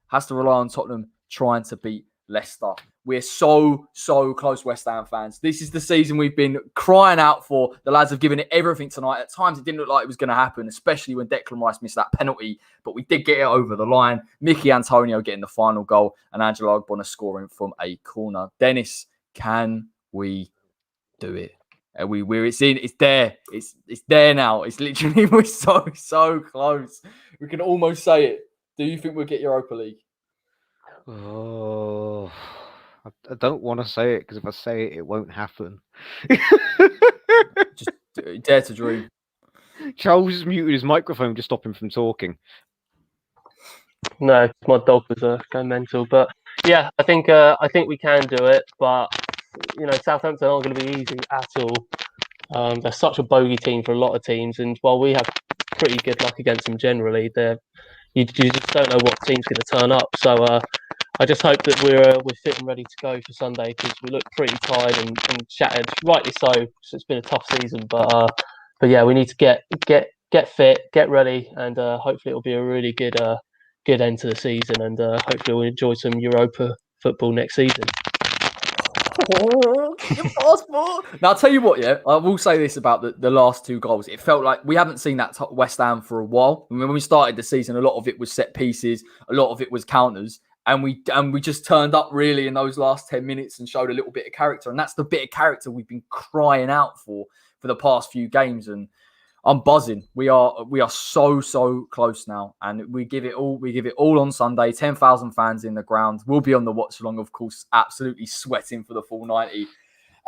has to rely on Tottenham trying to beat Leicester. We're so close, West Ham fans. This is the season we've been crying out for. The lads have given it everything tonight. At times, it didn't look like it was going to happen, especially when Declan Rice missed that penalty. But we did get it over the line. Mickey Antonio getting the final goal and Angelo Ogbonna scoring from a corner. Dennis, can we do it? It's there. It's there now. It's literally, we're so close. We can almost say it. Do you think we'll get Europa League? Oh, I don't want to say it because if I say it, it won't happen. Just dare to dream. Charles has muted his microphone to stop him from talking. No, my dog was going mental. But yeah, I think we can do it. But Southampton aren't going to be easy at all. They're such a bogey team for a lot of teams, and while we have pretty good luck against them generally, you just don't know what team's going to turn up. So I just hope that we're fit and ready to go for Sunday because we look pretty tired and shattered, rightly so. So it's been a tough season, but yeah, we need to get fit, get ready, and hopefully it'll be a really good end to the season, and hopefully we'll enjoy some Europa football next season. Your passport. Now I'll tell you what, I will say this about the last 2 goals. It felt like we haven't seen that West Ham for a while. I mean, when we started the season, a lot of it was set pieces, a lot of it was counters, and we just turned up really in those last 10 minutes and showed a little bit of character. And that's the bit of character we've been crying out for the past few games. And I'm buzzing. We are so close now, and we give it all. We give it all on Sunday. 10,000 fans in the ground. We'll be on the Watchalong, of course, absolutely sweating for the full 90,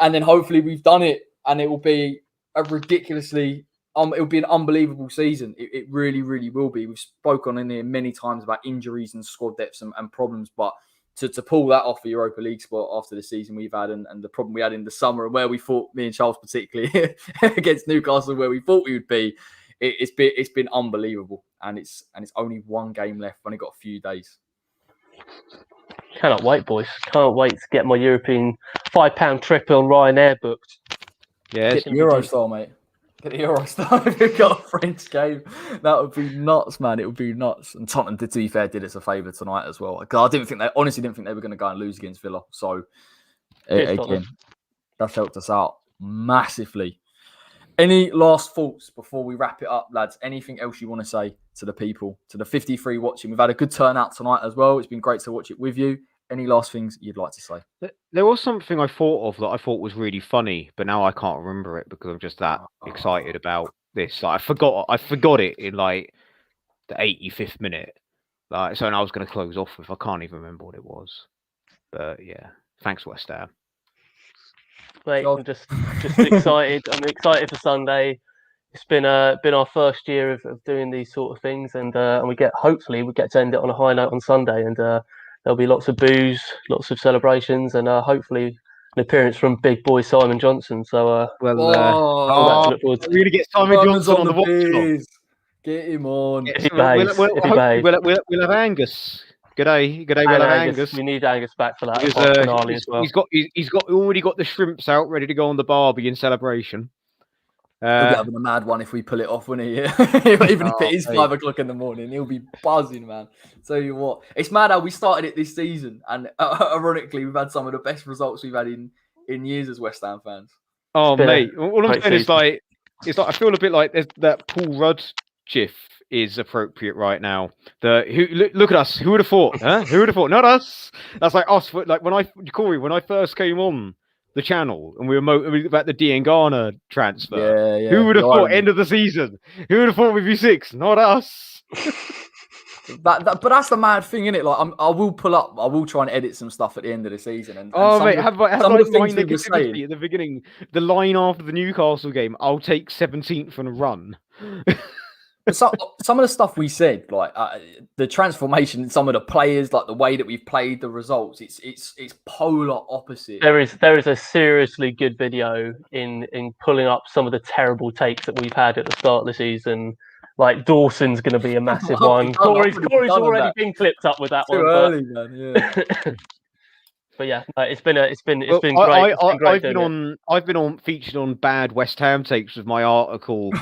and then hopefully we've done it, and it will be a ridiculously. It will be an unbelievable season. It really will be. We've spoken in here many times about injuries and squad depths and problems, but to pull that off the Europa League spot after the season we've had and the problem we had in the summer and where we thought, me and Charles particularly, against Newcastle, where we thought we would be, it's been unbelievable. And it's only 1 game left. We've only got a few days. Cannot wait, boys. Can't wait to get my European £5 trip on Ryanair booked. Yeah, it's Eurostar, mate. Get the Eurostar if you've got a French game. That would be nuts, man. It would be nuts. And Tottenham, to be fair, did us a favour tonight as well. I honestly didn't think they were going to go and lose against Villa. So, again, that's helped us out massively. Any last thoughts before we wrap it up, lads? Anything else you want to say to the people, to the 53 watching? We've had a good turnout tonight as well. It's been great to watch it with you. Any last things you'd like to say? There was something I thought of that I thought was really funny, but now I can't remember it because I'm just that excited about this. Like, I forgot it in like the 85th minute. Like, so now I was going to close off with. I can't even remember what it was. But yeah, thanks West Ham. Mate, I'm just excited. I'm excited for Sunday. It's been our first year of doing these sort of things, and hopefully we get to end it on a high note on Sunday, and there'll be lots of booze, lots of celebrations, and hopefully an appearance from big boy Simon Johnson. So we're going to get Simon Johnson on the watch. Get him on. We'll have Angus. G'day, we'll have Angus. We need Angus back for that finale as well. He's already got the shrimps out, ready to go on the barbie in celebration. He'll be having a mad one if we pull it off, won't he? Even if it is 5 o'clock in the morning, he'll be buzzing, man. Tell you what, it's mad how we started it this season, and ironically, we've had some of the best results we've had in years as West Ham fans. Oh, mate, all I'm saying is like I feel a bit like there's that Paul Rudd gif is appropriate right now. Look at us. Who would have thought? Huh? Who would have thought? Not us. That's like us. Like when I first came on the channel and we were about the Diangana transfer. Yeah. Who would have thought end of the season? Who would have thought we'd be 6? Not us. But that's the mad thing, isn't it? Like I will try and edit some stuff at the end of the season. And mate, have some of the things we were saying at the beginning, the line after the Newcastle game. I'll take 17th and run. But some of the stuff we said, like the transformation, some of the players, like the way that we've played, the results, it's polar opposite. There is a seriously good video in pulling up some of the terrible takes that we've had at the start of the season. Like Dawson's going to be a massive one. Corey's already been clipped up with that Too one. Early, man. Yeah. But yeah, it's been great. I've been featured on bad West Ham takes with my article.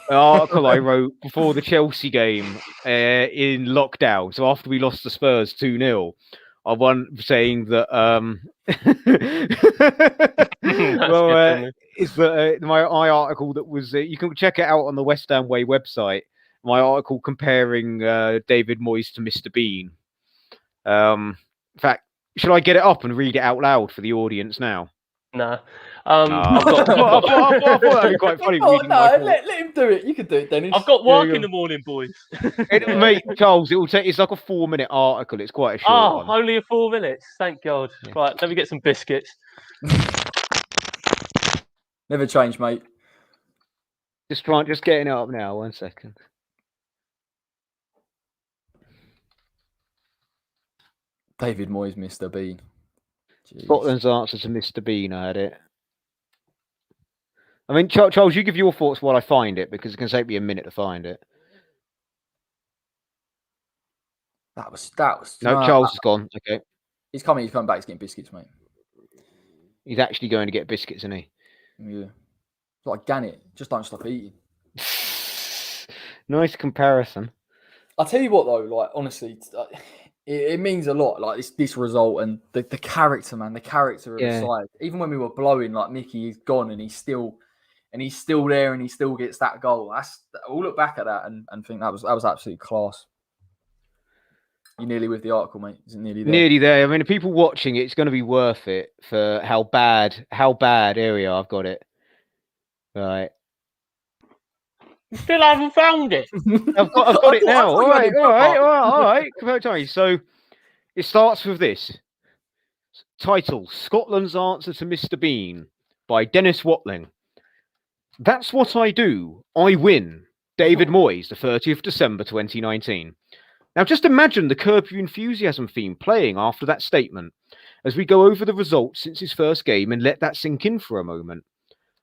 An article I wrote before the Chelsea game in lockdown. So after we lost the Spurs 2-0, I won saying that it's my article that was you can check it out on the West Ham Way website. My article comparing David Moyes to Mr. Bean. In fact, should I get it up and read it out loud for the audience now? No. I thought that'd be quite funny. Let him do it. You can do it, Dennis. I've got work in the morning, boys. Mate, Charles, it's like a 4-minute article. It's quite a short one. Only 4 minutes. Thank God. Yeah. Right, let me get some biscuits. Never change, mate. Just getting it up now. 1 second. David Moyes, Mr. Bean. Jeez. Scotland's answer to Mr. Bean. I had it. I mean, Charles, you give your thoughts while I find it, because it can take me a minute to find it. That was. No, Charles is gone. Okay. He's coming back. He's getting biscuits, mate. He's actually going to get biscuits, isn't he? Yeah. It's like Gannett. Just don't stop eating. Nice comparison. I'll tell you what, though. Like, honestly, it means a lot. Like this result and the character, man. The character of the side. Even when we were blowing, like Mickey is gone, and he's still there, and he still gets that goal. We'll look back at that and think that was absolutely class. You're nearly with the article, mate. Is it nearly there? Nearly there. I mean, if people watching it, it's going to be worth it for how bad. Here we are. I've got it. Right. You still haven't found it. I've got it now. All right. So it starts with this title: Scotland's Answer to Mr. Bean by Dennis Watling. That's what I do. I win. David Moyes, the 30th December 2019. Now, just imagine the Curb Your Enthusiasm theme playing after that statement as we go over the results since his first game and let that sink in for a moment.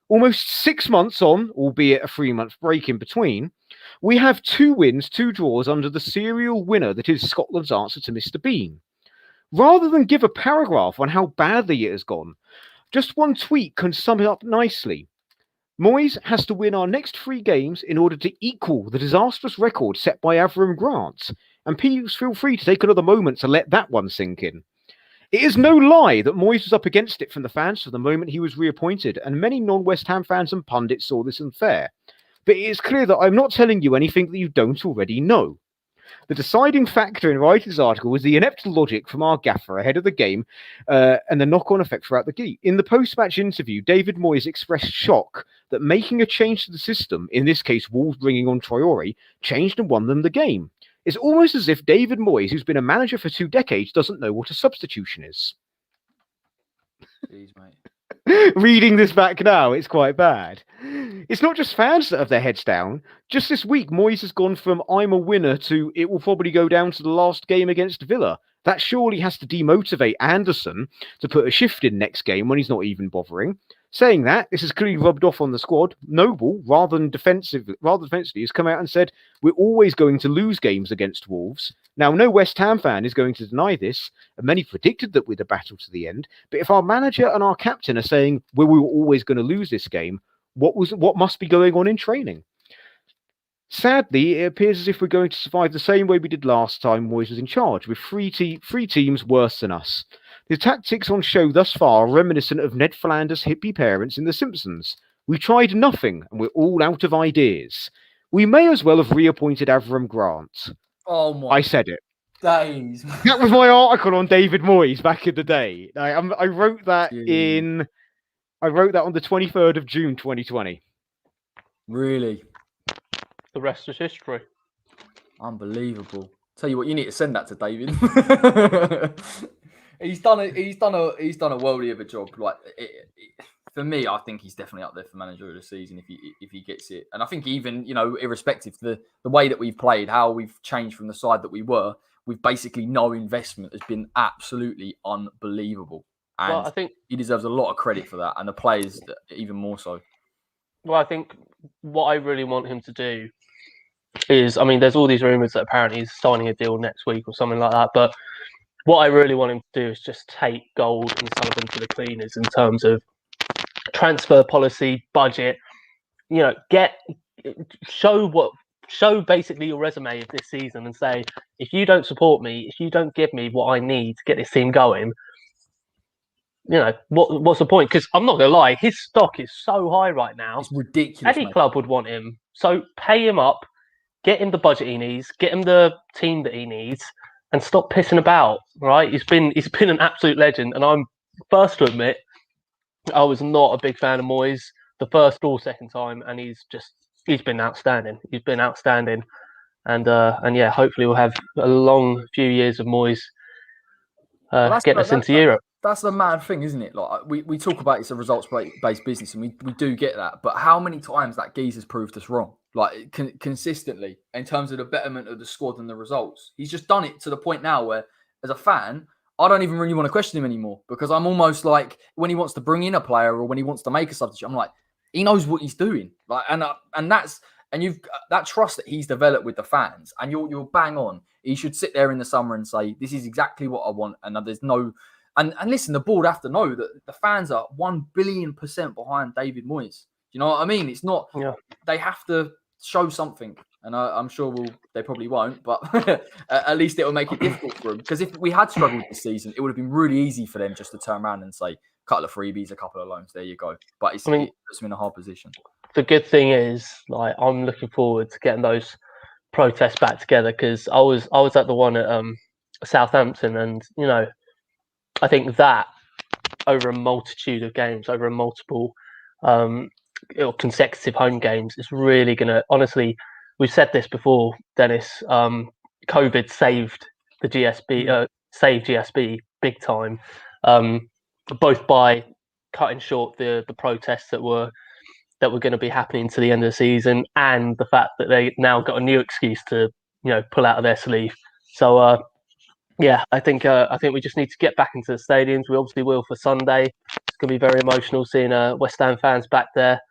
Almost 6 months on, albeit a 3-month break in between, we have 2 wins, 2 draws under the serial winner that is Scotland's Answer to Mr. Bean. Rather than give a paragraph on how badly it has gone, just one tweet can sum it up nicely. Moyes has to win our next 3 games in order to equal the disastrous record set by Avram Grant, and please feel free to take another moment to let that one sink in. It is no lie that Moyes was up against it from the fans from the moment he was reappointed, and many non-West Ham fans and pundits saw this unfair. But it is clear that I'm not telling you anything that you don't already know. The deciding factor in writing this article was the inept logic from our gaffer ahead of the game and the knock-on effect throughout the game. In the post-match interview, David Moyes expressed shock that making a change to the system, in this case Wolves bringing on Traore, changed and won them the game. It's almost as if David Moyes, who's been a manager for 2 decades, doesn't know what a substitution is. Jeez, mate. Reading this back now, it's quite bad. It's not just fans that have their heads down. Just this week, Moyes has gone from I'm a winner to it will probably go down to the last game against Villa. That surely has to demotivate Anderson to put a shift in next game when he's not even bothering. Saying that, this has clearly rubbed off on the squad. Noble, rather defensively, has come out and said, we're always going to lose games against Wolves. Now, no West Ham fan is going to deny this, and many predicted that we'd a battle to the end. But if our manager and our captain are saying we were always going to lose this game, what must be going on in training? Sadly, it appears as if we're going to survive the same way we did last time Moyes was in charge, with three teams worse than us. The tactics on show thus far are reminiscent of Ned Flanders' hippie parents in The Simpsons. We tried nothing, and we're all out of ideas. we may as well have reappointed Avram Grant. Oh my! I said it. Days. That was my article on David Moyes back in the day. I wrote that on the 23rd of June, 2020. Really? The rest is history. Unbelievable. Tell you what, you need to send that to David. He's done a worldly of a job. Like for me, I think he's definitely up there for manager of the season if he gets it. And I think even irrespective of the way that we've played, how we've changed from the side that we were, with basically no investment, has been absolutely unbelievable. And I think he deserves a lot of credit for that, and the players even more so. Well, I think what I really want him to do is, I mean, there's all these rumours that apparently he's signing a deal next week or something like that. But what I really want him to do is just take Gold and Sullivan to the cleaners in terms of transfer policy, budget. Show basically your resume of this season and say, if you don't support me, if you don't give me what I need to get this team going, what's the point? Because I'm not going to lie, his stock is so high right now. It's ridiculous. Any club would want him. So pay him up, get him the budget he needs, get him the team that he needs, and stop pissing about, right? He's been an absolute legend. And I'm first to admit, I was not a big fan of Moyes the first or second time, and he's been outstanding. He's been outstanding. And yeah, hopefully we'll have a long few years of Moyes getting us into Europe. That's the mad thing, isn't it? Like we talk about it's a results-based business, and we do get that. But how many times that geezer's proved us wrong? Like consistently, in terms of the betterment of the squad and the results, he's just done it to the point now where, as a fan, I don't even really want to question him anymore, because I'm almost like, when he wants to bring in a player or when he wants to make a substitute, I'm like, he knows what he's doing. Like, and you've that trust that he's developed with the fans, and you're bang on. He should sit there in the summer and say, this is exactly what I want, and there's no. And listen, the board have to know that the fans are 1 billion% behind David Moyes. You know what I mean? It's not. Yeah. They have to show something, and I'm sure they probably won't, but at least it will make it difficult for them. Because if we had struggled this season, it would have been really easy for them just to turn around and say, a couple of freebies, a couple of loans, there you go. But it puts them in a hard position. The good thing is, like, I'm looking forward to getting those protests back together, because I was at the one at Southampton, and I think that over a multitude of games, over a multiple consecutive home games, is really going to, honestly, we've said this before, Dennis, COVID saved the GSB, saved GSB big time, both by cutting short the protests that were going to be happening to the end of the season, and the fact that they now got a new excuse to pull out of their sleeve. So yeah, I think we just need to get back into the stadiums. We obviously will for Sunday. It's going to be very emotional seeing West Ham fans back there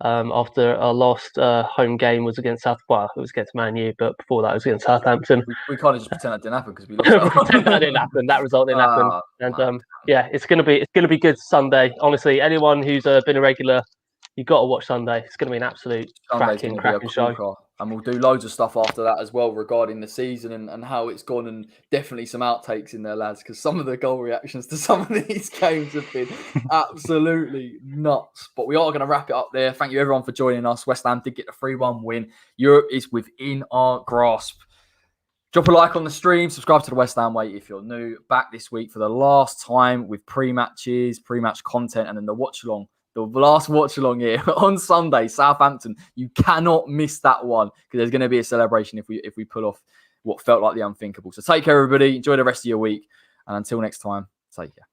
after our last home game was against it was against Man U, but before that it was against Southampton. We can't just pretend that didn't happen, because we lost. Pretend that didn't happen. That result didn't happen. And yeah, it's going to be good Sunday. Honestly, anyone who's been a regular, you've got to watch Sunday. It's going to be an absolute cracking show. And we'll do loads of stuff after that as well regarding the season and how it's gone, and definitely some outtakes in there, lads, because some of the goal reactions to some of these games have been absolutely nuts. But we are going to wrap it up there. Thank you, everyone, for joining us. West Ham did get the 3-1 win. Europe is within our grasp. Drop a like on the stream. Subscribe to the West Ham Way if you're new. Back this week for the last time with pre-matches, pre-match content, and then the watch-along. The last watch-along here on Sunday, Southampton. You cannot miss that one, because there's going to be a celebration if we pull off what felt like the unthinkable. So take care, everybody. Enjoy the rest of your week. And until next time, take care.